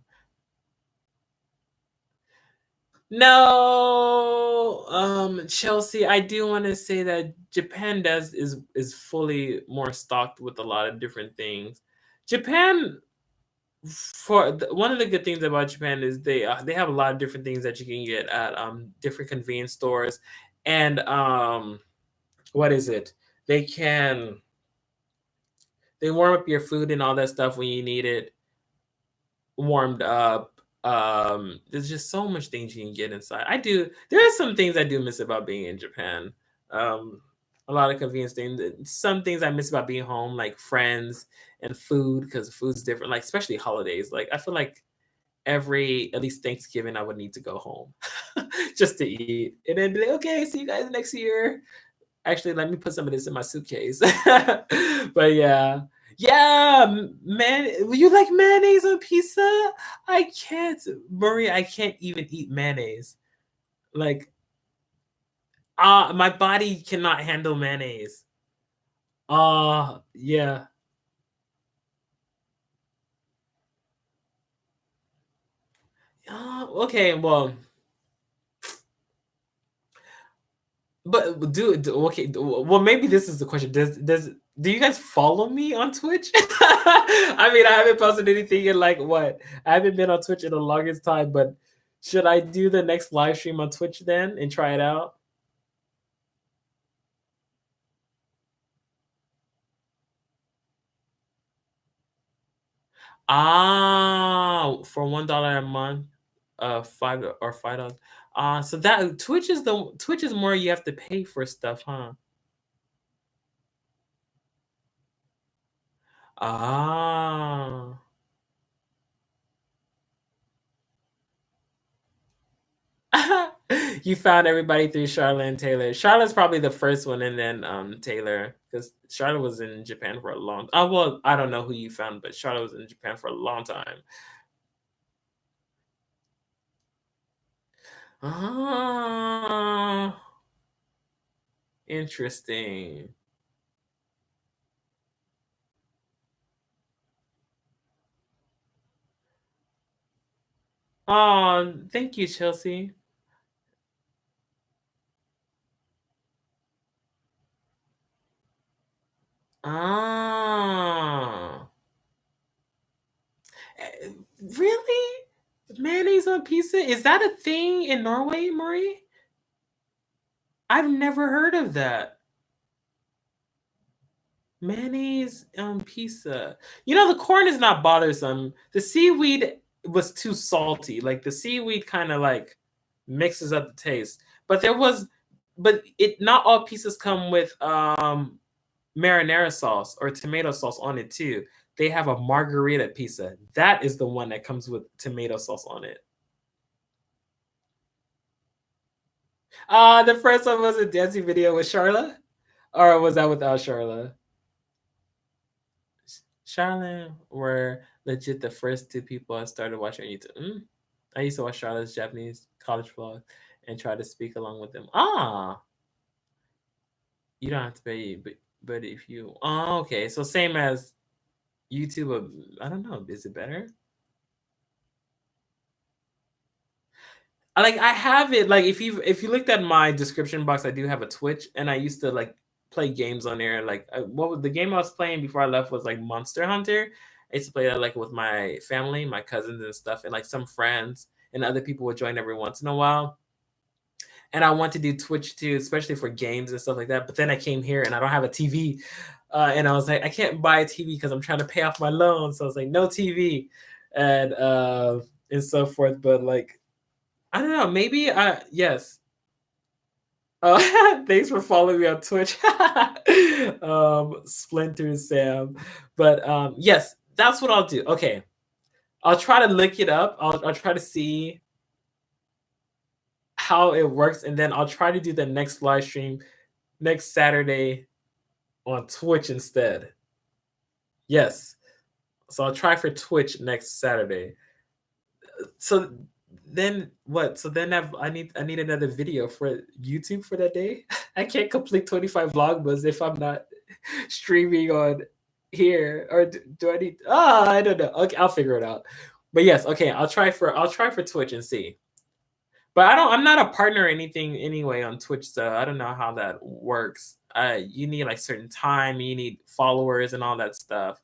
Speaker 1: No, Chelsea. I do want to say that Japan is fully more stocked with a lot of different things. Japan, one of the good things about Japan is they have a lot of different things that you can get at different convenience stores, and what is it? They can they warm up your food and all that stuff when you need it warmed up. There's just so much things you can get inside. There are some things I do miss about being in Japan. Um, a lot of convenience things. Some things I miss about being home, like friends and food, because food's different. Like especially holidays. Like I feel like every at least Thanksgiving I would need to go home just to eat, and then be like, okay, see you guys next year. Actually, let me put some of this in my suitcase. But yeah. Yeah, man, you like mayonnaise on pizza? I can't, Maria. I can't even eat mayonnaise. Like, my body cannot handle mayonnaise. Yeah. Okay, well, but well, maybe this is the question. Do you guys follow me on Twitch? I mean, I haven't posted anything in like what? I haven't been on Twitch in the longest time, but should I do the next live stream on Twitch then and try it out? For $1 a month, $5. So that Twitch is more you have to pay for stuff, huh? Ah. You found everybody through Charlotte and Taylor. Charlotte's probably the first one, and then Taylor, because Charlotte was in Japan for a long. Oh well, I don't know who you found, but Charlotte was in Japan for a long time. Ah, interesting. Oh, thank you, Chelsea. Ah. Eh, Really? Mayonnaise on pizza? Is that a thing in Norway, Marie? I've never heard of that. Mayonnaise on pizza. You know, the corn is not bothersome. The seaweed was too salty. Like the seaweed kind of like mixes up the taste. But it not all pizzas come with marinara sauce or tomato sauce on it too. They have a margarita pizza. That is the one that comes with tomato sauce on it. The first one was a dancing video with Charla, or was that without Charla? Charlotte were legit the first two people I started watching on YouTube. I used to watch Charlotte's Japanese college vlog and try to speak along with them. Ah, you don't have to pay, but if you, oh, okay, so same as YouTube. I don't know. Is it better? Like I have it. Like if you looked at my description box, I do have a Twitch, and I used to like play games on there. Like what was the game I was playing before I left was like Monster Hunter. I used to play that like with my family, my cousins and stuff, and like some friends and other people would join every once in a while. And I want to do Twitch too, especially for games and stuff like that. But then I came here and I don't have a TV, and I was like, I can't buy a TV because I'm trying to pay off my loan. So I was like, no TV, and so forth. But like I don't know. Maybe yes. Thanks for following me on Twitch, Splinter Sam. But yes, that's what I'll do. Okay, I'll try to look it up. I'll try to see how it works, and then I'll try to do the next live stream next Saturday on Twitch instead. Yes, so I'll try for Twitch next Saturday. So then what? So then I need another video for YouTube for that day. I can't complete 25 Vlogmas if I'm not streaming on here. Or do I need? I don't know. Okay, I'll figure it out. But yes, okay, I'll try for Twitch and see. But I'm not a partner or anything anyway on Twitch, so I don't know how that works. You need like certain time, you need followers and all that stuff.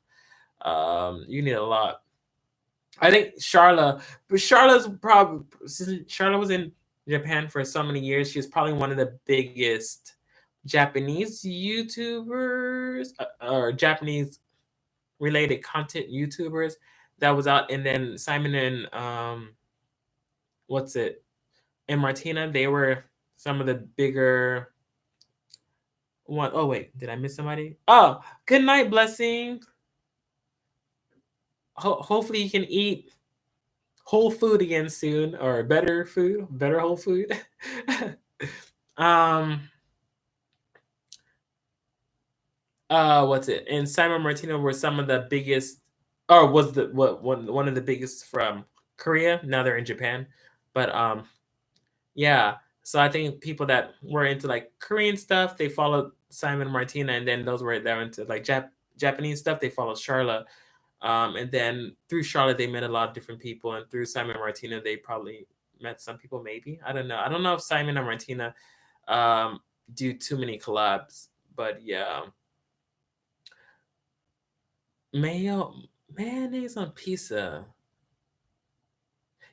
Speaker 1: You need a lot. I think but Charla's probably since Charla was in Japan for so many years, she's probably one of the biggest Japanese YouTubers or Japanese related content YouTubers that was out. And then Simon and what's it? And Martina, they were some of the bigger one. Oh wait, did I miss somebody? Oh, good night, Blessing. Hopefully you can eat whole food again soon, or better food, better whole food. um, what's it? And Simon Martino were some of the biggest, or was the what one of the biggest from Korea. Now they're in Japan, but yeah. So I think people that were into like Korean stuff, they followed Simon Martina, and then those were that were into like Japanese stuff, they followed Charlotte. And then through Charlotte, they met a lot of different people, and through Simon Martina, they probably met some people. Maybe I don't know. I don't know if Simon and Martina um, do too many collabs, but yeah, mayo mayonnaise on pizza.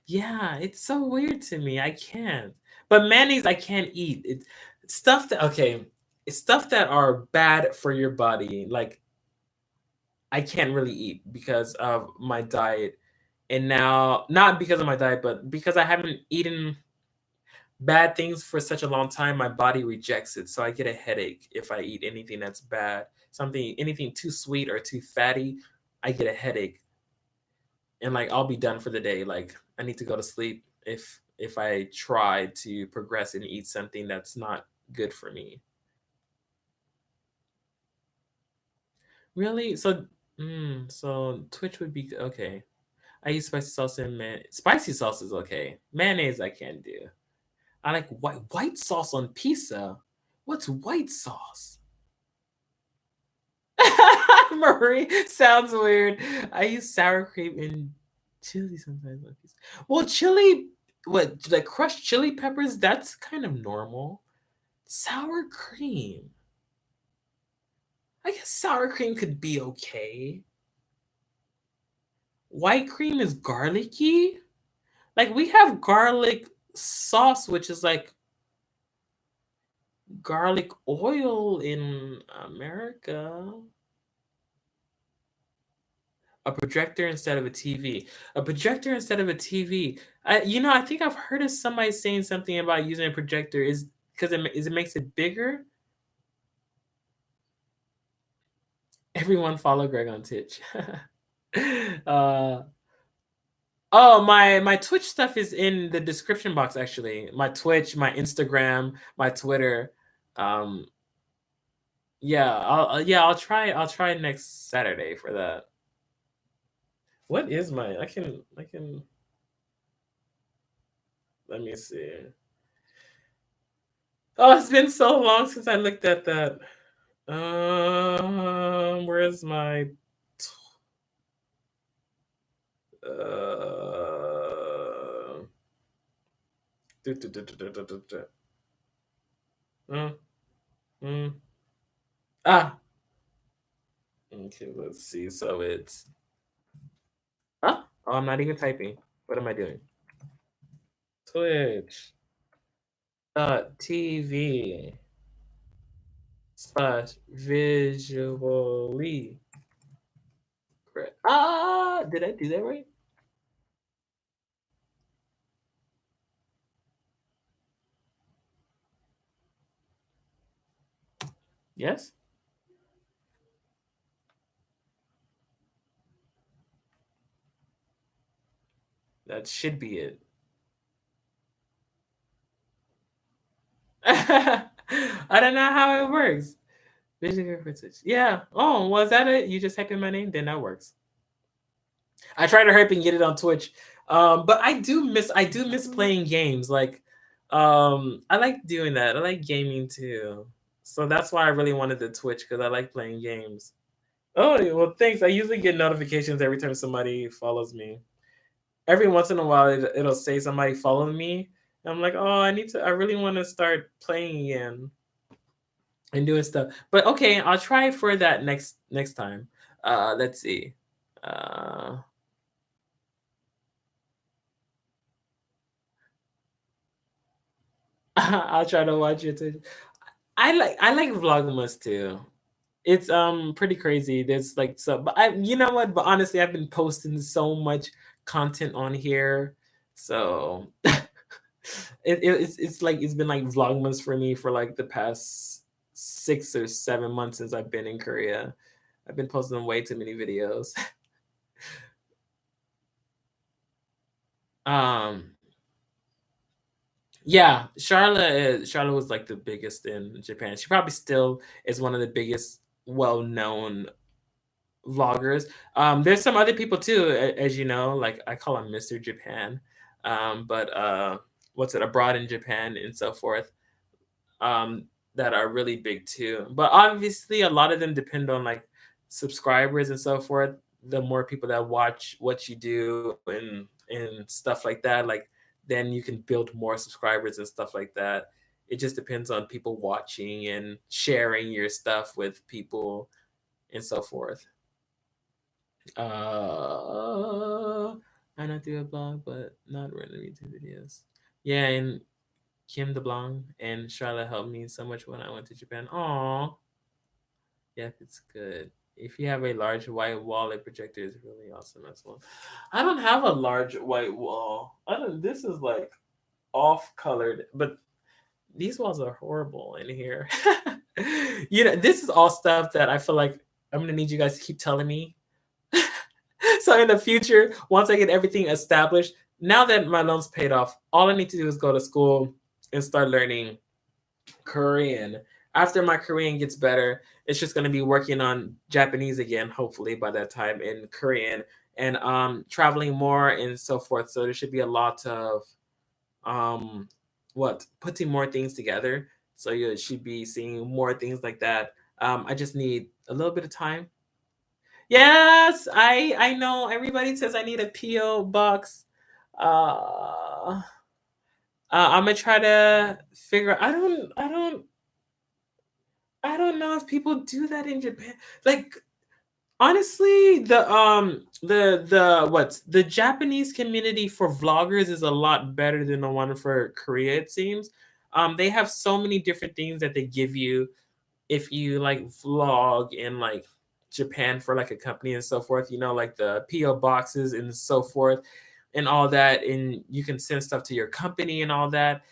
Speaker 1: Yeah, it's so weird to me. I can't. But mayonnaise, I can't eat. It's stuff that okay. It's stuff that are bad for your body. Like I can't really eat because of my diet. And now, not because of my diet, but because I haven't eaten bad things for such a long time, my body rejects it. So I get a headache if I eat anything that's bad. Anything too sweet or too fatty, I get a headache. And like I'll be done for the day. Like I need to go to sleep if I try to progress and eat something that's not good for me. Really? So Twitch would be okay. I use spicy sauce and spicy sauce is okay. Mayonnaise I can't do. I like white sauce on pizza. What's white sauce? Marie sounds weird. I use sour cream and chili sometimes on pizza. Well, chili, what like crushed chili peppers? That's kind of normal. Sour cream. I guess sour cream could be okay. White cream is garlicky. Like we have garlic sauce, which is like garlic oil in America. A projector instead of a TV. A projector instead of a TV. I think I've heard of somebody saying something about using a projector is because it makes it bigger. Everyone follow Greg on Twitch. uh, oh, my Twitch stuff is in the description box. Actually, my Twitch, my Instagram, my Twitter. Um, I'll try next Saturday for that. What is my? I can. Let me see. Oh, it's been so long since I looked at that. Where's my uh mm, mm. Ah, okay, let's see. So it's oh, I'm not even typing. What am I doing? Twitch TV slash visually correct. Did I do that right? Yes, that should be it. I don't know how it works. Vision references. Yeah. Oh, was that it? You just type in my name, then that works. I tried to hurry and get it on Twitch, but I do miss playing games. Like, I like doing that. I like gaming too, so that's why I really wanted the Twitch because I like playing games. Oh well, thanks. I usually get notifications every time somebody follows me. Every once in a while, it'll say somebody followed me. And I'm like, oh, I need to. I really want to start playing again and doing stuff. But okay, I'll try for that next time. Let's see. Uh, I'll try to watch it too. I like Vlogmas too. It's pretty crazy. There's like so, but you know what? But honestly, I've been posting so much content on here, so it's like it's been like Vlogmas for me for like the past 6 or 7 months since I've been in Korea. I've been posting way too many videos. um Yeah, Charlotte was like the biggest in Japan. She probably still is one of the biggest well-known vloggers. There's some other people too, as you know, like I call him Mr. Japan. But what's it, abroad in Japan and so forth. um, that are really big too. But obviously, a lot of them depend on like subscribers and so forth. The more people that watch what you do and stuff like that, like then you can build more subscribers and stuff like that. It just depends on people watching and sharing your stuff with people and so forth. I not do a blog, but not random YouTube videos. Yeah, and Kim DeBlanc and Charlotte helped me so much when I went to Japan. Aw, yep, it's good. If you have a large white wall, a projector is really awesome as well. I don't have a large white wall. I don't. This is like off colored, but these walls are horrible in here. This is all stuff that I feel like I'm gonna need you guys to keep telling me. So in the future, once I get everything established, now that my loan's paid off, all I need to do is go to school and start learning Korean. After my Korean gets better, it's just going to be working on Japanese again, hopefully by that time in Korean and traveling more and so forth. So there should be a lot of putting more things together. So you should be seeing more things like that. I just need a little bit of time. Yes, I know. Everybody says I need a PO box. I'm gonna try to figure. I don't. I don't know if people do that in Japan. Like honestly, the Japanese community for vloggers is a lot better than the one for Korea, it seems. They have so many different things that they give you if you like vlog in like Japan for like a company and so forth, you know, like the PO boxes and so forth and all that, and you can send stuff to your company and all that.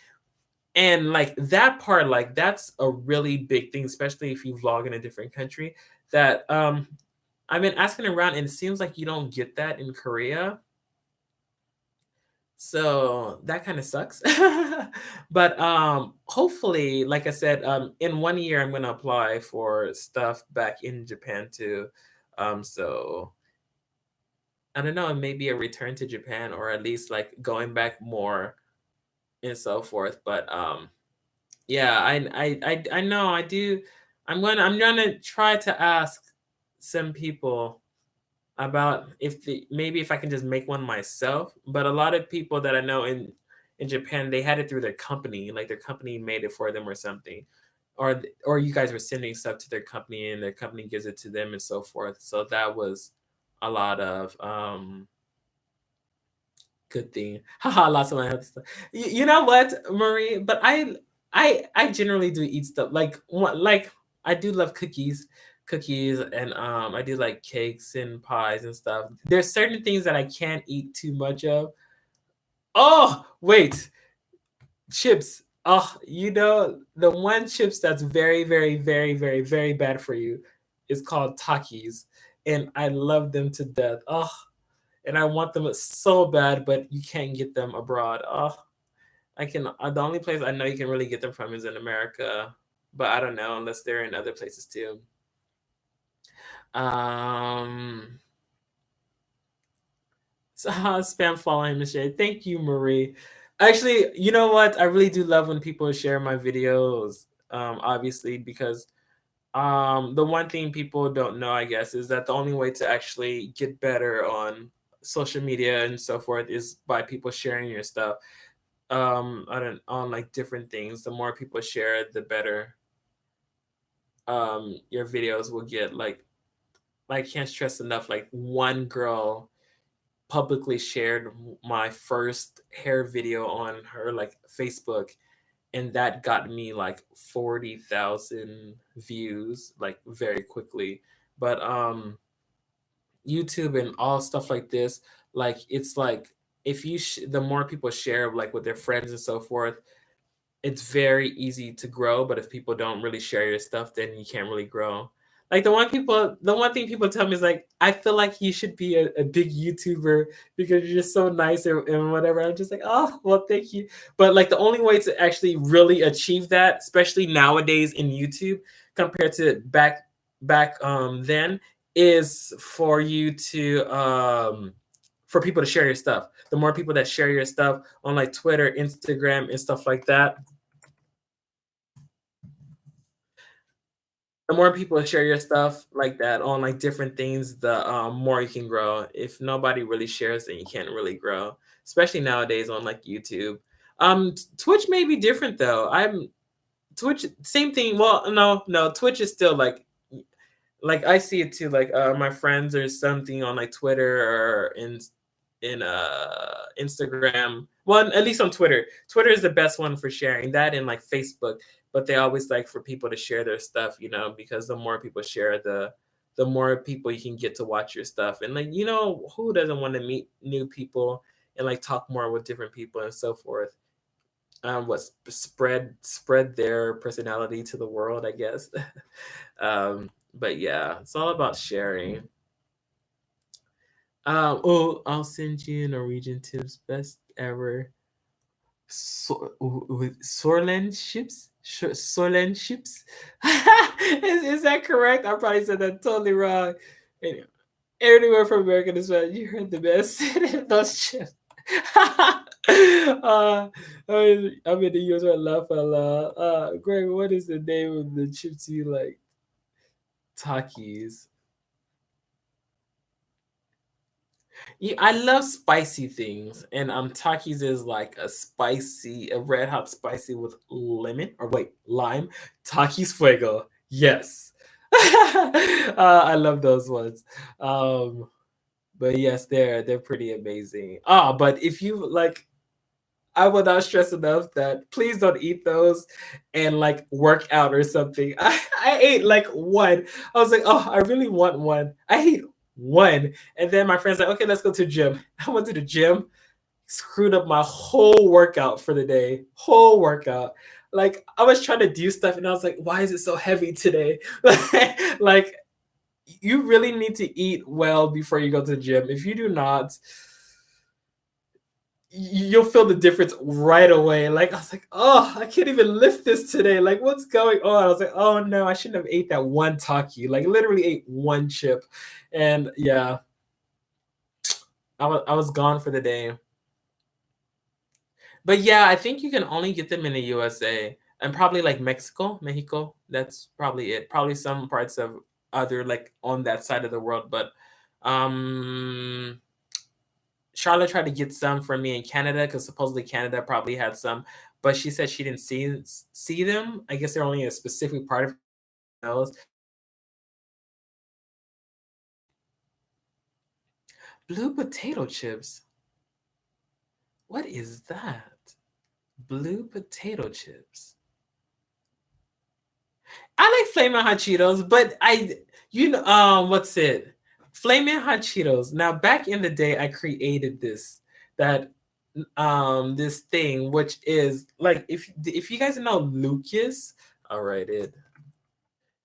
Speaker 1: And like that part, like that's a really big thing, especially if you vlog in a different country. That I've been asking around, and it seems like you don't get that in Korea. So that kind of sucks. But hopefully, like I said, in 1 year I'm gonna apply for stuff back in Japan too. So I don't know, maybe a return to Japan or at least like going back more and so forth. But yeah, I know I do. I'm gonna try to ask some people about if maybe if I can just make one myself. But a lot of people that I know in Japan, they had it through their company, like their company made it for them or something, or you guys were sending stuff to their company and their company gives it to them and so forth. So that was a lot of good thing. Haha, lots of my health stuff. You know what, Marie? But I generally do eat stuff like I do love cookies, and I do like cakes and pies and stuff. There's certain things that I can't eat too much of. Oh, wait, chips. Oh, you know the one chips that's very, very, very, very, very bad for you is called Takis, and I love them to death. Oh, and I want them so bad, but you can't get them abroad. Oh, I can. The only place I know you can really get them from is in America, but I don't know unless they're in other places too. Um, so spam following Michelle. Thank you, Marie. Actually, you know what? I really do love when people share my videos. Obviously, because the one thing people don't know, I guess, is that the only way to actually get better on social media and so forth is by people sharing your stuff. On like different things. The more people share, the better your videos will get. Like can't stress enough. Like one girl publicly shared my first hair video on her like Facebook, and that got me like 40,000 views like very quickly. But YouTube and all stuff like this, like it's like if the more people share like with their friends and so forth, it's very easy to grow, but if people don't really share your stuff, then you can't really grow. Like the one thing people tell me is like, I feel like you should be a big YouTuber because you're just so nice and whatever. I'm just like, oh, well, thank you. But like the only way to actually really achieve that, especially nowadays in YouTube compared to back then, is for you to for people to share your stuff. The more people that share your stuff on like Twitter, Instagram, and stuff like that, the more people share your stuff like that on like different things, the more you can grow. If nobody really shares, then you can't really grow, especially nowadays on like YouTube. Twitch may be different though. I'm Twitch, same thing. Well, no, Twitch is still like I see it too. Like my friends or something on like Twitter or in Instagram. Well, at least on Twitter. Twitter is the best one for sharing that, and like Facebook. But they always like for people to share their stuff, you know, because the more people share, the more people you can get to watch your stuff. And like, you know, who doesn't want to meet new people and like talk more with different people and so forth. What spread their personality to the world, I guess. But yeah, it's all about sharing. Oh, I'll send you Norwegian tips. Best ever. With Sorland ships? Sorland ships? Is that correct? I probably said that totally wrong. Anyway, anywhere from America to Spain, you heard the best. Those ships. I'm in the US where I laugh a lot. Greg, what is the name of the chips you like? Takis. Yeah, I love spicy things, and Takis is like a red hot spicy with lemon or wait, lime. Takis fuego. Yes. I love those ones. Um, but yes, they're pretty amazing. Ah, but if you like, I will not stress enough that please don't eat those and like work out or something. I ate like one. I was like, oh, I really want one. I ate one. And then my friend's like, okay, let's go to the gym. I went to the gym, screwed up my whole workout for the day. Whole workout. Like I was trying to do stuff and I was like, why is it so heavy today? Like you really need to eat well before you go to the gym. If you do not, you'll feel the difference right away. Like I was like, oh, I can't even lift this today. Like, what's going on? I was like, oh no, I shouldn't have ate that one Taki. Like, literally ate one chip, and yeah, I was gone for the day. But yeah, I think you can only get them in the USA and probably like Mexico. That's probably it. Probably some parts of other like on that side of the world, but um Charlotte tried to get some for me in Canada because supposedly Canada probably had some, but she said she didn't see them. I guess they're only a specific part of those. Blue potato chips. What is that? Blue potato chips. I like Flamin' Hot Cheetos, but what's it? Flamin' Hot Cheetos. Now back in the day, I created that this thing which is like if you guys know Lucas, all right, it.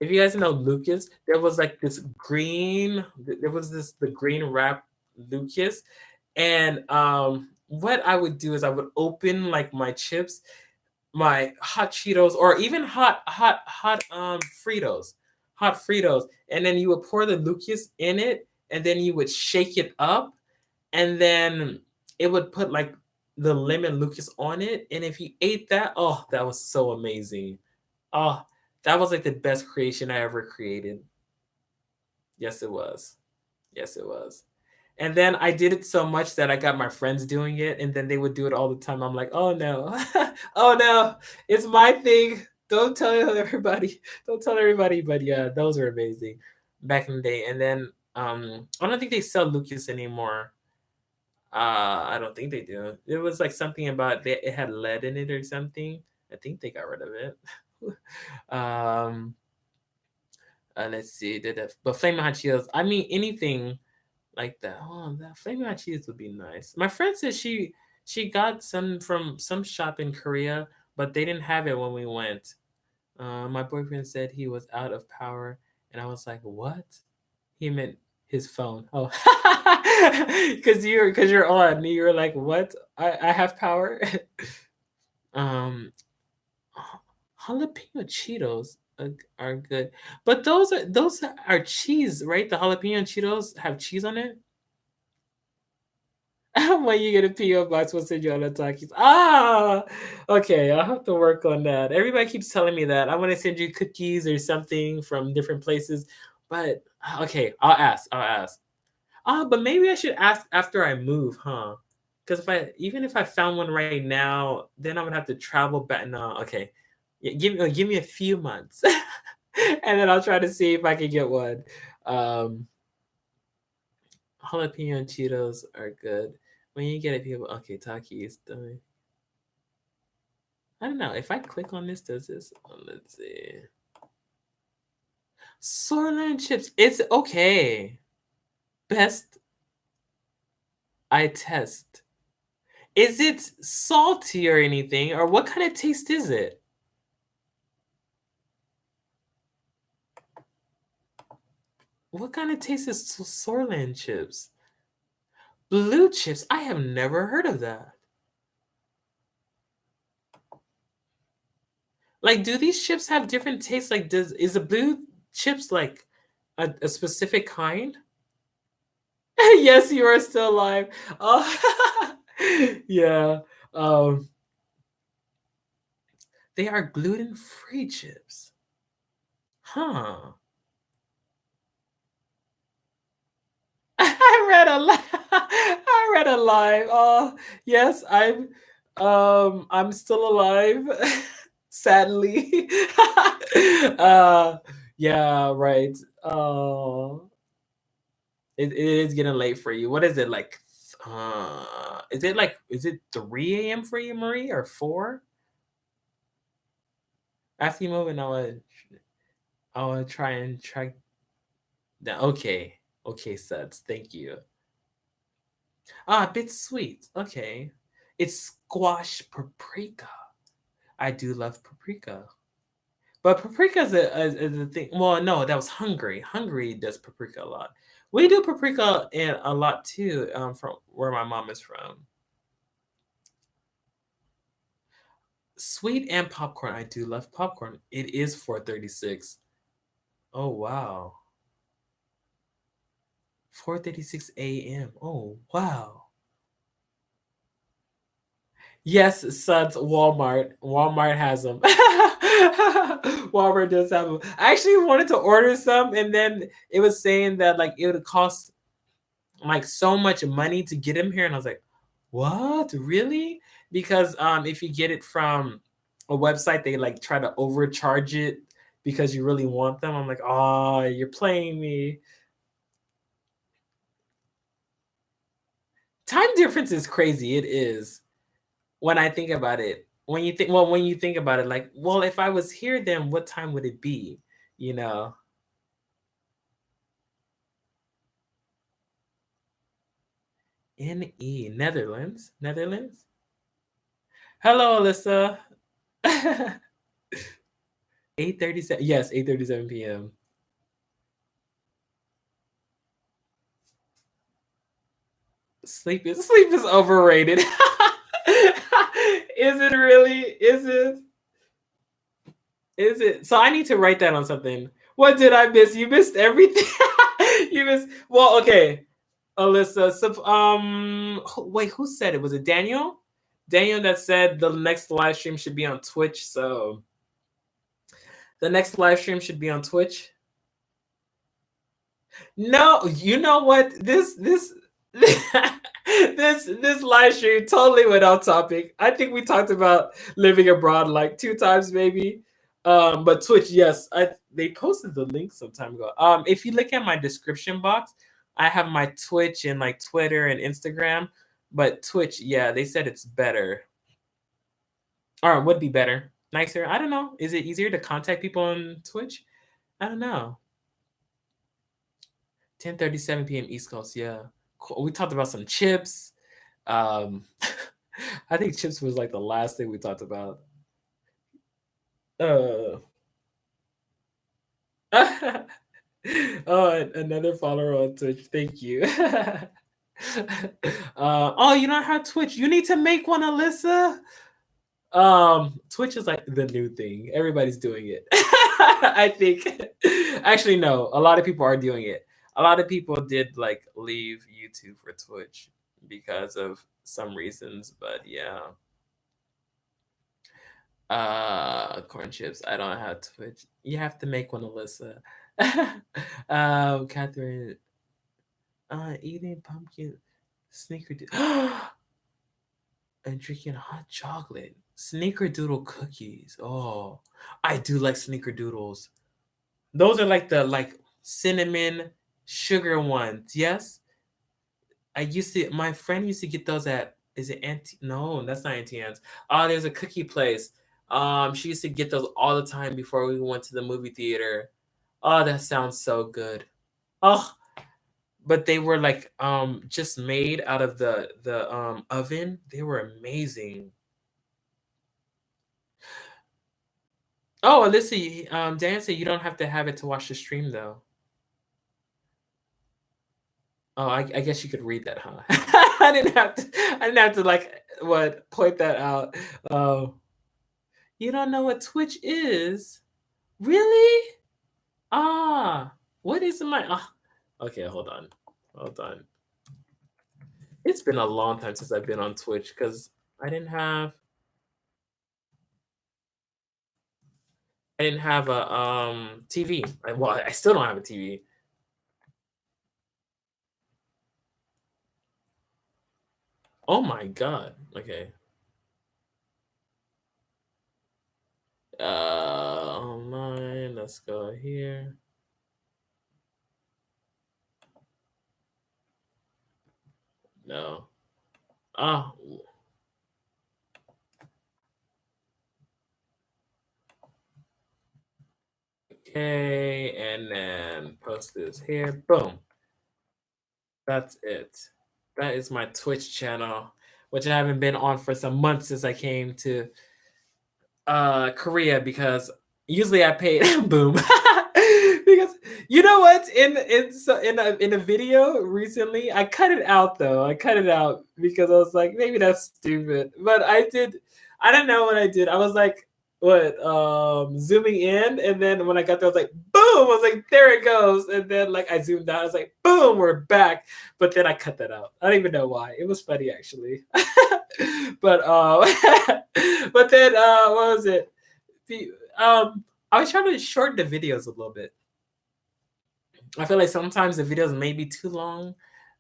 Speaker 1: If you guys know Lucas, there was like this green. There was this the green wrap Lucas, and what I would do is I would open like my chips, my hot Cheetos, or even hot hot Fritos, and then you would pour the Lucas in it, and then you would shake it up, and then it would put like the lemon Lucas on it, and if you ate that, oh, that was so amazing. Oh, that was like the best creation I ever created. Yes, it was. Yes, it was. And then I did it so much that I got my friends doing it, and then they would do it all the time. I'm like, oh no, oh no, it's my thing. Don't tell everybody. Don't tell everybody. But yeah, those were amazing back in the day. And then I don't think they sell Lucas anymore. I don't think they do. It was like something about it had lead in it or something. I think they got rid of it. Let's see. But Flaming Hot Cheetos. I mean, anything like that. Oh, that Flaming Hot Cheetos would be nice. My friend said she got some from some shop in Korea, but they didn't have it when we went. My boyfriend said he was out of power, and I was like, "What?" He meant his phone. Oh, because you're on. You're like, "What? I have power." um, Jalapeno Cheetos are good, but those are cheese, right? The jalapeno Cheetos have cheese on it. When you get a PO box, we'll send you all the Takis. Ah, okay. I'll have to work on that. Everybody keeps telling me that. I want to send you cookies or something from different places, but okay, I'll ask. I'll ask. But maybe I should ask after I move, huh? Because if I found one right now, then I would have to travel back. No, okay. Yeah, give me a few months, and then I'll try to see if I can get one. Um, Jalapeno Cheetos are good. When you get it, people, okay, Taki is done. I don't know. If I click on this, does this? Let's see. Soarland chips. It's okay. Best I test. Is it salty or anything? Or what kind of taste is it? What kind of taste is Soarland chips? Blue chips. I have never heard of that. Like, do these chips have different tastes? Like, is the blue chips like a specific kind? Yes, you are still alive. Oh, yeah. Um, they are gluten-free chips. Huh. I read a li- I read a line. Oh, yes, I'm still alive. Sadly. uh, yeah, right. Oh, it is getting late for you. What is it like? Is it 3 a.m. for you, Marie, or 4? After you move in, I will try and track that. Okay. Okay, suds. Thank you. Ah, a bit sweet. Okay. It's squash paprika. I do love paprika. But paprika is a thing. Well, no, that was Hungary. Hungary does paprika a lot. We do paprika in a lot too, from where my mom is from. Sweet and popcorn. I do love popcorn. It is 4:36. Oh wow. 4:36 a.m. Oh wow. Yes, Suds Walmart. Walmart has them. Walmart does have them. I actually wanted to order some, and then it was saying that like it would cost like so much money to get them here, and I was like, "What? Really?" Because if you get it from a website, they like try to overcharge it because you really want them. I'm like, "Oh, you're playing me." Time difference is crazy. It is. When I think about it. When you think about it, like, well, if I was here, then what time would it be? You know? NE, Netherlands? Netherlands? Hello, Alyssa. 8:37. Yes, 8:37 p.m. Sleep is overrated. Is it really? Is it? Is it? So I need to write that on something. What did I miss? You missed everything. You missed. Well, okay, Alyssa. So, wait, who said it? Was it Daniel? Daniel that said the next live stream should be on Twitch. So the next live stream should be on Twitch. No, you know what? This live stream totally went off topic. I think we talked about living abroad like 2 times maybe. But Twitch, yes, they posted the link some time ago. If you look at my description box, I have my Twitch and like Twitter and Instagram. But Twitch, yeah, they said it's better. Or would be better. Nicer. I don't know. Is it easier to contact people on Twitch? I don't know. 10:37 p.m. East Coast. Yeah, cool. We talked about some chips. Um, I think chips was like the last thing we talked about. Uh, oh, another follower on Twitch. Thank you. Oh, you don't have Twitch. You need to make one, Alyssa. Twitch is like the new thing. Everybody's doing it. I think. Actually, no. A lot of people are doing it. A lot of people did like leave YouTube for Twitch because of some reasons, but yeah. Corn chips. I don't have Twitch. You have to make one, Alyssa. Catherine. Eating pumpkin sneaker. And drinking hot chocolate. Sneakerdoodle cookies. Oh, I do like sneakerdoodles. Those are like the like cinnamon sugar ones. Yes, I used to. My friend used to get those at. Is it Auntie? No, that's not Auntie Anne's. Oh, there's a cookie place. She used to get those all the time before we went to the movie theater. Oh, that sounds so good. Oh, but they were like just made out of the oven. They were amazing. Oh, Alyssa, Dan said you don't have to have it to watch the stream though. Oh, I guess you could read that, huh? I didn't have to like what point that out. Oh, you don't know what Twitch is? Really? Ah, what is my okay, hold on. Hold on. It's been a long time since I've been on Twitch because I didn't have I didn't have a TV. Well, I still don't have a TV. Oh my god. Okay. Online. Let's go here. No. Oh. Okay, and then post this here. Boom. That's it. That is my Twitch channel, which I haven't been on for some months since I came to Korea because usually I pay boom because you know what in a video recently I cut it out though. I cut it out because I was like maybe that's stupid, but I don't know what I did. I was like what zooming in, and then when I got there I was like boom, I was like there it goes, and then like I zoomed out I was like boom, we're back, but then I cut that out. I don't even know why. It was funny actually. But but then what was it? The I was trying to shorten the videos a little bit. I feel like sometimes the videos may be too long.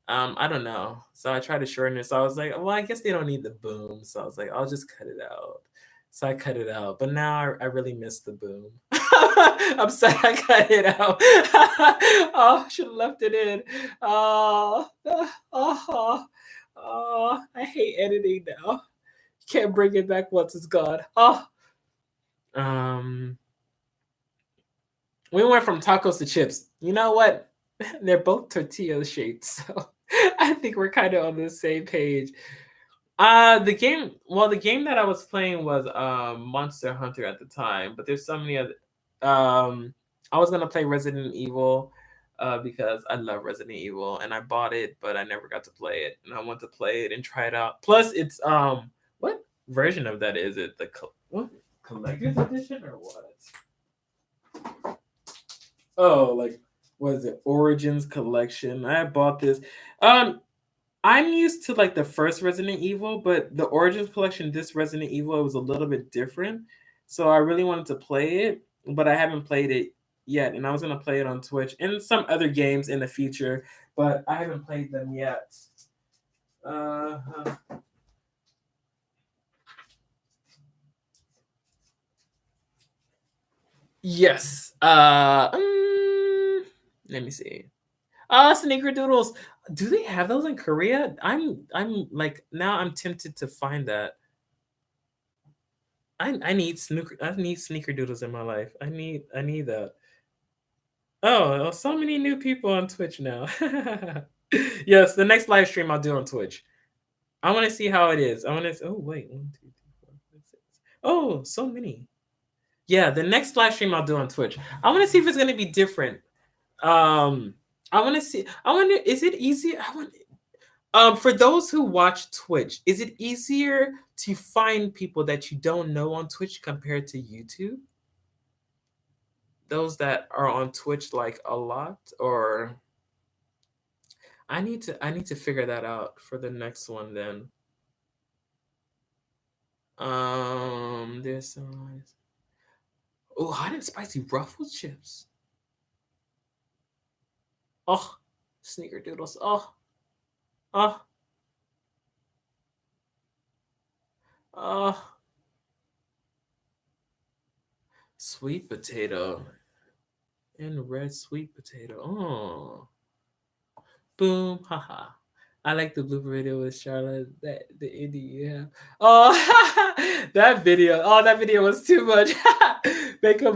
Speaker 1: I don't know. So I tried to shorten it. So I was like, well, I guess they don't need the boom. So I was like, I'll just cut it out. So I cut it out. But now I really miss the boom. I'm sorry I cut it out. Oh, I should have left it in. Oh, I hate editing now. Can't bring it back once it's gone. Oh. Um we went from tacos to chips. You know what? They're both tortilla shaped, so I think we're kind of on the same page. The game that I was playing was Monster Hunter at the time, but there's so many other I was gonna play Resident Evil because I love Resident Evil and I bought it, but I never got to play it. And I want to play it and try it out. Plus it's what version of that is it? What collector's edition or what? Oh, like what is it? Origins collection. I bought this. I'm used to like the first Resident Evil, but the Origins collection, this Resident Evil, it was a little bit different. So I really wanted to play it, but I haven't played it yet. And I was gonna play it on Twitch and some other games in the future, but I haven't played them yet. Uh, yes. Let me see. Snickerdoodles. Do they have those in Korea? I'm like now I'm tempted to find that. I need sneakerdoodles in my life. I need that. Oh, so many new people on Twitch now. Yes, the next live stream I'll do on Twitch. I want to see how it is. I want to. Oh wait, 1, 2, 3, 4, 5, 6. Oh, so many. Yeah, the next live stream I'll do on Twitch. I want to see if it's gonna be different. I want to see. I wonder, is it easy? For those who watch Twitch, is it easier to find people that you don't know on Twitch compared to YouTube? Those that are on Twitch like a lot, or I need to figure that out for the next one then. There's some. Oh, hot and spicy ruffle chips. Oh, sneakerdoodles. Oh, oh, oh. Sweet potato and red sweet potato. Oh, boom, haha. I like the blooper video with Charlotte. That the indie, yeah. Oh, that video. Oh, that video was too much. Make a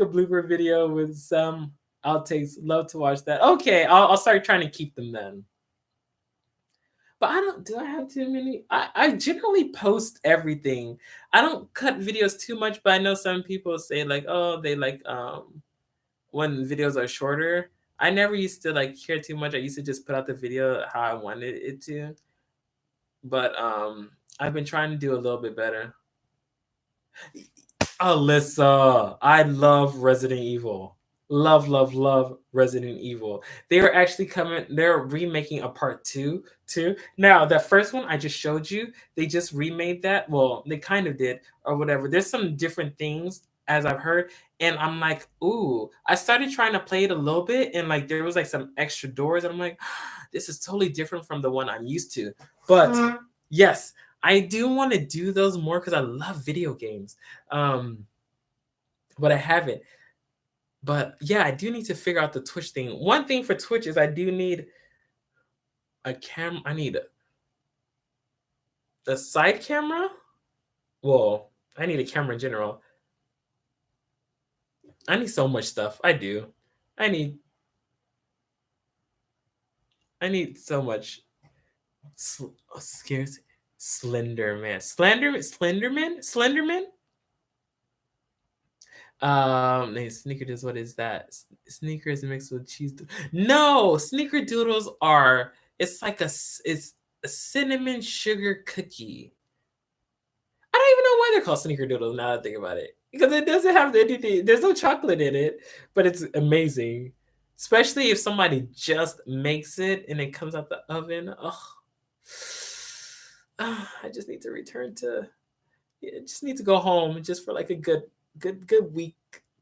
Speaker 1: blooper video with some outtakes. Love to watch that. Okay, I'll start trying to keep them then. But I don't. Do I have too many? I generally post everything. I don't cut videos too much, but I know some people say like, oh, they like when videos are shorter. I never used to like care too much. I used to just put out the video how I wanted it to. But I've been trying to do a little bit better. Alyssa, I love Resident Evil. Love Resident Evil. They are actually coming, they're remaking a part two too. Now, that first one I just showed you, they just remade that. Well, they kind of did, or whatever. There's some different things as I've heard. And I'm like, ooh, I started trying to play it a little bit, and like there was like some extra doors, and I'm like, this is totally different from the one I'm used to. But yes, I do want to do those more because I love video games. Um, but I haven't. But yeah, I do need to figure out the Twitch thing. One thing for Twitch is I do need a cam. I need a side camera. Well, I need a camera in general. I need so much stuff. I do. I need I need so much. Scares Slenderman. Sneakers. What is that? Sneakers mixed with cheese. No, sneakerdoodles are. It's like it's a cinnamon sugar cookie. I don't even know why they're called sneakerdoodles. Now that I think about it, because it doesn't have anything. There's no chocolate in it, but it's amazing. Especially if somebody just makes it and it comes out the oven. Oh, I just need to return to. Yeah, just need to go home just for like a good week,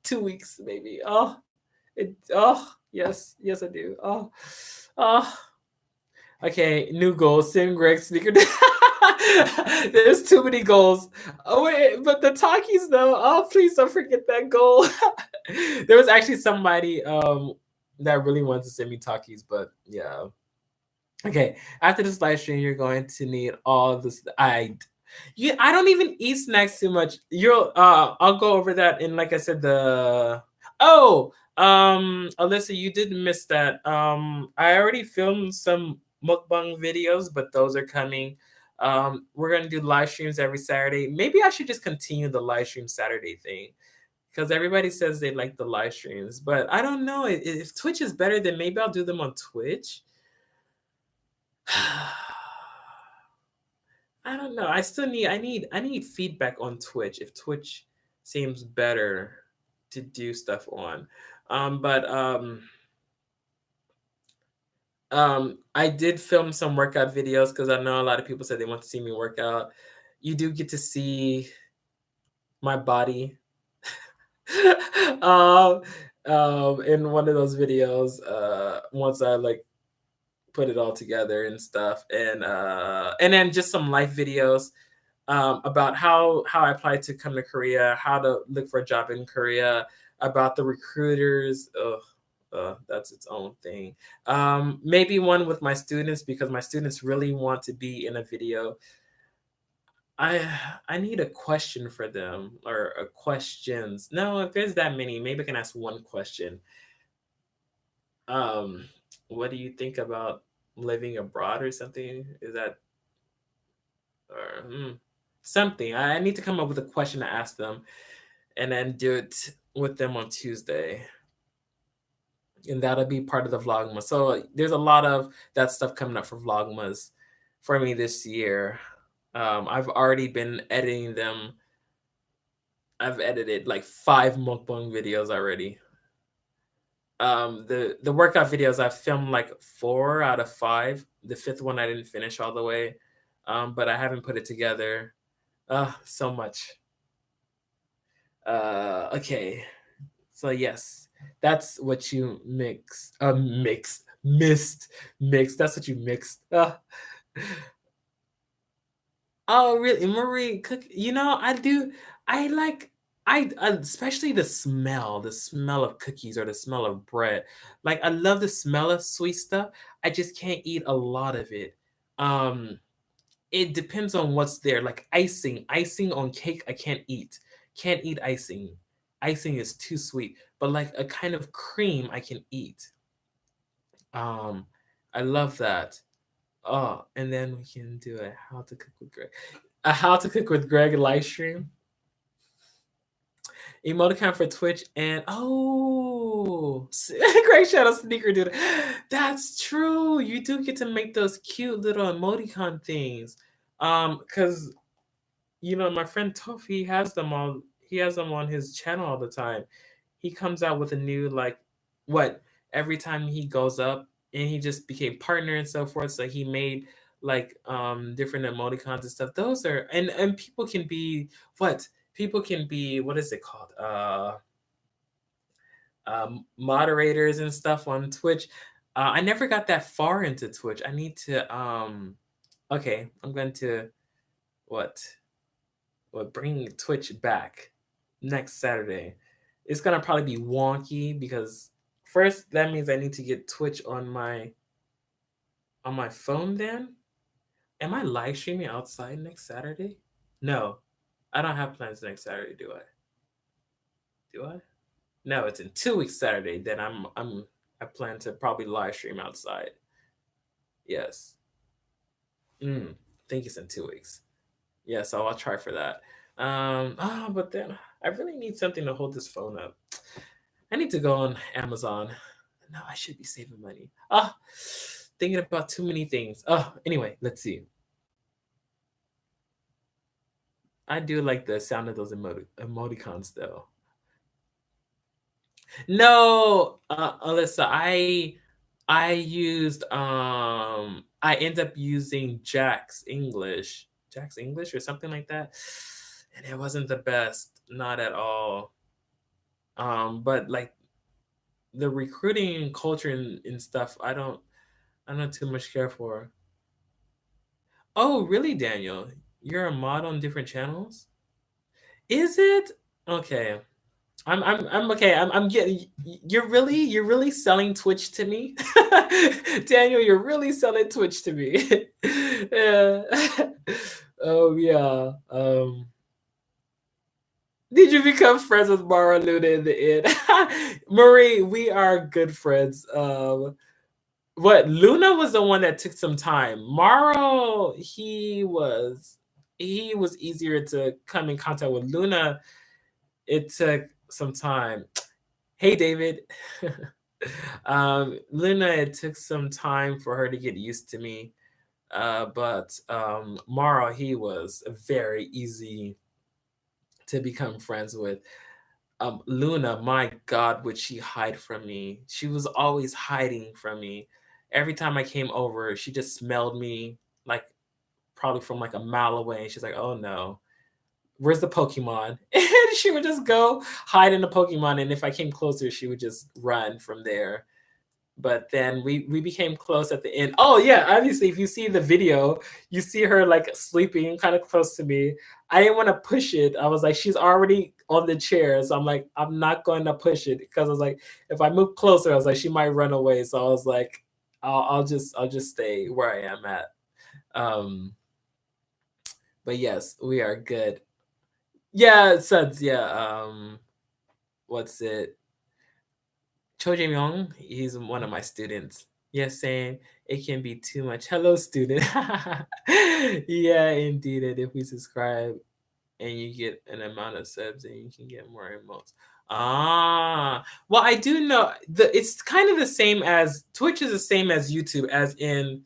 Speaker 1: 2 weeks maybe. Oh, yes I do. Oh. Okay, new goal. Sim Greg sneaker. There's too many goals. Oh wait, but the Takis though. Oh, please don't forget that goal. There was actually somebody that really wanted to send me Takis, but yeah. Okay, after this live stream, you're going to need all this. I don't even eat snacks too much. I'll go over that in, like I said, Alyssa, you did miss that. I already filmed some mukbang videos, but those are coming. We're gonna do live streams every Saturday. Maybe I should just continue the live stream Saturday thing because everybody says they like the live streams, but I don't know if Twitch is better. Then maybe I'll do them on Twitch. I don't know. I need feedback on Twitch if Twitch seems better to do stuff on. But I did film some workout videos because I know a lot of people said they want to see me work out. You do get to see my body um, in one of those videos once I like put it all together and stuff, and then just some life videos about how I applied to come to Korea, how to look for a job in Korea, about the recruiters. That's its own thing. Maybe one with my students because my students really want to be in a video. I need a question for them or questions. No, if there's that many, maybe I can ask one question. Um, what do you think about living abroad or something? Is that or something? I need to come up with a question to ask them, and then do it with them on Tuesday, and that'll be part of the Vlogmas. So there's a lot of that stuff coming up for Vlogmas for me this year. I've already been editing them. I've edited like 5 mukbang videos already. The workout videos I filmed like 4 out of 5. The 5th one I didn't finish all the way, but I haven't put it together. So much. Okay, so yes, that's what you mixed. That's what you mixed. Oh, really, Marie? Cook? I do. I like. Especially the smell of cookies or the smell of bread. Like I love the smell of sweet stuff. I just can't eat a lot of it. Um, it depends on what's there. Like icing on cake, I can't eat. Can't eat icing. Icing is too sweet. But like a kind of cream, I can eat. Um, I love that. Oh, and then we can do a how to cook with Greg. A how to cook with Greg live stream. Emoticon for Twitch and Greg Shadow Sneaker Dude. That's true. You do get to make those cute little emoticon things. Because my friend Tofi has them all. He has them on his channel all the time. He comes out with a new what every time he goes up, and he just became partner and so forth. So he made like different emoticons and stuff. Those are and people can be what people can be. What is it called? Moderators and stuff on Twitch. I never got that far into Twitch. I need to. Okay, I'm going to what bring Twitch back next Saturday. It's gonna probably be wonky because first that means I need to get Twitch on my phone then. Am I live streaming outside next Saturday? No. I don't have plans next Saturday, do I? Do I? No, it's in 2 weeks Saturday. Then I plan to probably live stream outside. Yes. I think it's in 2 weeks. Yeah, so I'll try for that. But then I really need something to hold this phone up. I need to go on Amazon. No, I should be saving money. Thinking about too many things. Anyway, let's see. I do like the sound of those emoticons though. No, Alyssa, I end up using Jack's English or something like that. And it wasn't the best, not at all. But like the recruiting culture and stuff, I don't too much care for. Oh, really, Daniel? You're a mod on different channels? Is it? Okay. I'm okay. I'm getting you're really selling Twitch to me. Daniel, you're really selling Twitch to me. Yeah. Oh yeah. Did you become friends with Mara Luna in the end? Marie, we are good friends. What Luna was the one that took some time. Maro, he was easier to come in contact with. Luna, it took some time. Hey, David. Luna, it took some time for her to get used to me. But Mara, he was very easy to become friends with. Luna, my God, would she hide from me? She was always hiding from me. Every time I came over, she just smelled me like probably from like a mile away. And she's like, oh no, where's the Pokemon? And she would just go hide in the Pokemon. And if I came closer, she would just run from there. But then we became close at the end. Oh yeah, obviously if you see the video, you see her like sleeping kind of close to me. I didn't want to push it. I was like, she's already on the chair. So I'm like, I'm not going to push it because I was like, if I move closer, I was like, she might run away. So I was like, I'll just stay where I am at. Um, but yes, we are good. Yeah, it says yeah. What's it? Cho Jae Myung, he's one of my students. Yes, same. It can be too much. Hello, student. Yeah, indeed. And if we subscribe and you get an amount of subs, then you can get more emotes. Well, I do know it's kind of the same as Twitch is the same as YouTube, as in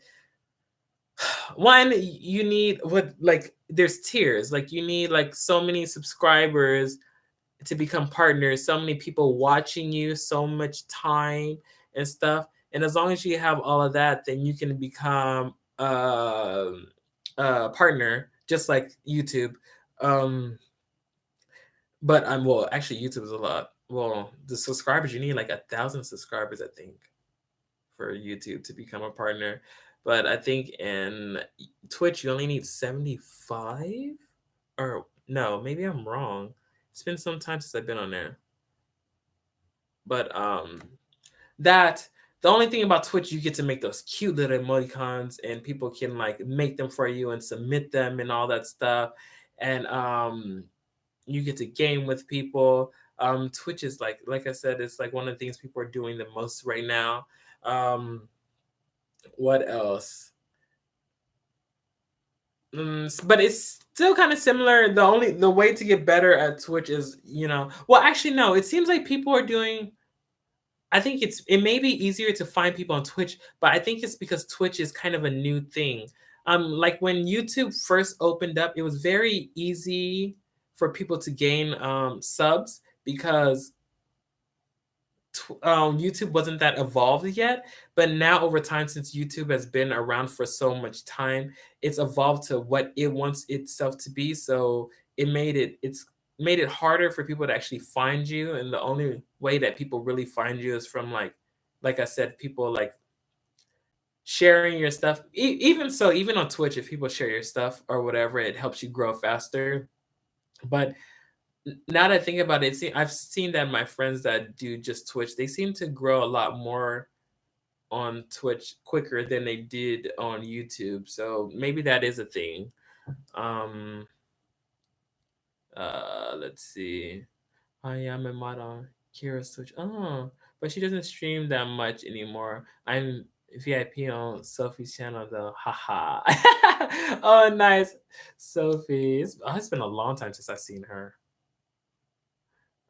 Speaker 1: one, you need what like there's tiers. Like you need like so many subscribers to become partners, so many people watching you, so much time and stuff. And as long as you have all of that, then you can become a partner, just like YouTube. Um, but I'm well, actually, YouTube is a lot. Well, the subscribers you need like 1,000 subscribers, I think, for YouTube to become a partner. But I think in Twitch you only need 75, or no, maybe I'm wrong. It's been some time since I've been on there. But that the only thing about Twitch, you get to make those cute little emoticons and people can like make them for you and submit them and all that stuff. And you get to game with people. Twitch is like I said, it's like one of the things people are doing the most right now. What else? But it's still kind of similar. The way to get better at Twitch is, well, actually no, it seems like people are doing. I think it may be easier to find people on Twitch, but I think it's because Twitch is kind of a new thing. Like when YouTube first opened up, it was very easy for people to gain subs because YouTube wasn't that evolved yet. But now over time, since YouTube has been around for so much time, it's evolved to what it wants itself to be. So it's made it harder for people to actually find you, and the only way that people really find you is from like I said, people like sharing your stuff. Even so, even on Twitch, if people share your stuff or whatever, it helps you grow faster. But Now that I think about it, see, I've seen that my friends that do just Twitch, they seem to grow a lot more on Twitch quicker than they did on YouTube. So maybe that is a thing. Um, let's see. I am a mod on Kira's Twitch. Oh, but she doesn't stream that much anymore. I'm VIP on Sophie's channel though. Haha. Oh, nice. Sophie. It's been a long time since I've seen her.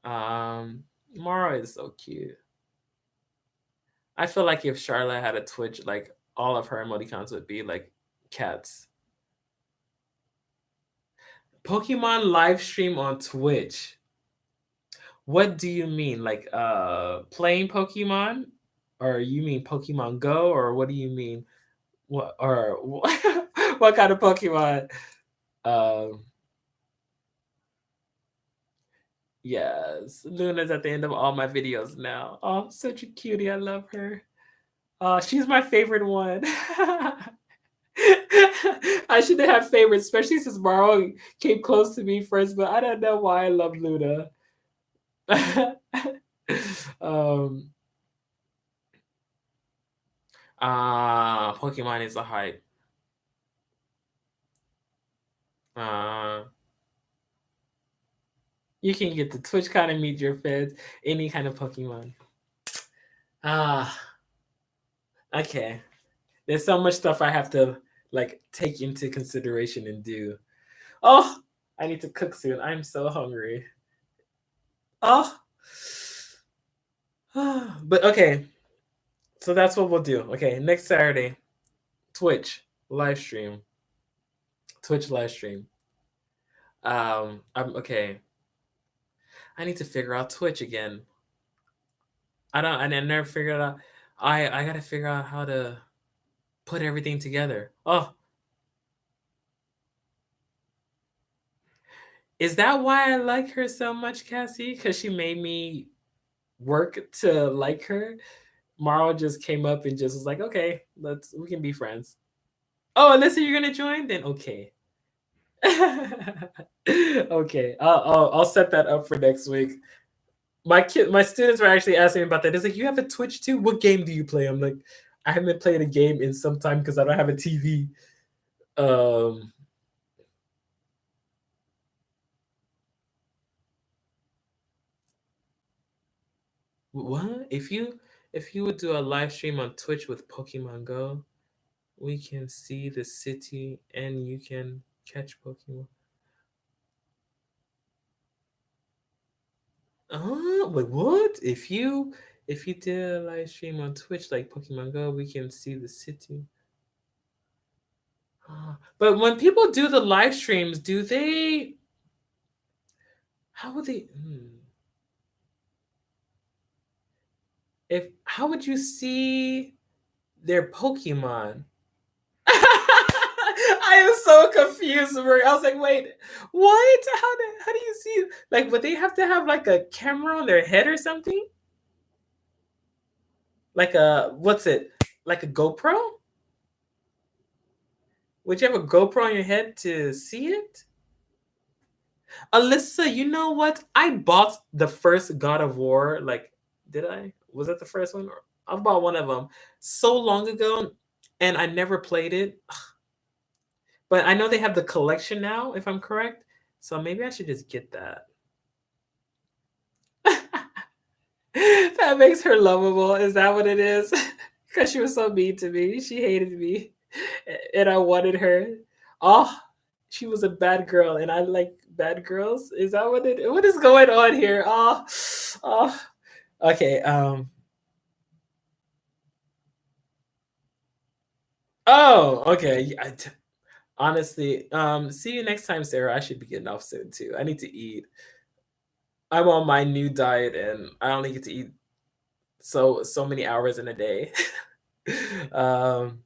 Speaker 1: Mara is so cute. I feel like if Charlotte had a Twitch, like all of her emoticons would be like cats. Pokemon live stream on Twitch. What do you mean? Like playing Pokemon? Or you mean Pokemon Go? Or what do you mean? What or what kind of Pokemon? Um yes. Luna's at the end of all my videos now. Oh, such a cutie. I love her. She's my favorite one. I shouldn't have favorites, especially since Maro came close to me first, but I don't know why I love Luna. um Pokemon is a hype. Uh you can get the Twitch kind of meet your feds, any kind of Pokemon. Ah, okay. There's so much stuff I have to like take into consideration and do. Oh, I need to cook soon. I'm so hungry. Oh, but okay. So that's what we'll do. Okay, next Saturday, Twitch live stream. Twitch live stream. I'm okay. I need to figure out Twitch again. I never figured out. I gotta figure out how to put everything together. Oh, is that why I like her so much, Cassie? Because she made me work to like her. Marl just came up and just was like, okay, we can be friends. Oh, Alyssa, you're gonna join? Then okay. Okay, I'll set that up for next week. My students were actually asking me about that. It's like, you have a Twitch too? What game do you play? I'm like, I haven't played a game in some time because I don't have a TV. Um, what if you would do a live stream on Twitch with Pokemon Go? We can see the city and you can catch Pokemon. Oh, wait, what? If you did a live stream on Twitch like Pokemon Go, we can see the city. But when people do the live streams, do they? How would they? If how would you see their Pokemon? I am so confused. I was like, wait, what? How do you see? Like, would they have to have like a camera on their head or something? Like a what's it? Like a GoPro? Would you have a GoPro on your head to see it? Alyssa, you know what? I bought the first God of War. Like, did I? Was that the first one? I bought one of them so long ago, and I never played it. But I know they have the collection now, if I'm correct. So maybe I should just get that. That makes her lovable. Is that what it is? Because she was so mean to me. She hated me, and I wanted her. Oh, she was a bad girl, and I like bad girls. Is that what it? What is going on here? Oh, oh. Okay. Oh. Okay. Honestly. See you next time, Sarah. I should be getting off soon too. I need to eat. I'm on my new diet, and I only get to eat so many hours in a day. um.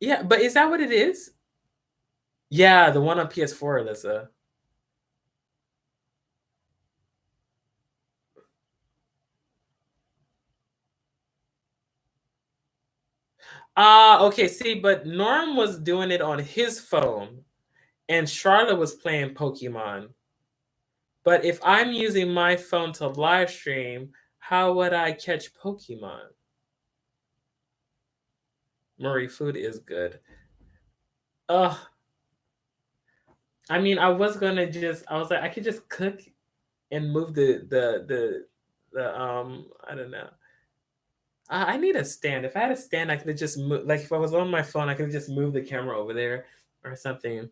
Speaker 1: Yeah, but is that what it is? Yeah, the one on PS4, Alyssa. Ah, okay. See, but Norm was doing it on his phone, and Charlotte was playing Pokemon. But if I'm using my phone to live stream, how would I catch Pokemon? Marie, food is good. Ugh. I mean, I was like, I could just cook and move the I don't know. I need a stand. If I had a stand, I could have just move. Like if I was on my phone, I could have just moved the camera over there or something.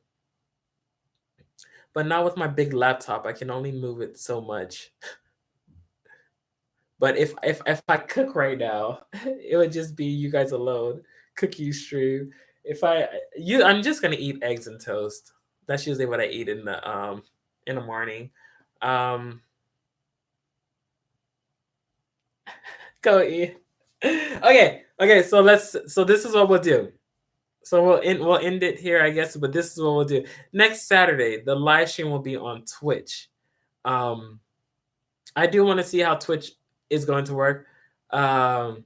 Speaker 1: But not with my big laptop. I can only move it so much. But if I cook right now, it would just be you guys alone, cookie stream. If I you, I'm just gonna eat eggs and toast. That's usually what I eat in the morning. Um, go eat. Okay. So this is what we'll do. So we'll end it here, I guess. But this is what we'll do. Next Saturday, the live stream will be on Twitch. Um, I do want to see how Twitch is going to work. I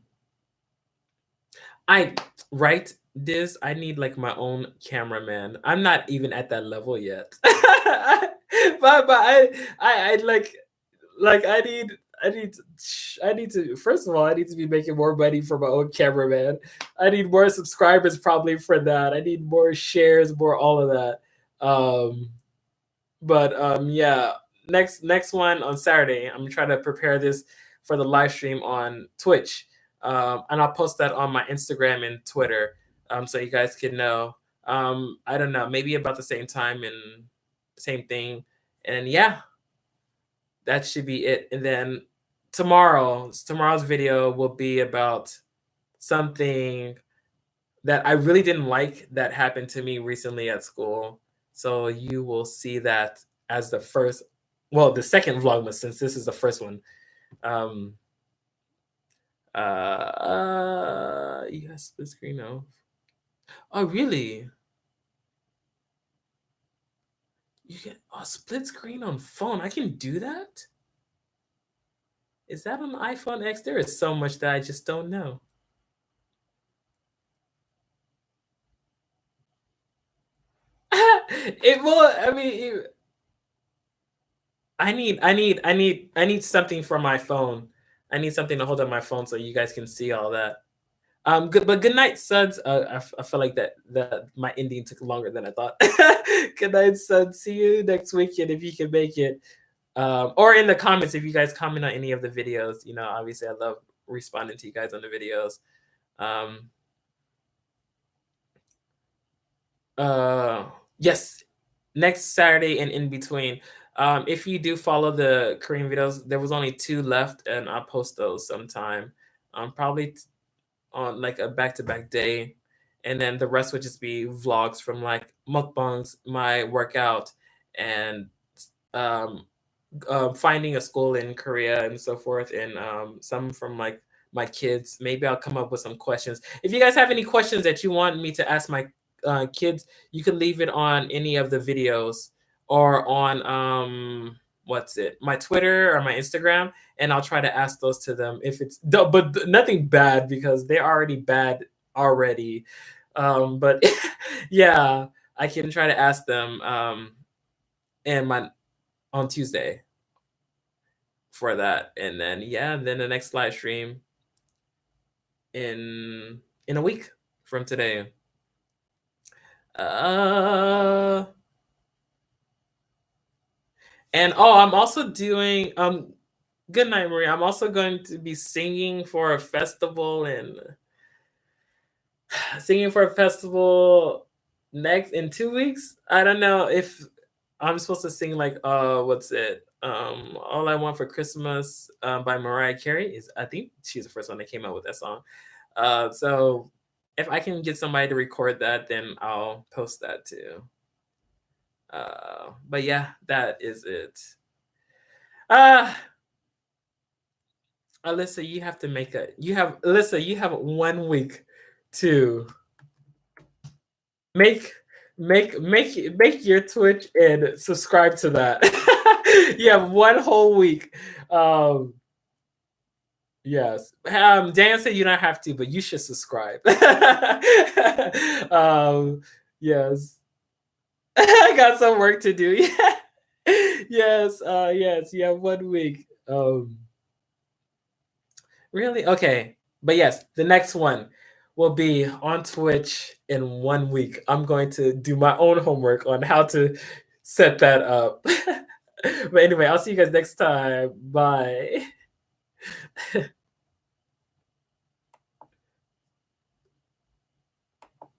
Speaker 1: right this. I need like my own cameraman. I'm not even at that level yet. But I like I need to first of all I need to be making more money for my own cameraman. I need more subscribers probably for that. I need more shares, more all of that. But yeah, next one on Saturday. I'm gonna try to prepare this for the live stream on Twitch, and I'll post that on my Instagram and Twitter, so you guys can know. I don't know, maybe about the same time and same thing, and yeah, that should be it. And then tomorrow's video will be about something that I really didn't like that happened to me recently at school. So you will see that as the first, well, the second Vlogmas, since this is the first one. Um, you have split screen now. Oh, really? You get a split screen on phone? I can do that? Is that on the iPhone X? There is so much that I just don't know. It will. I mean, I need something for my phone. I need something to hold on my phone so you guys can see all that. Good night, Suds. I feel like that my ending took longer than I thought. Good night, Suds. See you next weekend if you can make it. Or in the comments if you guys comment on any of the videos. You know, obviously I love responding to you guys on the videos. Um, yes, next Saturday and in between. If you do follow the Korean videos, there was only 2 left, and I'll post those sometime. Probably on like a back-to-back day, and then the rest would just be vlogs from like mukbangs, my workout, and um, finding a school in Korea and so forth, and some from like my kids. Maybe I'll come up with some questions. If you guys have any questions that you want me to ask my kids, you can leave it on any of the videos or on what's it, my Twitter or my Instagram, and I'll try to ask those to them if it's but nothing bad because they're already bad already. But yeah, I can try to ask them and my on Tuesday for that, and then yeah, and then the next live stream in a week from today. Uh, and oh, I'm also doing good night, Maria. I'm also going to be singing for a festival and singing for a festival next in 2 weeks. I don't know if I'm supposed to sing like what's it? All I Want for Christmas by Mariah Carey is, I think she's the first one that came out with that song. So if I can get somebody to record that, then I'll post that too. But yeah, that is it. Uh Alyssa, you have to make a you have Alyssa, you have 1 week to make make your Twitch and subscribe to that. You have 1 whole week. Yes. Dan said you don't have to, but you should subscribe. Yes. I got some work to do. Yeah. Yes, yes, yeah, 1 week. Really? Okay. But yes, the next one will be on Twitch in 1 week. I'm going to do my own homework on how to set that up. But anyway, I'll see you guys next time. Bye.